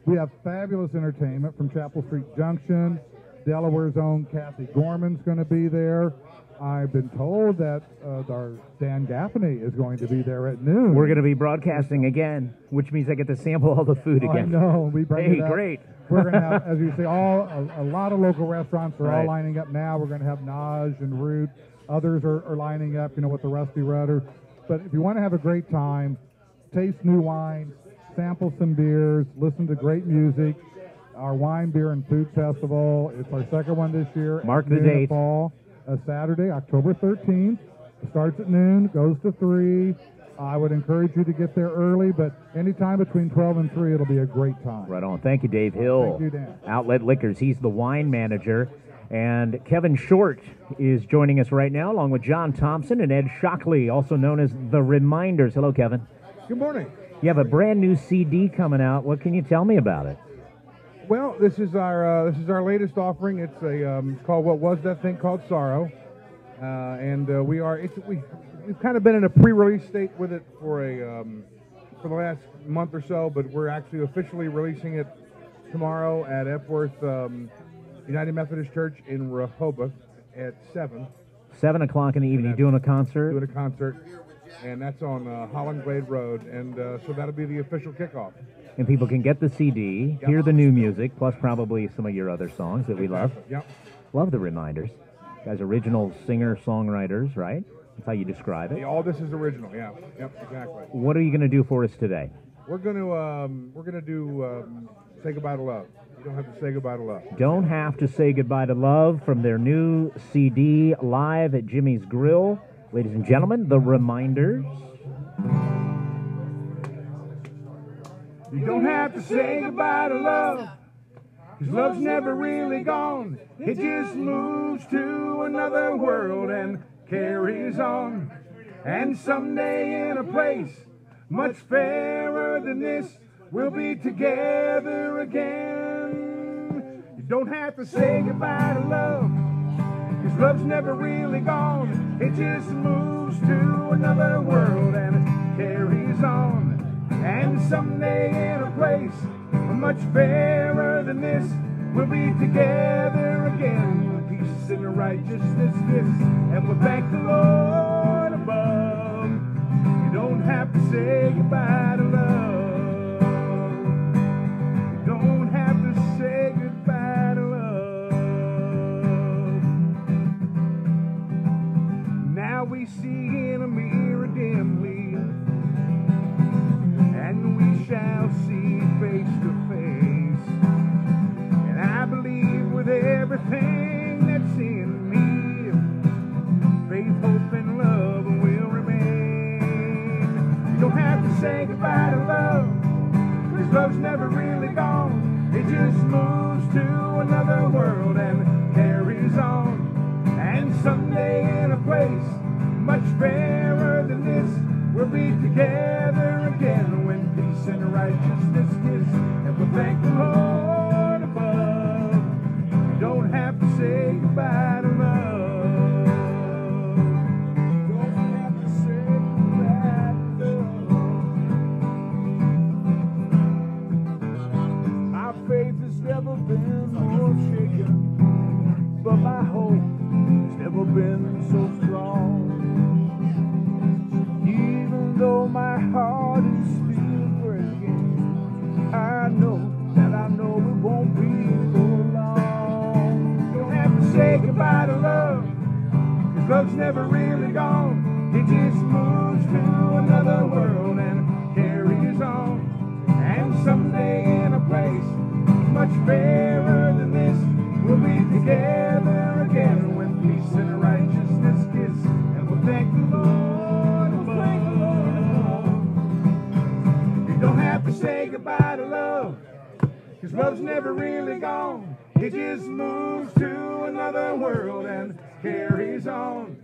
We have fabulous entertainment from Chapel Street Junction. Delaware's own Kathy Gorman's going to be there. I've been told that our Dan Gaffney is going to be there at noon. We're going to be broadcasting again, which means I get to sample all the food again. I know. We bring it up. Great. We're going to have, as you say, a lot of local restaurants are all lining up now. We're going to have Naj and Root. Others are lining up, you know, with the Rusty Rudder. But if you want to have a great time, taste new wines, sample some beers, listen to great music. Our Wine, Beer, and Food Festival. It's our second one this year. Mark the date. Fall, Saturday, October 13th. It starts at noon, goes to 3. I would encourage you to get there early, but anytime between 12 and 3, it'll be a great time. Right on. Thank you, Dave Hill. Thank you, Dan. Outlet Liquors. He's the wine manager. And Kevin Short is joining us right now, along with John Thompson and Ed Shockley, also known as The Reminders. Hello, Kevin. Good morning. You have a brand new CD coming out. What can you tell me about it? Well, this is our latest offering. It's it's called "What Was That Thing Called Sorrow," and we've kind of been in a pre-release state with it for the last month or so, but we're actually officially releasing it tomorrow at Epworth United Methodist Church in Rehoboth at 7. 7 o'clock in the evening. Doing a concert? Doing a concert, and that's on Holland Glade Road, and so that'll be the official kickoff. And people can get the CD, hear the new music, plus probably some of your other songs that we love. Yep. Love The Reminders. Guys, original singer-songwriters, right? That's how you describe it. Yeah, all this is original, yeah. Yep, exactly. What are you going to do for us today? We're gonna do Say Goodbye to Love. You don't have to say goodbye to love. Don't Have to Say Goodbye to Love from their new CD, live at Jimmy's Grill. Ladies and gentlemen, The Reminders. You don't have to say goodbye to love, 'cause love's never really gone. It just moves to another world and carries on. And someday in a place much fairer than this, we'll be together again. You don't have to say goodbye to love, 'cause love's never really gone. It just moves to another world and it carries on. And someday in a place much fairer than this, we'll be together again. With peace and righteousness, this, and we'll thank the Lord above. You don't have to say goodbye to love. You don't have to say goodbye to love. Now we see in a mirror dimly, and we shall see face to face. And I believe with everything that's in me, faith, hope, and love will remain. You don't have to say goodbye to love, 'cause love's never really gone. It just moves to another world and carries on. And someday in a place much fairer than this, we'll be together again when peace and righteousness kiss, and we'll thank the Lord above. You don't have to say goodbye to love. You don't have to say goodbye to love. My faith has never been more shaken, but my hope has never been so strong. Even though my heart is still breaking, I know it won't be for long. You don't have to say goodbye to love, 'cause love's never really gone. It just moves to another world and carries on. And someday in a place much fairer than this, we'll be together again when peace and righteousness kiss, and we'll thank the Lord above. You don't have to say goodbye to love, 'cause love's never really gone. It just moves to another world and carries on.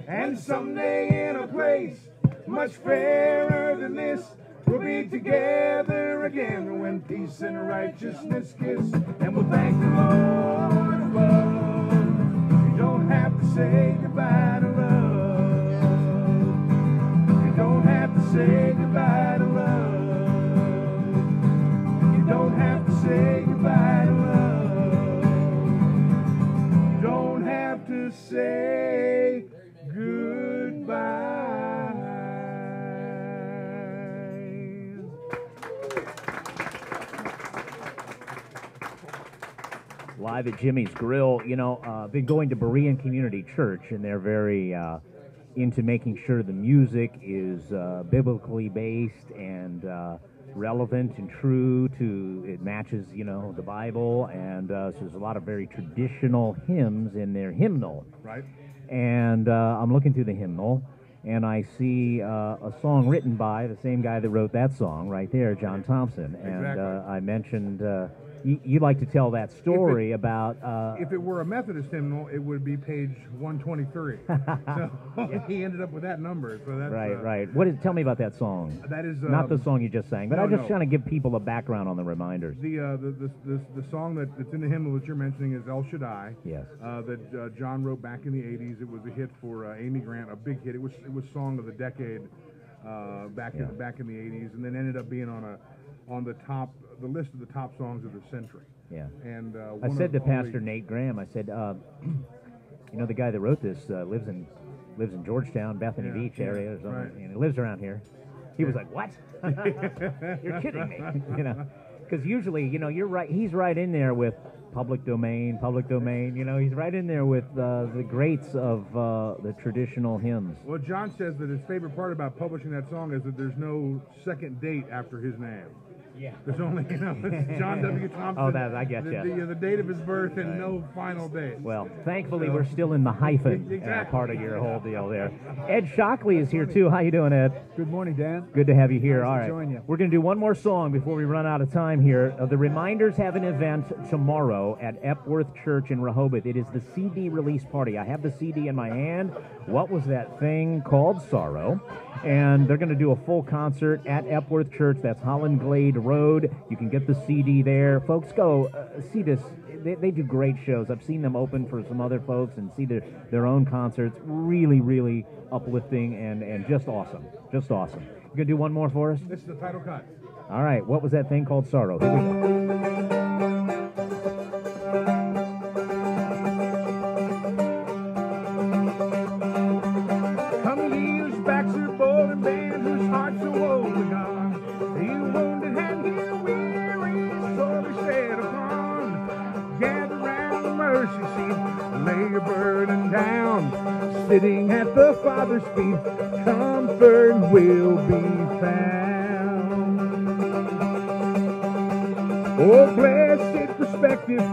And someday in a place much fairer than this, We'll be together again when peace and righteousness kiss. And we'll thank the Lord above. You don't have to say goodbye to love. You don't have to say goodbye to love. You don't have to say goodbye to love. You don't have to say goodbye. Live at Jimmy's Grill. You know, been going to Berean Community Church, and they're very into making sure the music is biblically based and relevant and true to, it matches, you know, the Bible, and so there's a lot of very traditional hymns in their hymnal. Right. And I'm looking through the hymnal, and I see a song written by the same guy that wrote that song right there, John Thompson. And Exactly. I mentioned you'd like to tell that story about... If it were a Methodist hymnal, it would be page 123. So he ended up with that number. So that's, right. What is? Tell me about that song. That is not the song you just sang, but no, I'm just no. trying to give people a background on the reminders. The song that's in the hymnal that you're mentioning is El Shaddai. Yes. That John wrote back in the 80s. It was a hit for Amy Grant, a big hit. It was song of the decade back in the 80s, and then ended up being on the list of the top songs of the century. Yeah. And I said to Pastor Nate Graham, I said, you know, the guy that wrote this lives in Georgetown, Bethany Beach area, or something, right. and he lives around here. He was like, "What? You're kidding me?" You know, because usually, you know, you're right. He's right in there with public domain. You know, he's right in there with the greats of the traditional hymns. Well, John says that his favorite part about publishing that song is that there's no second date after his name. Yeah. There's only, you know, it's John W. Thompson. Oh, that I get you. The date of his birth and no final date. Well, thankfully, we're still in the hyphen part of your whole deal there. Ed Shockley is here, too. How you doing, Ed? Good morning, Dan. Good to have you here. Nice All to right. join you. We're going to do one more song before we run out of time here. The Reminders have an event tomorrow at Epworth Church in Rehoboth. It is the CD release party. I have the CD in my hand. What was that thing called? Sorrow. And they're going to do a full concert at Epworth Church. That's Holland Glade Road. You can get the CD there. Folks, go see this. They do great shows. I've seen them open for some other folks and see their own concerts. Really, really uplifting and just awesome. Just awesome. You going to do one more for us? This is the title cut. All right. What was that thing called? Sorrow. Here we go. Sitting at the Father's feet, comfort will be found. Oh, blessed perspective,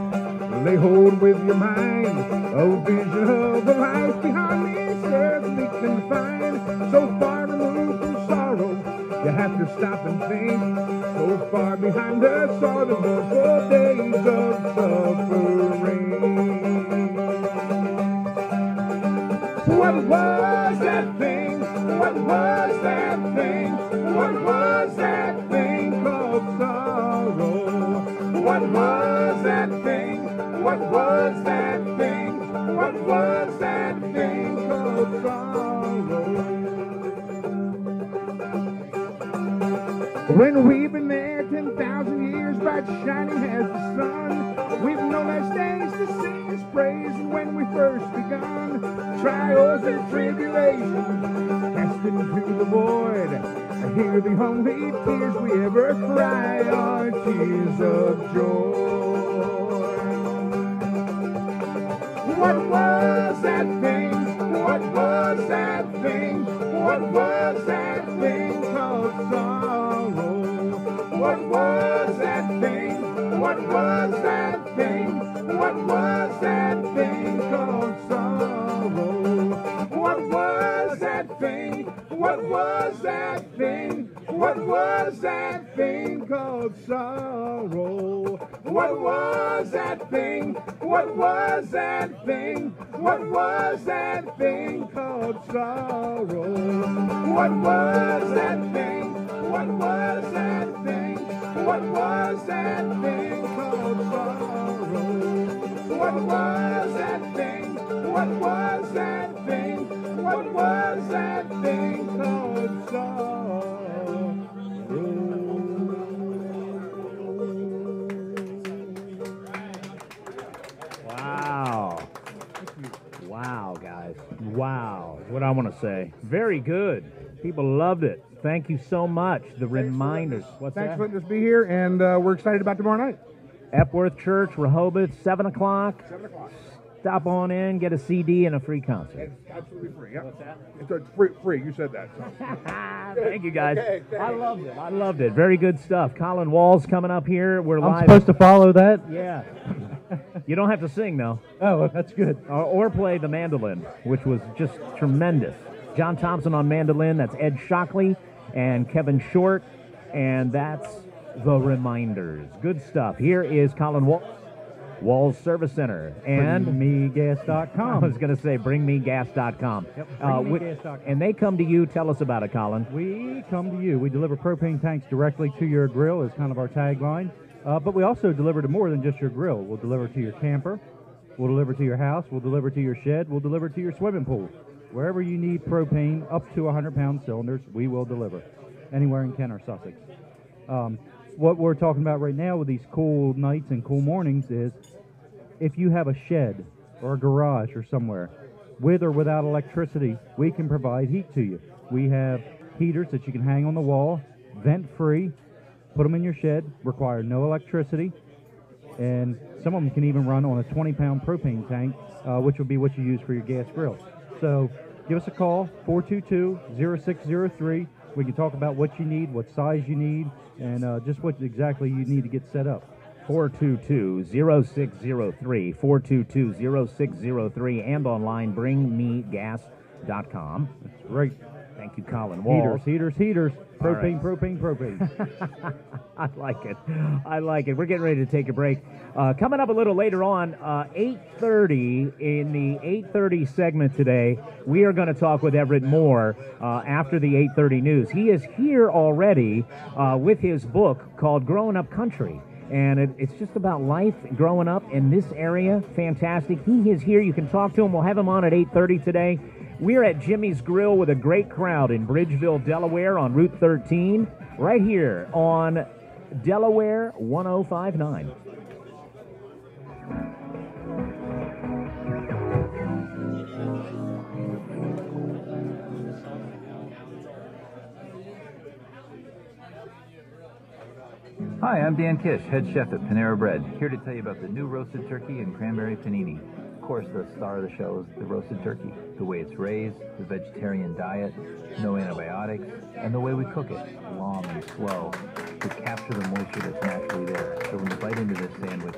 lay hold with your mind, a vision of a life beyond this earthly confine. So far removed from sorrow, you have to stop and think. So far behind us are the mournful days of suffering. What was that thing? What was that thing? What was that thing called sorrow? What was that thing? What was that thing? What was that thing called sorrow? When we've been there 10,000 years, bright shining as the sun, we've no less days to sing His praise than when we first begun. Trials and tribulations cast into the void. I hear the only tears we ever cry are tears of joy. What was that thing? What was that thing? What was that thing called sorrow? What was that thing? What was that thing? What was that thing called sorrow? What was that thing? What was that thing? What was that thing called sorrow? What was that thing? What was that thing? What was that thing called sorrow? What was that thing? What was what I want to say. Very good. People loved it. Thank you so much. The reminders. What's Thanks that? for letting us be here, and we're excited about tomorrow night. Epworth Church, Rehoboth, 7 o'clock. 7 o'clock. Stop on in, get a CD and a free concert. It's absolutely free. Yep. What's that? It's free. You said that. So. Thank you, guys. Okay, I loved it. I loved it. Very good stuff. Colin Wall's coming up here. We're I'm live. supposed to follow that? Yeah. You don't have to sing, though. Oh, that's good. Or play the mandolin, which was just tremendous. John Thompson on mandolin. That's Ed Shockley and Kevin Short. And that's The Reminders. Good stuff. Here is Colin Wall. Wall's Service Center and BringMeGas.com. I was going to say bringmegas.com. Yep, bringmegas.com. And they come to you. Tell us about it, Colin. We come to you. We deliver propane tanks directly to your grill is kind of our tagline. But we also deliver to more than just your grill. We'll deliver to your camper. We'll deliver to your house. We'll deliver to your shed. We'll deliver to your swimming pool. Wherever you need propane up to 100-pound cylinders, we will deliver. Anywhere in Kent or Sussex. What we're talking about right now with these cool nights and cool mornings is if you have a shed or a garage or somewhere, with or without electricity, we can provide heat to you. We have heaters that you can hang on the wall, vent-free, put them in your shed, require no electricity, and some of them can even run on a 20-pound propane tank, which will be what you use for your gas grill. So give us a call, 422-0603. We can talk about what you need, what size you need, and just what exactly you need to get set up. 422-0603, 422-0603, and online, bringmegas.com. That's right. Thank you, Colin Wall. Heaters. Propane, right. propane. I like it. We're getting ready to take a break. Coming up a little later on, 8:30, in the 8:30 segment today, we are going to talk with Everett Moore after the 8:30 news. He is here already with his book called Growing Up Country. And it's just about life growing up in this area. Fantastic. He is here. You can talk to him. We'll have him on at 8:30 today. We're at Jimmy's Grill with a great crowd in Bridgeville, Delaware on Route 13, right here on Delaware 105.9. Hi, I'm Dan Kish, head chef at Panera Bread, here to tell you about the new roasted turkey and cranberry panini. Of course, the star of the show is the roasted turkey, the way it's raised, the vegetarian diet, no antibiotics, and the way we cook it, long and slow, to capture the moisture that's naturally there. So when you bite into this sandwich,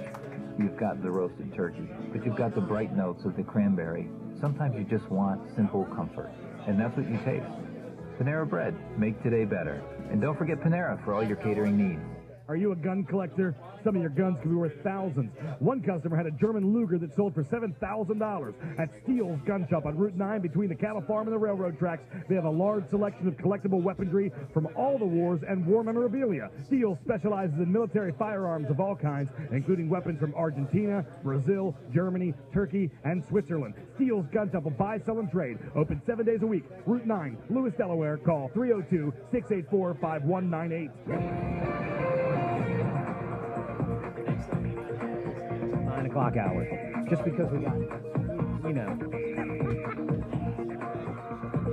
you've got the roasted turkey, but you've got the bright notes of the cranberry. Sometimes you just want simple comfort, and that's what you taste. Panera Bread, make today better. And don't forget Panera for all your catering needs. Are you a gun collector? Some of your guns could be worth thousands. One customer had a German Luger that sold for $7,000 at Steele's Gun Shop on Route 9 between the cattle farm and the railroad tracks. They have a large selection of collectible weaponry from all the wars and war memorabilia. Steele specializes in military firearms of all kinds, including weapons from Argentina, Brazil, Germany, Turkey, and Switzerland. Steele's Gun Shop will buy, sell, and trade. Open 7 days a week. Route 9, Lewis, Delaware. Call 302-684-5198. 9 o'clock hour. Just because we got,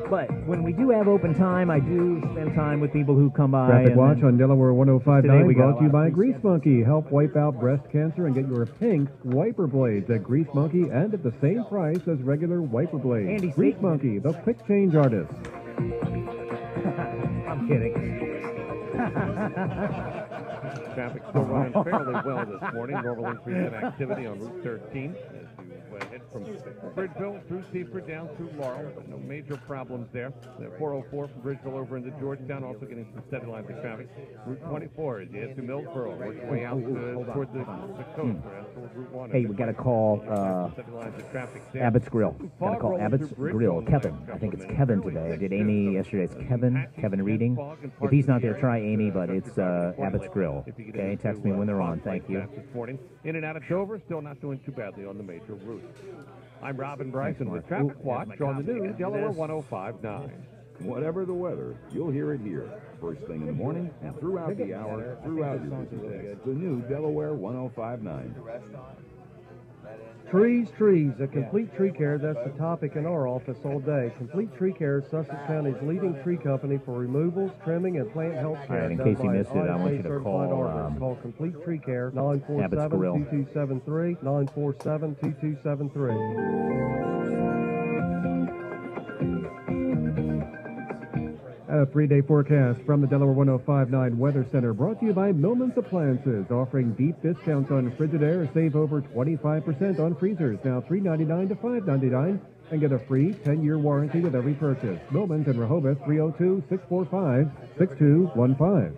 But when we do have open time, I do spend time with people who come by. Traffic Watch on Delaware 105.9 brought to you by Grease Grease Monkey. Help wipe out breast cancer and get your pink wiper blades at Grease Monkey and at the same price as regular wiper blades. Andy Grease Satan. Monkey, the quick change artist. I'm kidding. Traffic still running fairly well this morning. Normal increase in activity on Route 13 as you head from Bridgeville through Seaford down through Laurel, but no major problems there. The 404 from Bridgeville over into Georgetown, also getting some steady lines of traffic. Route 24 as you head to Millsboro, work your way out toward the coast, toward Route 1. Hey, we got to call Steady lines of traffic there. Abbott's Grill. Got to call Fog Abbott's rolling through Grill. Bridgeville. Kevin. I think it's Kevin today. I did Amy yesterday. It's Kevin Reading. If he's not there, try Amy, but it's Abbott's Grill. Okay, text me when they're on. Thank you. This morning. In and out of Dover, still not doing too badly on the major routes. I'm Robin Bryson with Traffic Watch on the new Delaware 105.9. Whatever the weather, you'll hear it here. First thing in the morning and throughout the hour, throughout your busy day. The new Delaware 105.9. Trees, a complete tree care. That's the topic in our office all day. Complete Tree Care, Sussex County's leading tree company for removals, trimming, and plant health care. All right, in case you missed it, I want you to call call Complete Tree Care, Abbott's Grill. 947-2273, 947-2273. A 3-day forecast from the Delaware 1059 Weather Center, brought to you by Millman's Appliances, offering deep discounts on Frigidaire. Save over 25% on freezers, now $3.99 to $5.99, and get a free 10-year warranty with every purchase. Millman's in Rehoboth, 302-645-6215.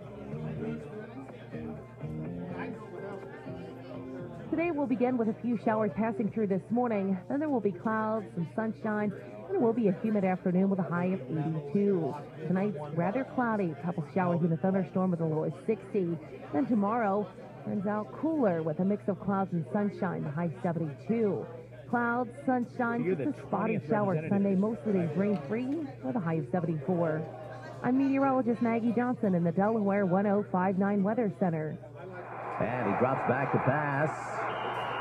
Today we'll begin with a few showers passing through this morning. Then there will be clouds, some sunshine, and it will be a humid afternoon with a high of 82. Tonight's rather cloudy. A couple showers and a thunderstorm with a low of 60. Then tomorrow turns out cooler with a mix of clouds and sunshine, the high 72. Clouds, sunshine, just a spotty shower Sunday. Most of the days rain-free with a high of 74. I'm meteorologist Maggie Johnson in the Delaware 1059 Weather Center. And he drops back to pass.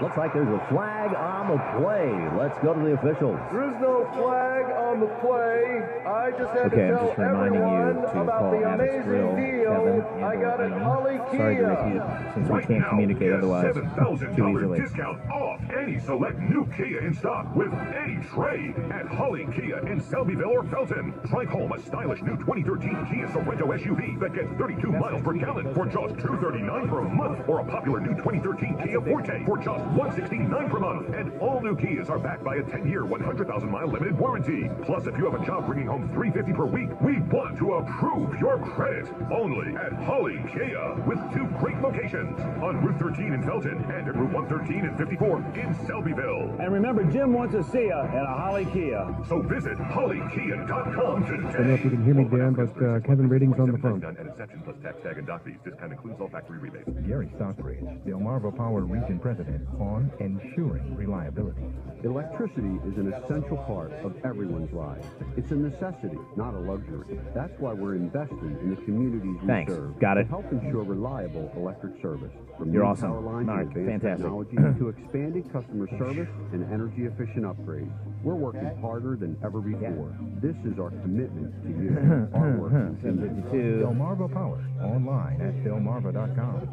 Looks like there's a flag on the play. Let's go to the officials. There's no flag on the play. I just had to tell everyone about the amazing deal I got at Holly Kia. Sorry to repeat, since we can't communicate otherwise too easily. Discount off any select new Kia in stock with any trade at Holly Kia in Selbyville or Felton. Drive home a stylish new 2013 Kia Sorento SUV that gets 32 miles per gallon for just $239 per month, or a popular new 2013 Kia Forte for just $169 per month. And all new Kias are backed by a 10-year, 100,000-mile limited warranty. Plus, if you have a job bringing home $350 per week, we want to approve your credit. Only at Holly Kia, with 2 great locations on Route 13 in Felton and at Route 113 and 54 in Selbyville. And remember, Jim wants to see you at a Holly Kia. So visit hollykia.com today. I don't know if you can hear me, Dan, but Kevin Reading's on the phone. At inception plus tax tag and dock fees. Discount includes all factory rebates. Gary Stockbridge, Delmarva Power Region President, on ensuring reliability. Electricity is an essential part of everyone's lives. It's a necessity, not a luxury. That's why we're investing in the communities we serve. Got it. To help ensure reliable electric service. From You're new awesome. power lines Mark, and advanced fantastic. technology to expanding customer service and energy-efficient upgrades. We're working harder than ever before. This is our commitment to you. Our work continues. Delmarva Power, online at delmarva.com.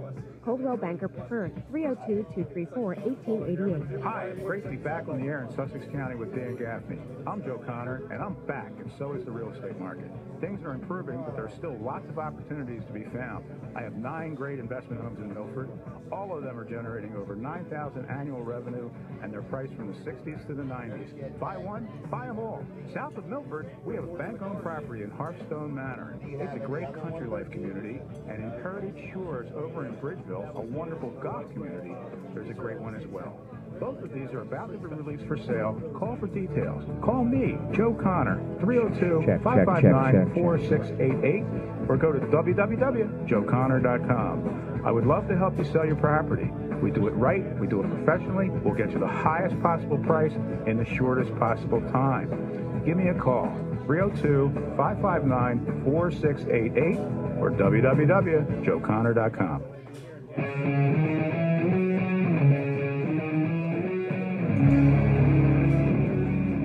Coldwell Banker Preferred, 302-234-1888. Hi, it's great to be back on the air in Sussex County with Dan Gaffney. I'm Joe Connor, and I'm back, and so is the real estate market. Things are improving, but there are still lots of opportunities to be found. I have 9 great investment homes in Milford. All of them are generating over $9,000 annual revenue, and they're priced from the 60s to the 90s. Buy one, buy them all. South of Milford, we have a bank-owned property in Harpstone Manor. It's a great country life community, and in Heritage Shores over in Bridgeville, a wonderful golf community, there's a great one as well. Both of these are about to be released for sale. Call for details. Call me, Joe Connor, 302-559-4688, or go to www.joeconnor.com. I would love to help you sell your property. We do it right. We do it professionally. We'll get you the highest possible price in the shortest possible time. Give me a call, 302-559-4688, or www.joeconnor.com.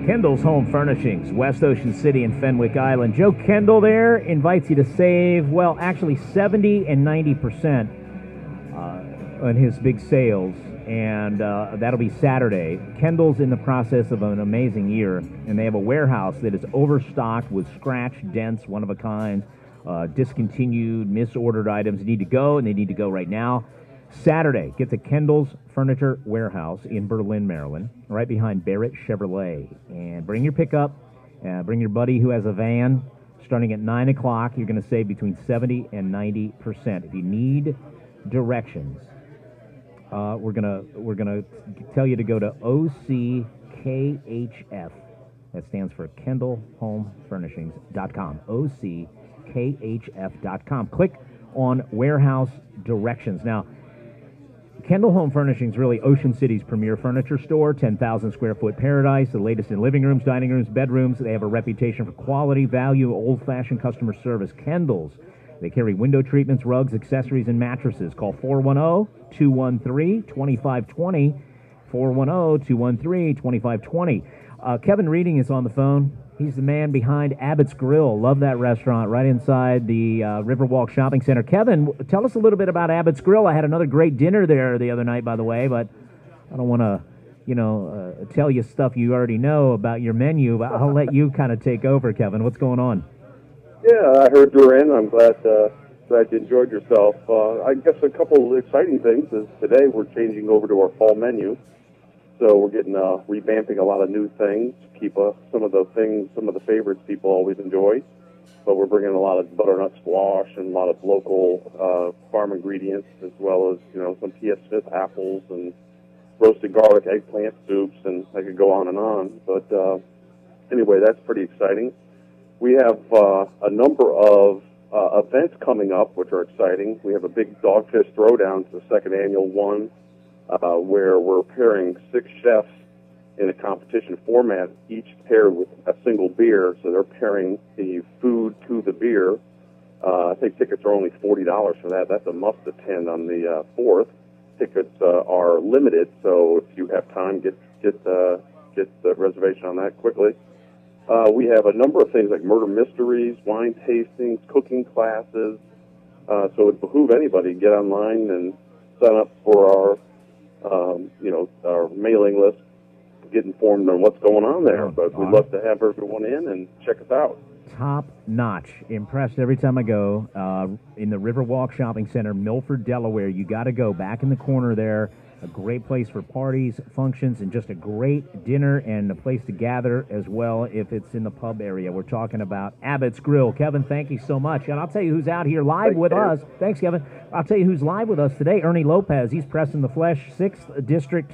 Kendall's Home Furnishings, West Ocean City and Fenwick Island. Joe Kendall there invites you to save, well, actually 70 and 90% on his big sales, and that'll be Saturday. Kendall's in the process of an amazing year, and they have a warehouse that is overstocked with scratch, dents, one-of-a-kind, discontinued, misordered items. They need to go, and they need to go right now. Saturday, get to Kendall's Furniture Warehouse in Berlin, Maryland, right behind Barrett Chevrolet. And bring your pickup, bring your buddy who has a van. Starting at 9 o'clock, you're going to save between 70 and 90%. If you need directions, we're gonna tell you to go to OCKHF. That stands for KendallHomeFurnishings.com. OCKHF.com. Click on Warehouse Directions. Now, Kendall Home Furnishings, really Ocean City's premier furniture store, 10,000 square foot paradise, the latest in living rooms, dining rooms, bedrooms. They have a reputation for quality, value, old-fashioned customer service. Kendall's. They carry window treatments, rugs, accessories, and mattresses. Call 410-213-2520 410-213-2520. Kevin Reading is on the phone. He's the man behind Abbott's Grill. Love that restaurant right inside the Riverwalk Shopping Center. Kevin, tell us a little bit about Abbott's Grill. I had another great dinner there the other night, by the way, but I don't want to, tell you stuff you already know about your menu. But I'll let you kind of take over, Kevin. What's going on? Yeah, I heard you were in. I'm glad you enjoyed yourself. I guess a couple of exciting things is today we're changing over to our fall menu. So we're getting revamping a lot of new things to keep some of the favorites people always enjoy. But we're bringing a lot of butternut squash and a lot of local farm ingredients, as well as some P.S. Smith apples and roasted garlic eggplant soups, and I could go on and on. But anyway, that's pretty exciting. We have a number of events coming up, which are exciting. We have a big Dogfish Throwdown. It's the second annual one, where we're pairing 6 chefs in a competition format, each paired with a single beer. So they're pairing the food to the beer. I think tickets are only $40 for that. That's a must attend on the 4th. Tickets are limited, so if you have time, get the reservation on that quickly. We have a number of things like murder mysteries, wine tastings, cooking classes. So it would behoove anybody to get online and sign up for our mailing list, get informed on what's going on there. But we'd love to have everyone in and check us out. Top notch. Impressed every time I go. In the Riverwalk Shopping Center, Milford, Delaware. You got to go. Back in the corner there. A great place for parties, functions, and just a great dinner and a place to gather as well if it's in the pub area. We're talking about Abbott's Grill. Kevin, thank you so much. And I'll tell you who's out here live with us. Thanks, Kevin. I'll tell you who's live with us today. Ernie Lopez. He's pressing the flesh, 6th District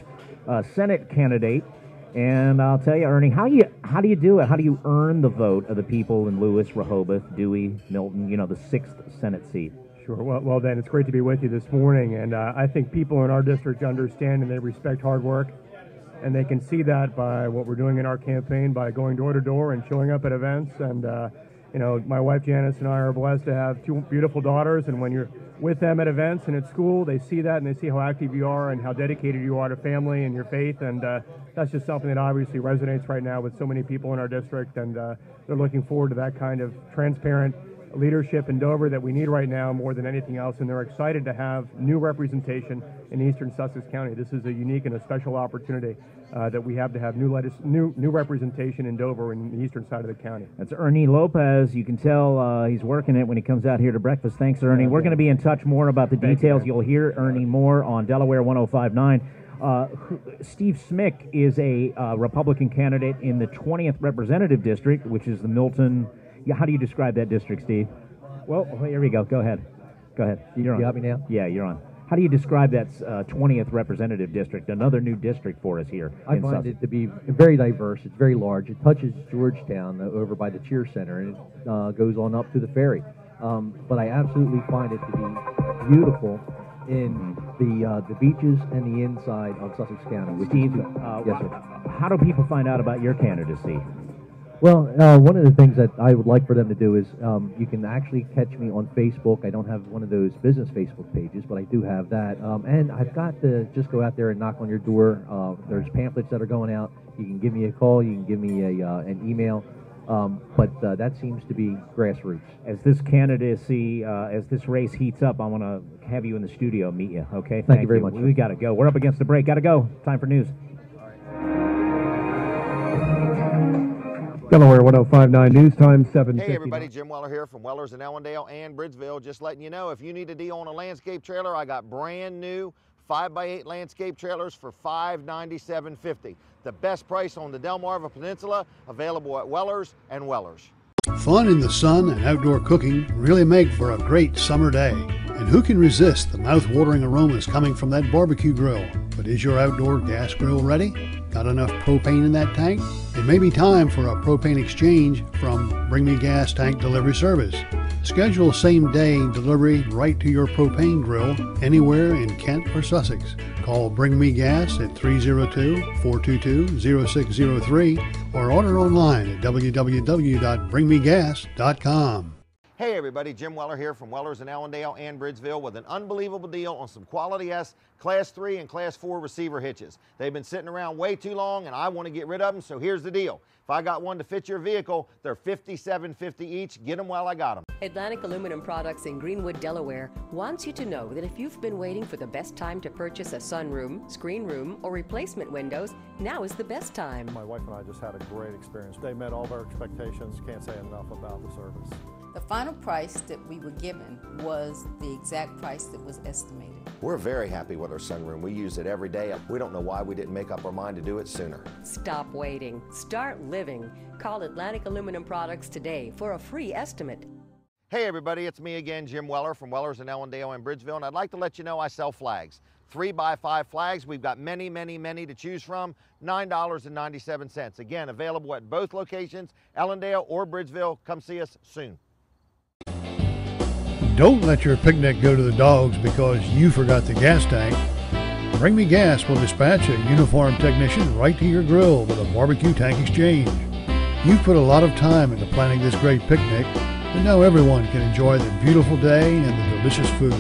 Senate candidate. And I'll tell you, Ernie, how do you do it? How do you earn the vote of the people in Lewis, Rehoboth, Dewey, Milton, the 6th Senate seat? Sure. Well, Dan, it's great to be with you this morning, and I think people in our district understand and they respect hard work, and they can see that by what we're doing in our campaign, by going door to door and showing up at events. And my wife Janice and I are blessed to have 2 beautiful daughters, and when you're with them at events and at school, they see that and they see how active you are and how dedicated you are to family and your faith, and that's just something that obviously resonates right now with so many people in our district, and they're looking forward to that kind of transparent leadership in Dover that we need right now more than anything else, and they're excited to have new representation in eastern Sussex County. This is a unique and a special opportunity that we have to have new representation in Dover in the eastern side of the county. That's Ernie Lopez. You can tell he's working it when he comes out here to breakfast. Thanks, Ernie. We're going to be in touch more about the details. You'll hear Ernie more on Delaware 105.9. Steve Smick is a Republican candidate in the 20th Representative District, which is the Milton. Yeah, how do you describe that district, Steve? Well, here we go. Go ahead. You're on. You got me now? Yeah, you're on. How do you describe that 20th Representative District, another new district for us here? I find it to be very diverse. It's very large. It touches Georgetown over by the Cheer Center, and it goes on up to the ferry. But I absolutely find it to be beautiful in the beaches and the inside of Sussex County. Steve, yes, sir. How do people find out about your candidacy? Well, one of the things that I would like for them to do is you can actually catch me on Facebook. I don't have one of those business Facebook pages, but I do have that. And I've got to just go out there and knock on your door. There's pamphlets that are going out. You can give me a call. You can give me an email. But that seems to be grassroots. As this candidacy, as this race heats up, I want to have you in the studio, meet you, okay? Thank you very much. We got to go. We're up against the break. Got to go. Time for news. Delaware 105.9 News Time, 7:50. Hey everybody, Jim Weller here from Weller's in Ellendale and Bridgeville. Just letting you know, if you need a deal on a landscape trailer, I got brand new 5x8 landscape trailers for $597.50. The best price on the Delmarva Peninsula, available at Weller's and Weller's. Fun in the sun and outdoor cooking really make for a great summer day. And who can resist the mouth-watering aromas coming from that barbecue grill? But is your outdoor gas grill ready? Got enough propane in that tank? It may be time for a propane exchange from Bring Me Gas Tank Delivery Service. Schedule same-day delivery right to your propane grill anywhere in Kent or Sussex. Call Bring Me Gas at 302-422-0603 or order online at www.bringmegas.com. Hey everybody, Jim Weller here from Weller's in Allendale and Bridgeville with an unbelievable deal on some quality S Class 3 and Class 4 receiver hitches. They've been sitting around way too long and I want to get rid of them, so here's the deal. If I got one to fit your vehicle, they're $57.50 each. Get them while I got them. Atlantic Aluminum Products in Greenwood, Delaware wants you to know that if you've been waiting for the best time to purchase a sunroom, screen room, or replacement windows, now is the best time. My wife and I just had a great experience. They met all of our expectations. Can't say enough about the service. The final price that we were given was the exact price that was estimated. We're very happy with our sunroom. We use it every day. We don't know why we didn't make up our mind to do it sooner. Stop waiting. Start living. Call Atlantic Aluminum Products today for a free estimate. Hey everybody, it's me again, Jim Weller from Weller's in Allendale and Bridgeville, and I'd like to let you know I sell flags. 3x5 flags. We've got many to choose from. $9.97. Again, available at both locations, Allendale or Bridgeville. Come see us soon. Don't let your picnic go to the dogs because you forgot the gas tank. Bring Me Gas will dispatch a uniformed technician right to your grill with a barbecue tank exchange. You've put a lot of time into planning this great picnic, and now everyone can enjoy the beautiful day and the delicious food.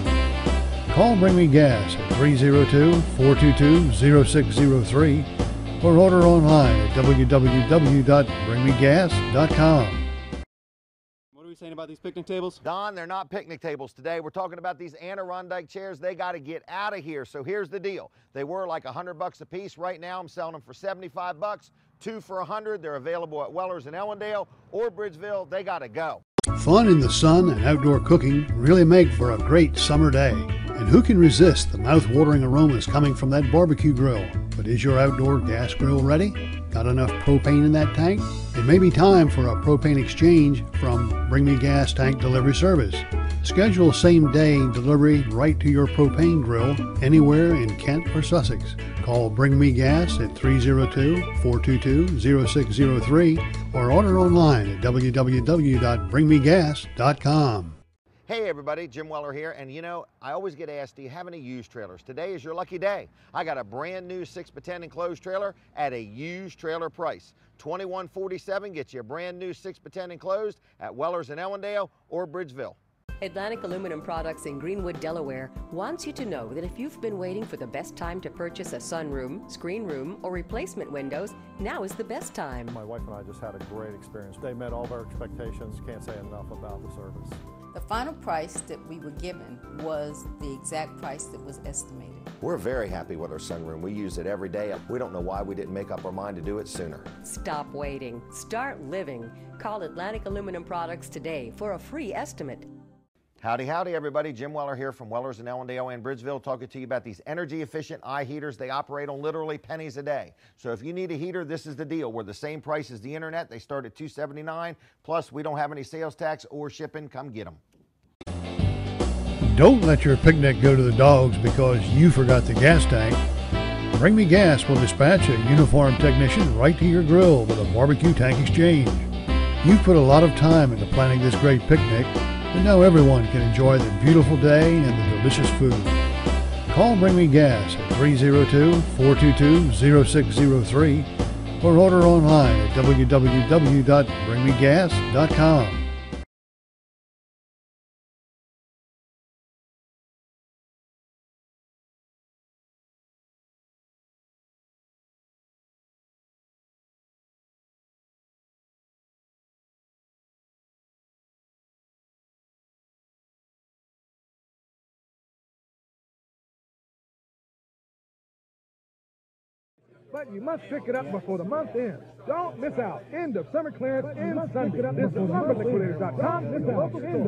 Call Bring Me Gas at 302-422-0603 or order online at www.bringmegas.com. What are we saying about these picnic tables? Don, they're not picnic tables today. We're talking about these Adirondack chairs. They got to get out of here. So here's the deal. They were like $100 a piece. Right now I'm selling them for $75. 2 for $100. They're available at Weller's in Ellendale or Bridgeville. They got to go. Fun in the sun and outdoor cooking really make for a great summer day. And who can resist the mouth-watering aromas coming from that barbecue grill? But is your outdoor gas grill ready? Got enough propane in that tank? It may be time for a propane exchange from Bring Me Gas Tank Delivery Service. Schedule same-day delivery right to your propane grill anywhere in Kent or Sussex. Call Bring Me Gas at 302-422-0603 or order online at www.bringmegas.com. Hey everybody, Jim Weller here, and you know, I always get asked, do you have any used trailers? Today is your lucky day. I got a brand new 6x10 enclosed trailer at a used trailer price. $21.47 gets you a brand new 6x10 enclosed at Weller's in Ellendale or Bridgeville. Atlantic Aluminum Products in Greenwood, Delaware wants you to know that if you've been waiting for the best time to purchase a sunroom, screen room, or replacement windows, now is the best time. My wife and I just had a great experience. They met all of our expectations. Can't say enough about the service. The final price that we were given was the exact price that was estimated. We're very happy with our sunroom. We use it every day. We don't know why we didn't make up our mind to do it sooner. Stop waiting. Start living. Call Atlantic Aluminum Products today for a free estimate. Howdy, howdy, everybody. Jim Weller here from Weller's in Ellendale and Bridgeville, talking to you about these energy-efficient eye heaters. They operate on literally pennies a day. So if you need a heater, this is the deal. We're the same price as the internet. They start at $279. Plus, we don't have any sales tax or shipping. Come get them. Don't let your picnic go to the dogs because you forgot the gas tank. Bring Me Gas will dispatch a uniformed technician right to your grill with a barbecue tank exchange. You've put a lot of time into planning this great picnic, and now everyone can enjoy the beautiful day and the delicious food. Call Bring Me Gas at 302-422-0603 or order online at www.bringmegas.com. But you must pick it up before the month ends. Don't miss out. End of summer clearance in Sunday. Visit lumberliquidators.com. End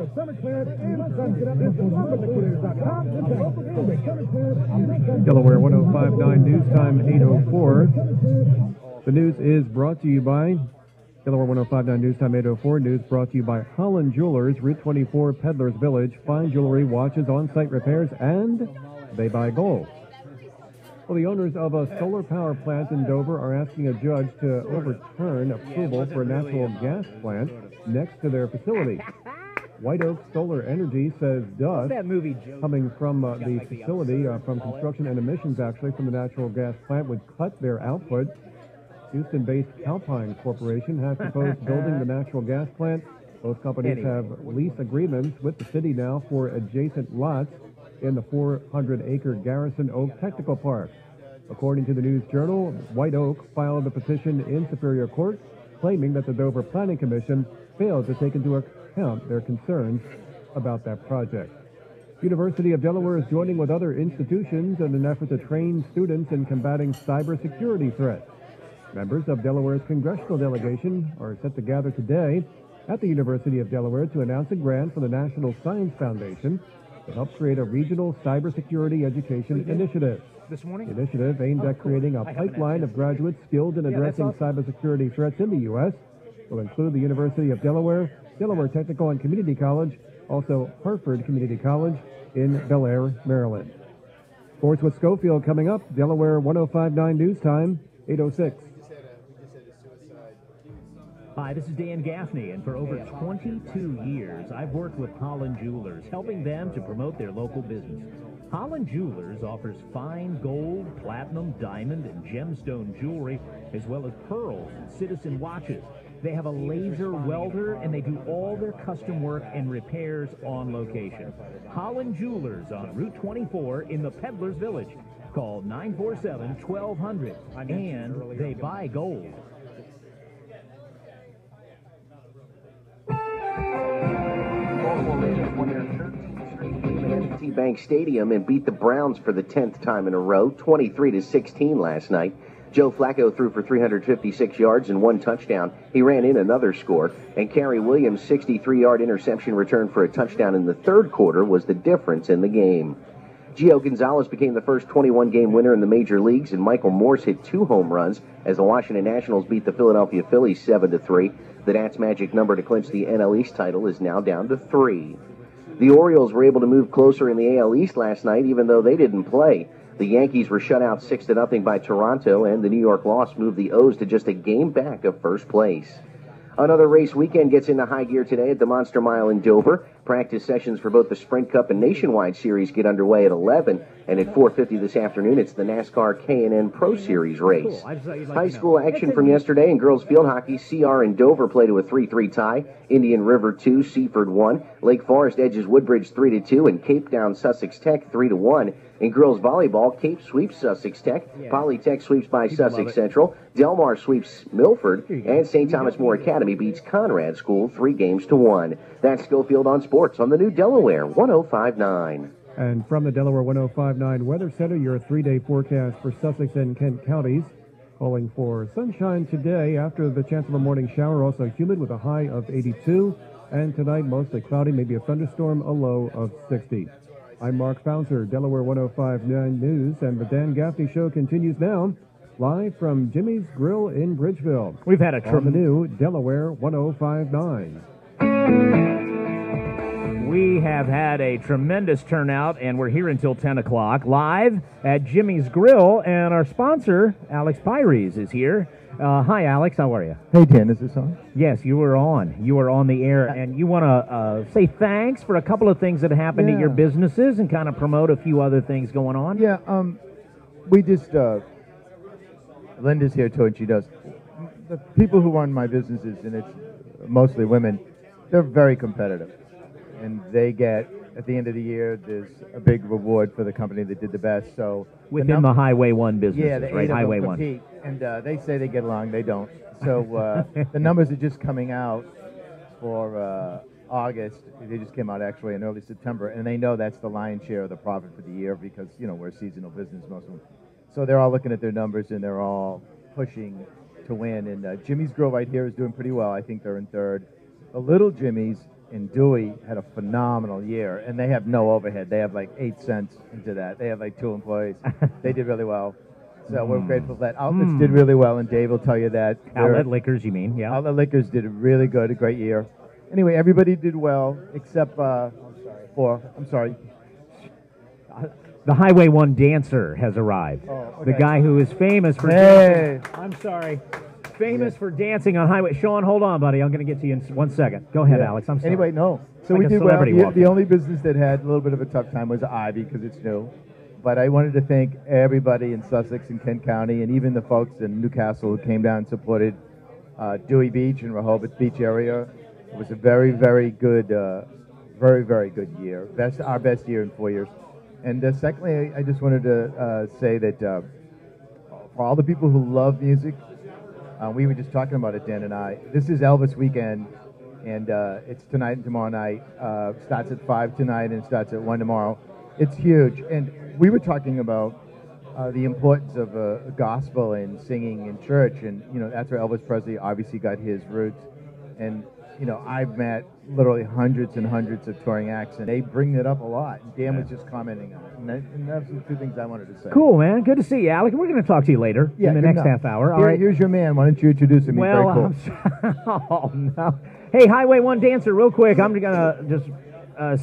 of summer clearance in Sunday. Visit lumberliquidators.com. Delaware 105.9 News Time 8:04. The news is brought to you by Delaware 105.9 News Time 8:04. News brought to you by Holland Jewelers, Route 24, Peddlers Village. Fine jewelry, watches, on-site repairs, and they buy gold. Well, the owners of a solar power plant in Dover are asking a judge to overturn approval for a natural gas plant next to their facility. White Oak Solar Energy says dust coming from the facility, from construction and emissions actually from the natural gas plant would cut their output. Houston-based Calpine Corporation has proposed building the natural gas plant Both companies have lease agreements with the city now for adjacent lots in the 400-acre Garrison Oak Technical Park. According to the News Journal, White Oak filed a petition in Superior Court claiming that the Dover Planning Commission failed to take into account their concerns about that project. University of Delaware is joining with other institutions in an effort to train students in combating cybersecurity threats. Members of Delaware's congressional delegation are set to gather today at the University of Delaware to announce a grant from the National Science Foundation to help create a regional cybersecurity education initiative. This morning? The initiative aimed at creating a pipeline of graduates skilled in addressing cybersecurity threats in the U.S. will include the University of Delaware, Delaware Technical and Community College, also Hartford Community College in Bel Air, Maryland. Sports with Schofield coming up. Delaware 105.9 News Time, 8:06. Hi, this is Dan Gaffney, and for over 22 years, I've worked with Holland Jewelers, helping them to promote their local business. Holland Jewelers offers fine gold, platinum, diamond, and gemstone jewelry, as well as pearls and citizen watches. They have a laser welder, and they do all their custom work and repairs on location. Holland Jewelers on Route 24 in the Peddlers Village. Call 947-1200, and they buy gold. Bank Stadium and beat the Browns for the 10th time in a row, 23-16 last night. Joe Flacco threw for 356 yards and 1 touchdown. He ran in another score, and Kerry Williams' 63-yard interception return for a touchdown in the third quarter was the difference in the game. Gio Gonzalez became the first 21-game winner in the major leagues, and Michael Morse hit 2 home runs as the Washington Nationals beat the Philadelphia Phillies 7-3. The Nats' magic number to clinch the NL East title is now down to 3. The Orioles were able to move closer in the AL East last night, even though they didn't play. The Yankees were shut out 6-0 by Toronto, and the New York loss moved the O's to just a game back of first place. Another race weekend gets into high gear today at the Monster Mile in Dover. Practice sessions for both the Sprint Cup and Nationwide Series get underway at 11, and at 4:50 this afternoon, it's the NASCAR K&N Pro Series race. High school action from yesterday in girls field hockey. CR and Dover played to a 3-3 tie. Indian River 2, Seaford 1. Lake Forest edges Woodbridge 3-2, and Cape Down Sussex Tech 3-1. In girls volleyball, Cape sweeps Sussex Tech. Polytech sweeps by Sussex Central. Delmar sweeps Milford, and St. Thomas More Academy beats Conrad School 3-1. That's Schofield on Sports on the new Delaware 105.9. And from the Delaware 105.9 Weather Center, your 3-day forecast for Sussex and Kent counties. Calling for sunshine today after the chance of a morning shower, also humid with a high of 82. And tonight, mostly cloudy, maybe a thunderstorm, a low of 60. I'm Mark Fauser, Delaware 105.9 News, and the Dan Gaffney Show continues now, live from Jimmy's Grill in Bridgeville. We've had a on the new Delaware 105.9. We have had a tremendous turnout, and we're here until 10 o'clock, live at Jimmy's Grill, and our sponsor, Alex Pyres, is here. Hi, Alex. How are you? Hey, Dan. Is this on? Yes, you were on. You were on the air, and you want to say thanks for a couple of things that happened at your businesses and kind of promote a few other things going on? Yeah, we just, Linda's here too, and she does. The people who run my businesses, and it's mostly women, they're very competitive. And they get, at the end of the year, there's a big reward for the company that did the best. So within the Highway 1 businesses, yeah, the right? Highway 1. Compete, and they say they get along, they don't. So the numbers are just coming out for August. They just came out actually in early September, and they know that's the lion's share of the profit for the year because, you know, we're a seasonal business, most of them. So they're all looking at their numbers, and they're all pushing to win. And Jimmy's Grill right here is doing pretty well. I think they're in third. The Little Jimmy's in Dewey had a phenomenal year, and they have no overhead. They have like 8 cents into that. They have like 2 employees. They did really well. So we're grateful for that. Outlets did really well, and Dave will tell you that. Outlet Liquors, you mean? Yeah. Outlet Liquors did really good, a great year. Anyway, everybody did well except for, I'm sorry. The Highway 1 dancer has arrived. Oh, okay. The guy who is famous for dancing. I'm sorry. Famous for dancing on Highway. Sean, hold on, buddy. I'm going to get to you in 1 second. Go ahead, Alex. I'm sorry. Anyway, no. So Like we a did well. celebrity The only business that had a little bit of a tough time was Ivy because it's new. But I wanted to thank everybody in Sussex and Kent County, and even the folks in Newcastle who came down and supported Dewey Beach and Rehoboth Beach area. It was a very, very good, very, very good year. Our best year in 4 years. And secondly, I just wanted to say that for all the people who love music, we were just talking about it, Dan and I. This is Elvis weekend, and it's tonight and tomorrow night. Starts at 5 tonight and starts at 1 tomorrow. It's huge. And we were talking about the importance of gospel and singing in church, and that's where Elvis Presley obviously got his roots. And I've met literally hundreds and hundreds of touring acts, and they bring it up a lot. And Dan was just commenting on it, and that's the two things I wanted to say. Cool, man. Good to see you, Alec. We're going to talk to you later in the next half hour. All right. Here's your man. Why don't you introduce him? Well, oh no. Hey, Highway 1 dancer, real quick. I'm going to just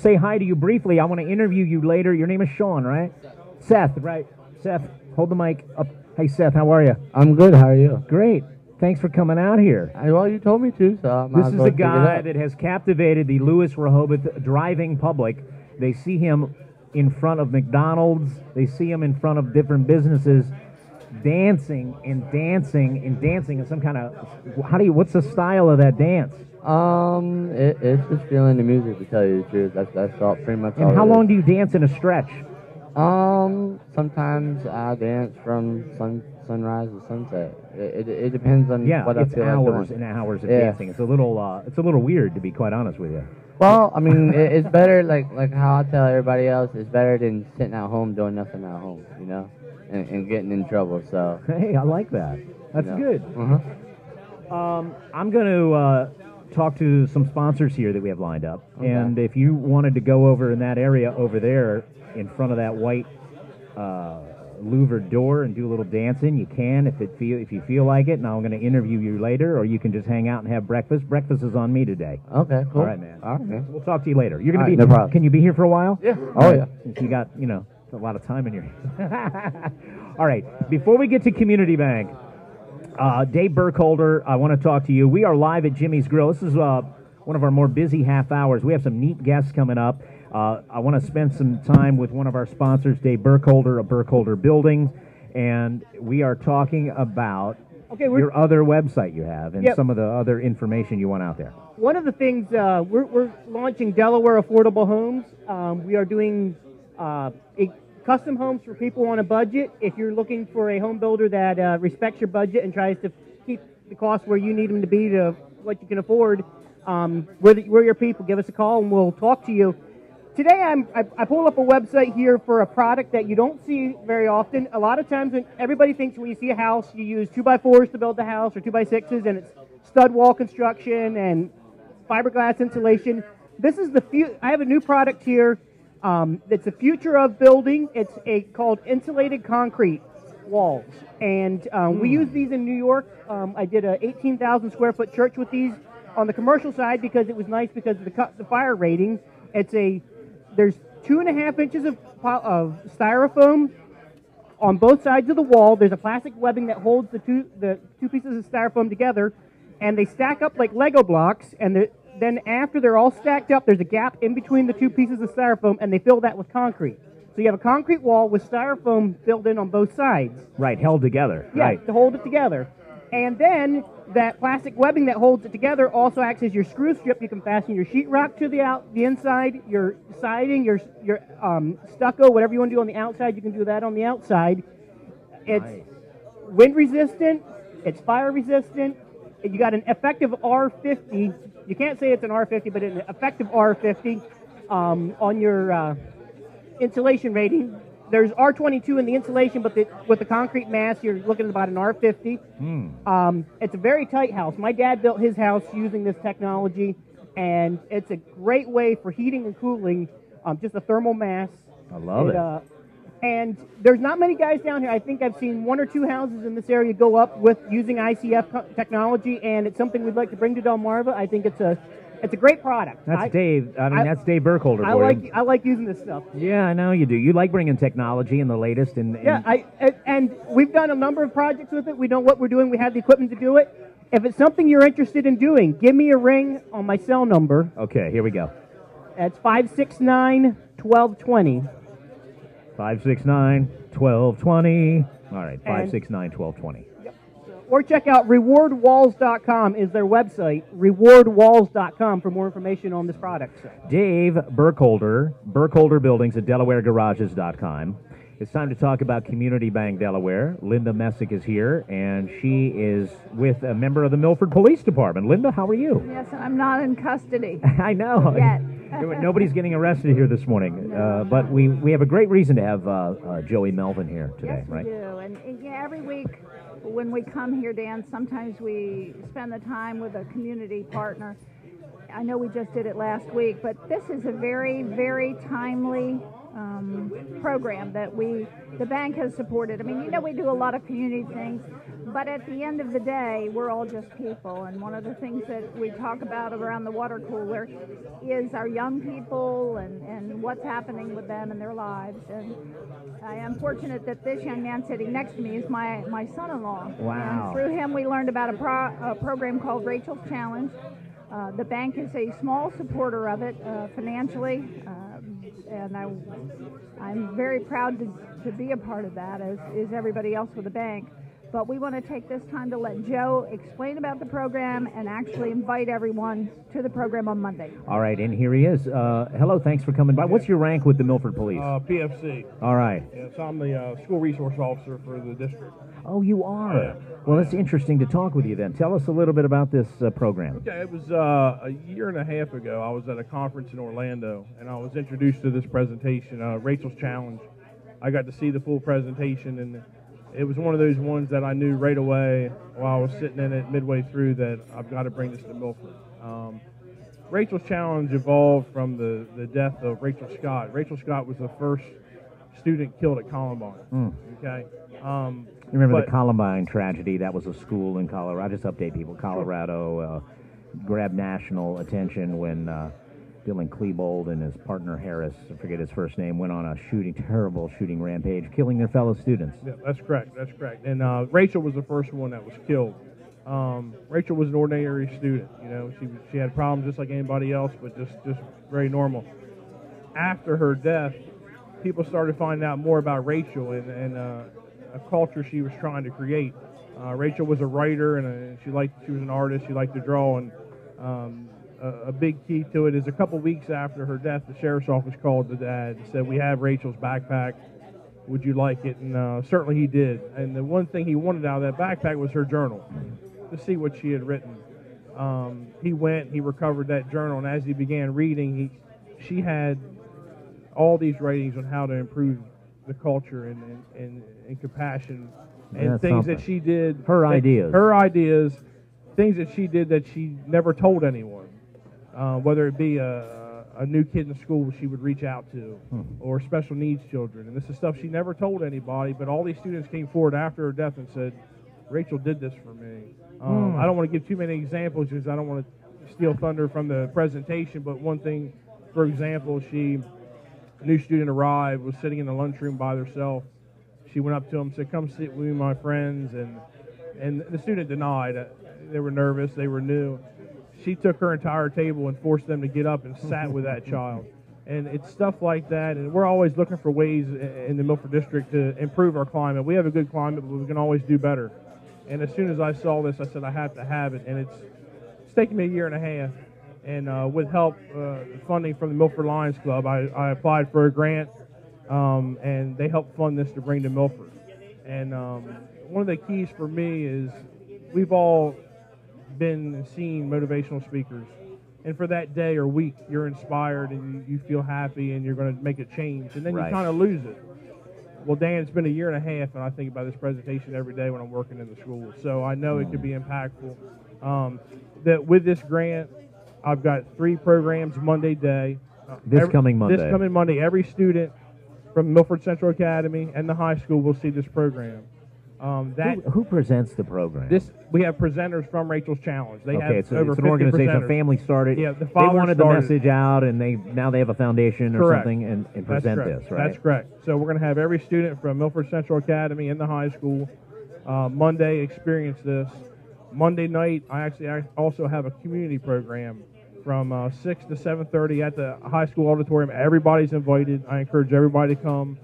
say hi to you briefly. I want to interview you later. Your name is Sean, right? Seth, right? Seth, hold the mic up. Hey, Seth, how are you? I'm good. How are you? Great. Thanks for coming out here. Well, you told me to, so this is a guy that has captivated the Lewis Rehoboth driving public. They see him in front of McDonald's. They see him in front of different businesses, dancing and dancing and dancing in some kind of. What's the style of that dance? It's just feeling the music, to tell you the truth. That's all, pretty much. And how long do you dance in a stretch? Sometimes I dance from sunrise to sunset. It depends on what I feel hours like doing. and hours of dancing. It's a little weird, to be quite honest with you. Well, I mean, it's better, like how I tell everybody else, it's better than sitting at home doing nothing at home, and getting in trouble. So hey, I like that. That's good. Uh-huh. I'm going to talk to some sponsors here that we have lined up, and if you wanted to go over in that area over there in front of that white louvered door and do a little dancing, you can if you feel like it, and I'm going to interview you later, or you can just hang out and have breakfast. Breakfast is on me today. Okay, cool. All right, man. All right, man. We'll talk to you later. You're going to be no problem. Can you be here for a while? Yeah. Oh, yeah. Since you got, a lot of time in your All right. Before we get to Community Bank, Dave Burkholder, I want to talk to you. We are live at Jimmy's Grill. This is one of our more busy half hours. We have some neat guests coming up. I want to spend some time with one of our sponsors, Dave Burkholder of Burkholder Buildings, and we are talking about your other website you have and some of the other information you want out there. One of the things, we're launching Delaware Affordable Homes. We are doing custom homes for people on a budget. If you're looking for a home builder that respects your budget and tries to keep the costs where you need them to be to what you can afford, we're your people. Give us a call and we'll talk to you. Today, I pulled up a website here for a product that you don't see very often. A lot of times, everybody thinks when you see a house, you use 2x4s to build the house or 2x6s, and it's stud wall construction and fiberglass insulation. This is I have a new product here. It's the future of building. It's called insulated concrete walls, and we use these in New York. I did a 18,000 square foot church with these on the commercial side because it was nice because of the fire rating. There's 2.5 inches of styrofoam on both sides of the wall. There's a plastic webbing that holds the two pieces of styrofoam together, and they stack up like Lego blocks. And then after they're all stacked up, there's a gap in between the two pieces of styrofoam, and they fill that with concrete. So you have a concrete wall with styrofoam filled in on both sides. Right, held together. Yeah, right. To hold it together. And then that plastic webbing that holds it together also acts as your screw strip. You can fasten your sheetrock to the inside, your siding, your stucco, whatever you want to do on the outside, you can do that on the outside. It's wind resistant. It's fire resistant. You got an effective R50. You can't say it's an R50, but an effective R50 on your insulation rating. There's R22 in the insulation, but with the concrete mass, you're looking at about an R50. It's a very tight house. My dad built his house using this technology, and it's a great way for heating and cooling, just a thermal mass. I love it. And there's not many guys down here. I think I've seen 1 or 2 houses in this area go up with using ICF technology, and it's something we'd like to bring to Delmarva. I think it's a great product. That's Dave. That's Dave Burkholder. I like using this stuff. Yeah, I know you do. You like bringing technology and the latest. And we've done a number of projects with it. We know what we're doing. We have the equipment to do it. If it's something you're interested in doing, give me a ring on my cell number. Okay, here we go. That's 569-1220. 569-1220. All right, 569-1220. Yep. So Or check out rewardwalls.com is their website, rewardwalls.com for more information on this product. So. Dave Burkholder, Burkholder Buildings at DelawareGarages.com. It's time to talk about Community Bank Delaware. Linda Messick is here, and she is with a member of the Milford Police Department. Linda, how are you? Yes, I'm not in custody. I know. Yet. Nobody's getting arrested here this morning, but we have a great reason to have Joey Melvin here today, yes, right? We do, and yeah, every week when we come here, Dan, sometimes we spend the time with a community partner. I know we just did it last week, but this is a very, very timely program that the bank has supported. I mean, you know, we do a lot of community things, but at the end of the day, we're all just people. And one of the things that we talk about around the water cooler is our young people and what's happening with them in their lives. And I am fortunate that this young man sitting next to me is my son-in-law. Wow. And through him, we learned about a program called Rachel's Challenge. The bank is a small supporter of it financially, and I'm very proud to be a part of that, as is everybody else with the bank. But we want to take this time to let Joe explain about the program and actually invite everyone to the program on Monday. All right, and here he is. Hello, thanks for coming by. What's your rank with the Milford Police? PFC. All right. Yes, I'm the school resource officer for the district. Oh, you are? Yeah. Well, it's interesting to talk with you then. Tell us a little bit about this program. Okay, it was a year and a half ago. I was at a conference in Orlando, and I was introduced to this presentation, Rachel's Challenge. I got to see the full presentation, and it was one of those ones that I knew right away while I was sitting in it midway through that I've got to bring this to Milford. Rachel's Challenge evolved from the death of Rachel Scott. Rachel Scott was the first student killed at Columbine. Okay. You remember the Columbine tragedy? That was a school in Colorado. I just update people. Colorado grabbed national attention when Dylan Klebold and his partner Harris, I forget his first name, went on a terrible shooting rampage, killing their fellow students. Yeah, that's correct. That's correct. And Rachel was the first one that was killed. Rachel was an ordinary student. You know, she had problems just like anybody else, but just very normal. After her death, people started finding out more about Rachel and a culture she was trying to create. Rachel was a writer and she was an artist. She liked to draw, and a big key to it is a couple weeks after her death, the sheriff's office called the dad and said, "We have Rachel's backpack. Would you like it?" And certainly he did. And the one thing he wanted out of that backpack was her journal, to see what she had written. He went, he recovered that journal, and as he began reading, she had all these writings on how to improve the culture and compassion and That's things something. that she did. Her ideas, things that she did that she never told anyone. Whether it be a new kid in the school she would reach out to, or special needs children. And this is stuff she never told anybody, but all these students came forward after her death and said, "Rachel did this for me." I don't want to give too many examples because I don't want to steal thunder from the presentation, but one thing, for example, a new student arrived, was sitting in the lunchroom by herself. She went up to him and said, "Come sit with me, my friends." And the student denied. They were nervous. They were new. She took her entire table and forced them to get up and sat with that child. And it's stuff like that. And we're always looking for ways in the Milford District to improve our climate. We have a good climate, but we can always do better. And as soon as I saw this, I said, I have to have it. And it's taken me a year and a half. And with help, funding from the Milford Lions Club, I applied for a grant, and they helped fund this to bring to Milford. And one of the keys for me is we've all been seeing motivational speakers, and for that day or week you're inspired and you feel happy and you're going to make a change, and then you kind of lose it. Well, Dan, it's been a year and a half, and I think about this presentation every day when I'm working in the school, so I know it could be impactful. That with this grant, I've got 3 programs Monday day. This coming Monday, every student from Milford Central Academy and the high school will see this program. Who presents the program? We have presenters from Rachel's Challenge. They have it's over an 50 organization. presenters. A family started. Yeah, the they father wanted the started. message out, and now they have a foundation or Correct. something and That's present correct. this, right? That's correct. So we're going to have every student from Milford Central Academy and the high school Monday experience this. Monday night, I also have a community program from 6 to 7:30 at the high school auditorium. Everybody's invited. I encourage everybody to come.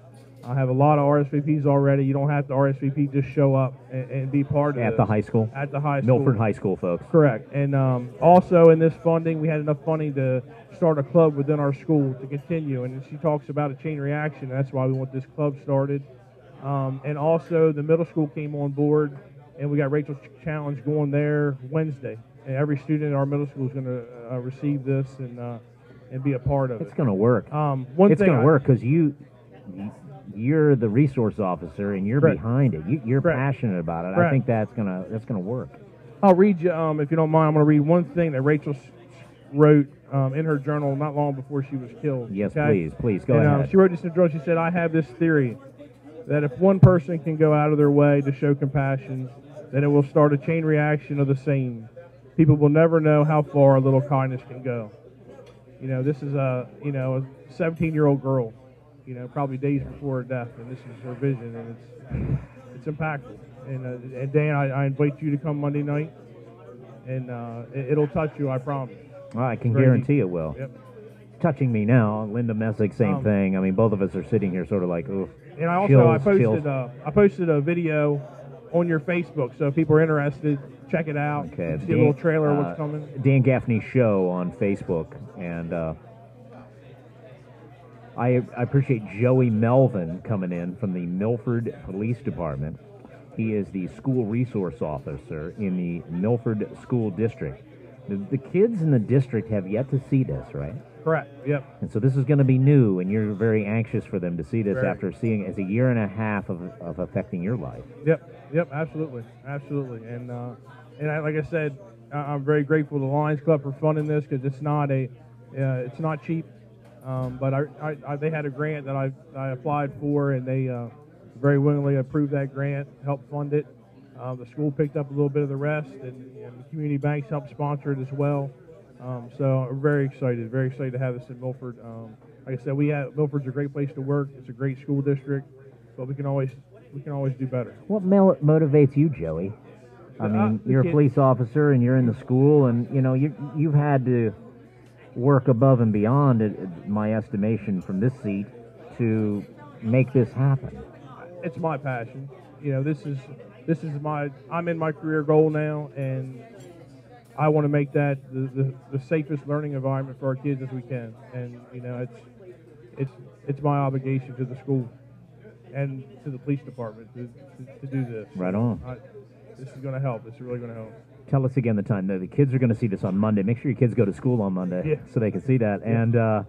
I have a lot of RSVPs already. You don't have to RSVP, just show up and be part of it. At the high school? At the high school. Milford High School, folks. Correct. And also in this funding, we had enough funding to start a club within our school to continue. And she talks about a chain reaction. That's why we want this club started. And also the middle school came on board, and we got Rachel's Challenge going there Wednesday. And every student in our middle school is going to receive this and be a part of it. It's going to work. It's going to work because you're the resource officer and you're Correct. behind it. You're Correct. passionate about it. Correct. I think that's gonna work. I'll read you, if you don't mind. I'm going to read one thing that Rachel wrote in her journal not long before she was killed. Yes, okay? please go ahead. She wrote this in the journal. She said, "I have this theory that if one person can go out of their way to show compassion, then it will start a chain reaction of the same. People will never know how far a little kindness can go." You know, this is a 17-year-old girl, probably days before her death, and this is her vision, and it's impactful. And Dan, I invite you to come Monday night, and it'll touch you, I promise. Well, I can Very guarantee deep. it will. Yep. It's touching me now. Linda Messick, same thing. I mean, both of us are sitting here sort of like, ooh. And I chills. posted a video on your Facebook, so if people are interested, check it out. Okay, See a little trailer of what's coming. Dan Gaffney Show on Facebook, and I appreciate Joey Melvin coming in from the Milford Police Department. He is the school resource officer in the Milford School District. The kids in the district have yet to see this, right? Correct, yep. And so this is going to be new, and you're very anxious for them to see this Very. after seeing it as a year and a half of affecting your life. Yep, absolutely. And like I said, I'm very grateful to the Lions Club for funding this because it's not cheap. But they had a grant that I applied for, and they very willingly approved that grant, helped fund it. The school picked up a little bit of the rest, and the community banks helped sponsor it as well. So I'm very excited to have this in Milford. Like I said, Milford's a great place to work. It's a great school district, but we can always do better. What motivates you, Joey? I mean, you're a police officer, and you're in the school, and you've had to work above and beyond, my estimation, from this seat to make this happen. It's my passion. I'm in my career goal now, and I want to make that the safest learning environment for our kids as we can. And it's my obligation to the school and to the police department to do this. Right on. This is going to help. It's really going to help. Tell us again the time. The kids are going to see this on Monday. Make sure your kids go to school on Monday so they can see that. Yeah. And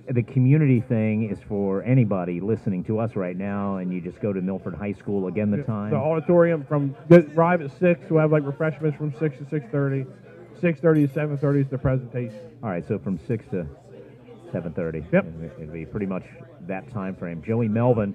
the community thing is for anybody listening to us right now, and you just go to Milford High School. Again, the time. The auditorium arrive at 6. We'll have refreshments from 6 to 6:30. 6:30 to 7:30 is the presentation. All right, so from 6 to 7:30. Yep. It'll be pretty much that time frame. Joey Melvin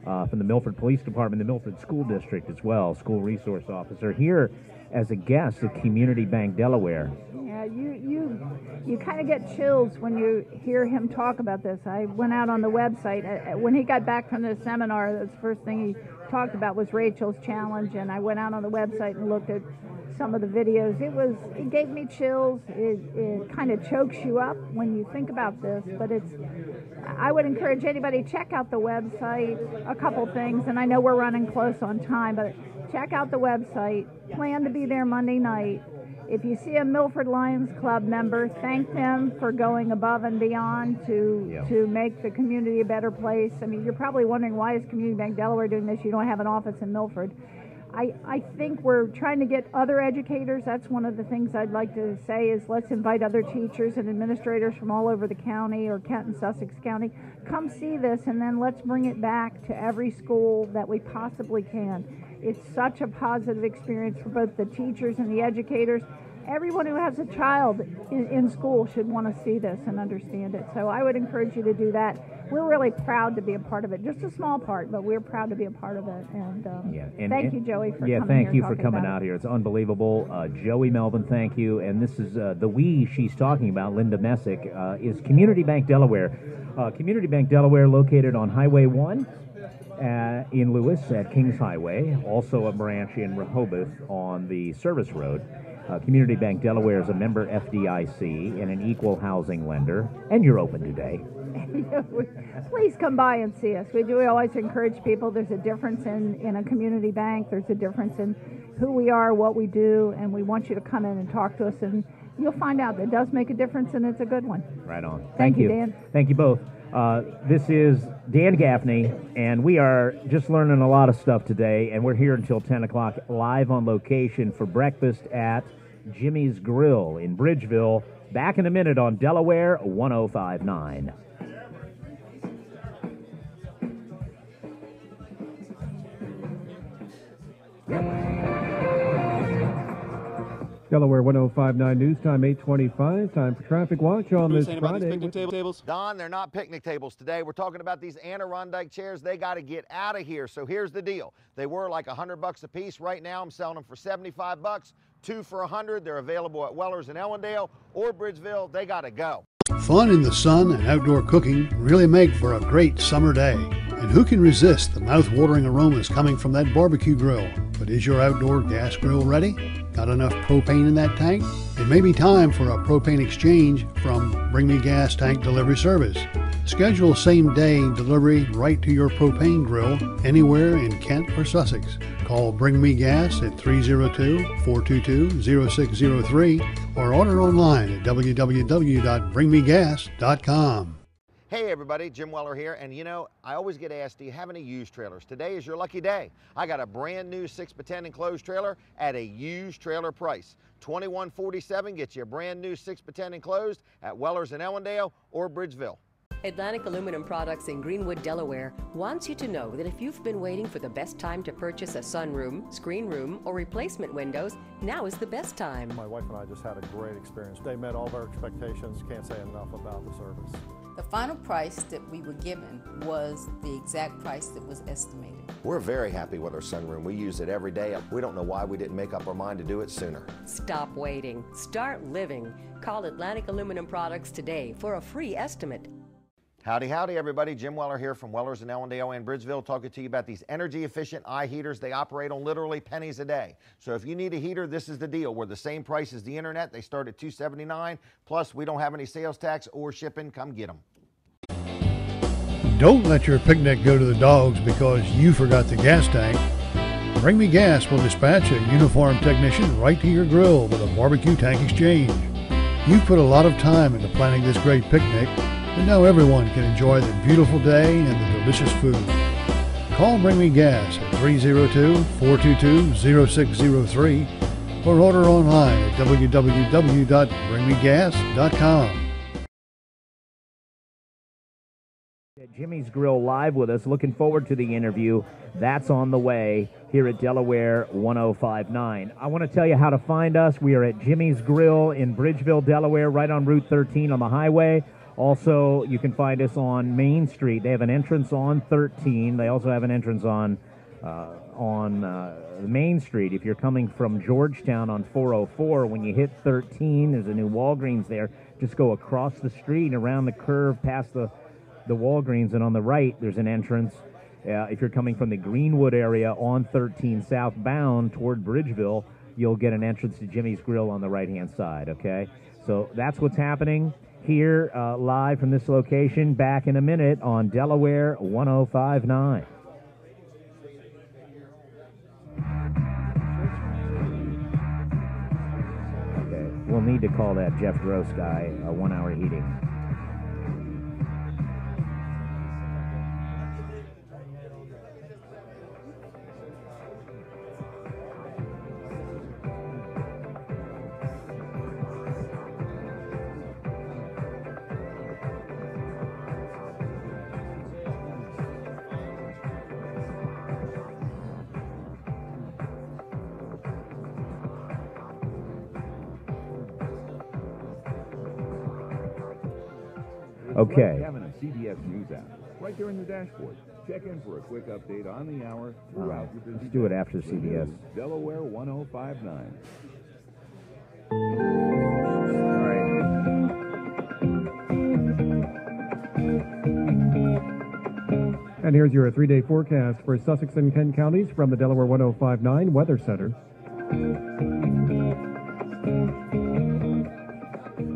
from the Milford Police Department, the Milford School District as well, school resource officer, here as a guest at Community Bank Delaware. Yeah, you kind of get chills when you hear him talk about this. I went out on the website. When he got back from the seminar, the first thing he talked about was Rachel's Challenge, and I went out on the website and looked at some of the videos. It gave me chills. It kind of chokes you up when you think about this, but I would encourage anybody, check out the website, a couple things, and I know we're running close on time, but check out the website, plan to be there Monday night. If you see a Milford Lions Club member, thank them for going above and beyond to make the community a better place. I mean, you're probably wondering, why is Community Bank Delaware doing this? You don't have an office in Milford. I think we're trying to get other educators. That's one of the things I'd like to say is let's invite other teachers and administrators from all over the county or Kent and Sussex County. Come see this, and then let's bring it back to every school that we possibly can. It's such a positive experience for both the teachers and the educators. Everyone who has a child in school should want to see this and understand it. So I would encourage you to do that. We're really proud to be a part of it. Just a small part, but we're proud to be a part of it. And thank you, Joey, for coming here. Thank you for coming out here. It's unbelievable. Joey Melvin, thank you. And this is the we she's talking about, Linda Messick, is Community Bank Delaware. Community Bank Delaware, located on Highway 1 in Lewis at Kings Highway. Also a branch in Rehoboth on the Service Road. Community Bank Delaware is a member FDIC and an equal housing lender, and you're open today. Please come by and see us. We always encourage people. There's a difference in a community bank. There's a difference in who we are, what we do, and we want you to come in and talk to us, and you'll find out that it does make a difference, and it's a good one. Right on. Thank you, Dan. Thank you both. This is Dan Gaffney, and we are just learning a lot of stuff today, and we're here until 10 o'clock live on location for breakfast at Jimmy's Grill in Bridgeville. Back in a minute on Delaware 105.9. Delaware 105.9 News Time, 8:25. Time for Traffic Watch on this Friday. Don, they're not picnic tables today. We're talking about these Adirondack chairs. They got to get out of here. So here's the deal. They were like $100 a piece. Right now, I'm selling them for $75. 2 for $100. They're available at Wellers in Ellendale or Bridgeville. They got to go. Fun in the sun and outdoor cooking really make for a great summer day. And who can resist the mouth-watering aromas coming from that barbecue grill? But is your outdoor gas grill ready? Got enough propane in that tank? It may be time for a propane exchange from Bring Me Gas Tank Delivery Service. Schedule same-day delivery right to your propane grill anywhere in Kent or Sussex. Call Bring Me Gas at 302-422-0603 or order online at www.bringmegas.com. Hey everybody, Jim Weller here, and you know, I always get asked, do you have any used trailers? Today is your lucky day. I got a brand new 6x10 enclosed trailer at a used trailer price. $21.47 gets you a brand new 6x10 enclosed at Wellers in Ellendale or Bridgeville. Atlantic Aluminum Products in Greenwood, Delaware wants you to know that if you've been waiting for the best time to purchase a sunroom, screen room, or replacement windows, now is the best time. My wife and I just had a great experience. They met all of our expectations. Can't say enough about the service. The final price that we were given was the exact price that was estimated. We're very happy with our sunroom. We use it every day. We don't know why we didn't make up our mind to do it sooner. Stop waiting. Start living. Call Atlantic Aluminum Products today for a free estimate. Howdy, howdy, everybody. Jim Weller here from Wellers in Ellendale and Bridgeville, talking to you about these energy-efficient eye heaters. They operate on literally pennies a day. So if you need a heater, this is the deal. We're the same price as the internet. They start at $279. Plus, we don't have any sales tax or shipping. Come get them. Don't let your picnic go to the dogs because you forgot the gas tank. Bring Me Gas will dispatch a uniformed technician right to your grill with a barbecue tank exchange. You've put a lot of time into planning this great picnic, and now everyone can enjoy the beautiful day and the delicious food. Call Bring Me Gas at 302-422-0603 or order online at www.bringmegas.com. Jimmy's Grill live with us. Looking forward to the interview. That's on the way here at Delaware 105.9. I want to tell you how to find us. We are at Jimmy's Grill in Bridgeville, Delaware, right on Route 13 on the highway. Also, you can find us on Main Street. They have an entrance on 13. They also have an entrance on Main Street. If you're coming from Georgetown on 404, when you hit 13, there's a new Walgreens there. Just go across the street, around the curve, past the Walgreens, and on the right, there's an entrance. If you're coming from the Greenwood area on 13 southbound toward Bridgeville, you'll get an entrance to Jimmy's Grill on the right-hand side, okay? So that's what's happening here live from this location. Back in a minute on Delaware 105.9. Okay, we'll need to call that Jeff Gross guy 1 hour heating. Okay. Like having a CBS News app right there in your dashboard. Check in for a quick update on the hour throughout your busy Let's do it after CBS. Delaware 105.9. And here's your 3-day forecast for Sussex and Kent counties from the Delaware 105.9 Weather Center.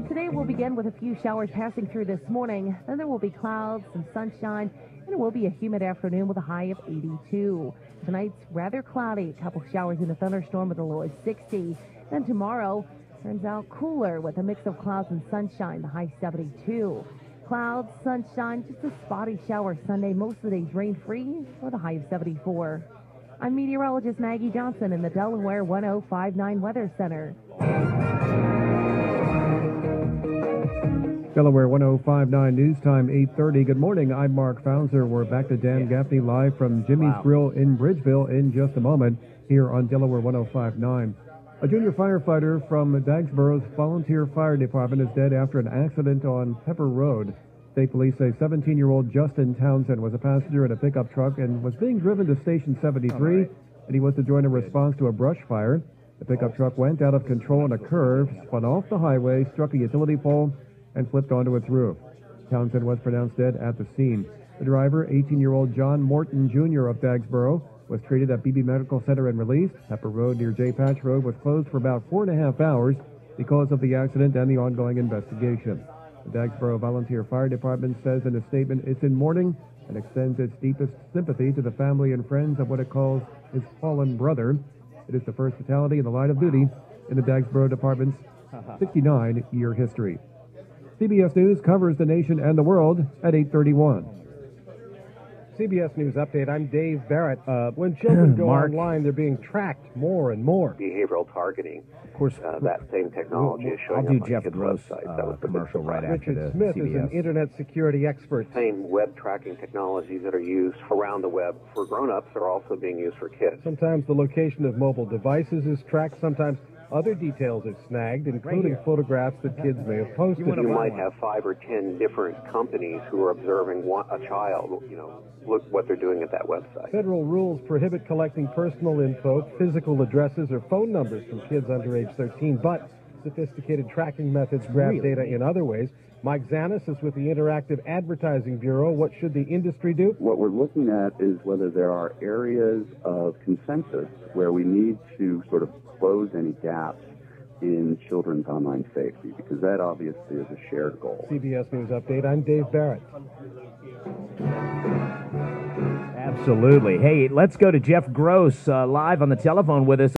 Today will begin again with a few showers passing through this morning. Then there will be clouds, some sunshine, and it will be a humid afternoon with a high of 82. Tonight's rather cloudy. A couple showers in a thunderstorm with a low of 60. Then tomorrow turns out cooler with a mix of clouds and sunshine, the high 72. Clouds, sunshine, just a spotty shower Sunday. Most of the days rain-free with a high of 74. I'm meteorologist Maggie Johnson in the Delaware 1059 Weather Center. Delaware 1059 News Time, 8:30. Good morning. I'm Mark Fauser. We're back to Dan Gaffney live from Jimmy's Grill in Bridgeville in just a moment here on Delaware 1059. A junior firefighter from Dagsboro's Volunteer Fire Department is dead after an accident on Pepper Road. State police say 17-year-old Justin Townsend was a passenger in a pickup truck and was being driven to Station 73, and he was to join a response to a brush fire. The pickup truck went out of control on a curve, spun off the highway, struck a utility pole, and flipped onto its roof. Townsend was pronounced dead at the scene. The driver, 18-year-old John Morton Jr. of Dagsboro, was treated at BB Medical Center and released. Pepper Road near J. Patch Road was closed for about 4.5 hours because of the accident and the ongoing investigation. The Dagsboro Volunteer Fire Department says in a statement it's in mourning and extends its deepest sympathy to the family and friends of what it calls his fallen brother. It is the first fatality in the line of duty in the Dagsboro Department's 69-year history. CBS News covers the nation and the world at 8:31. CBS News Update, I'm Dave Barrett. When children go Mark. online, they're being tracked more and more. Behavioral targeting. Of course, that same technology is showing I'll do up on Jeff kids' Gross websites. That was the commercial right after Richard the Smith CBS. is an internet security expert. Same web tracking technologies that are used around the web for grown-ups are also being used for kids. Sometimes the location of mobile devices is tracked. Sometimes other details are snagged, including photographs that kids may have posted. You might have 5 or 10 different companies who are observing a child, look what they're doing at that website. Federal rules prohibit collecting personal info, physical addresses, or phone numbers from kids under age 13, but sophisticated tracking methods grab data in other ways. Mike Zanis is with the Interactive Advertising Bureau. What should the industry do? What we're looking at is whether there are areas of consensus where we need to sort of close any gaps in children's online safety, because that obviously is a shared goal. CBS News Update, I'm Dave Barrett. Absolutely. Hey, let's go to Jeff Gross live on the telephone with us.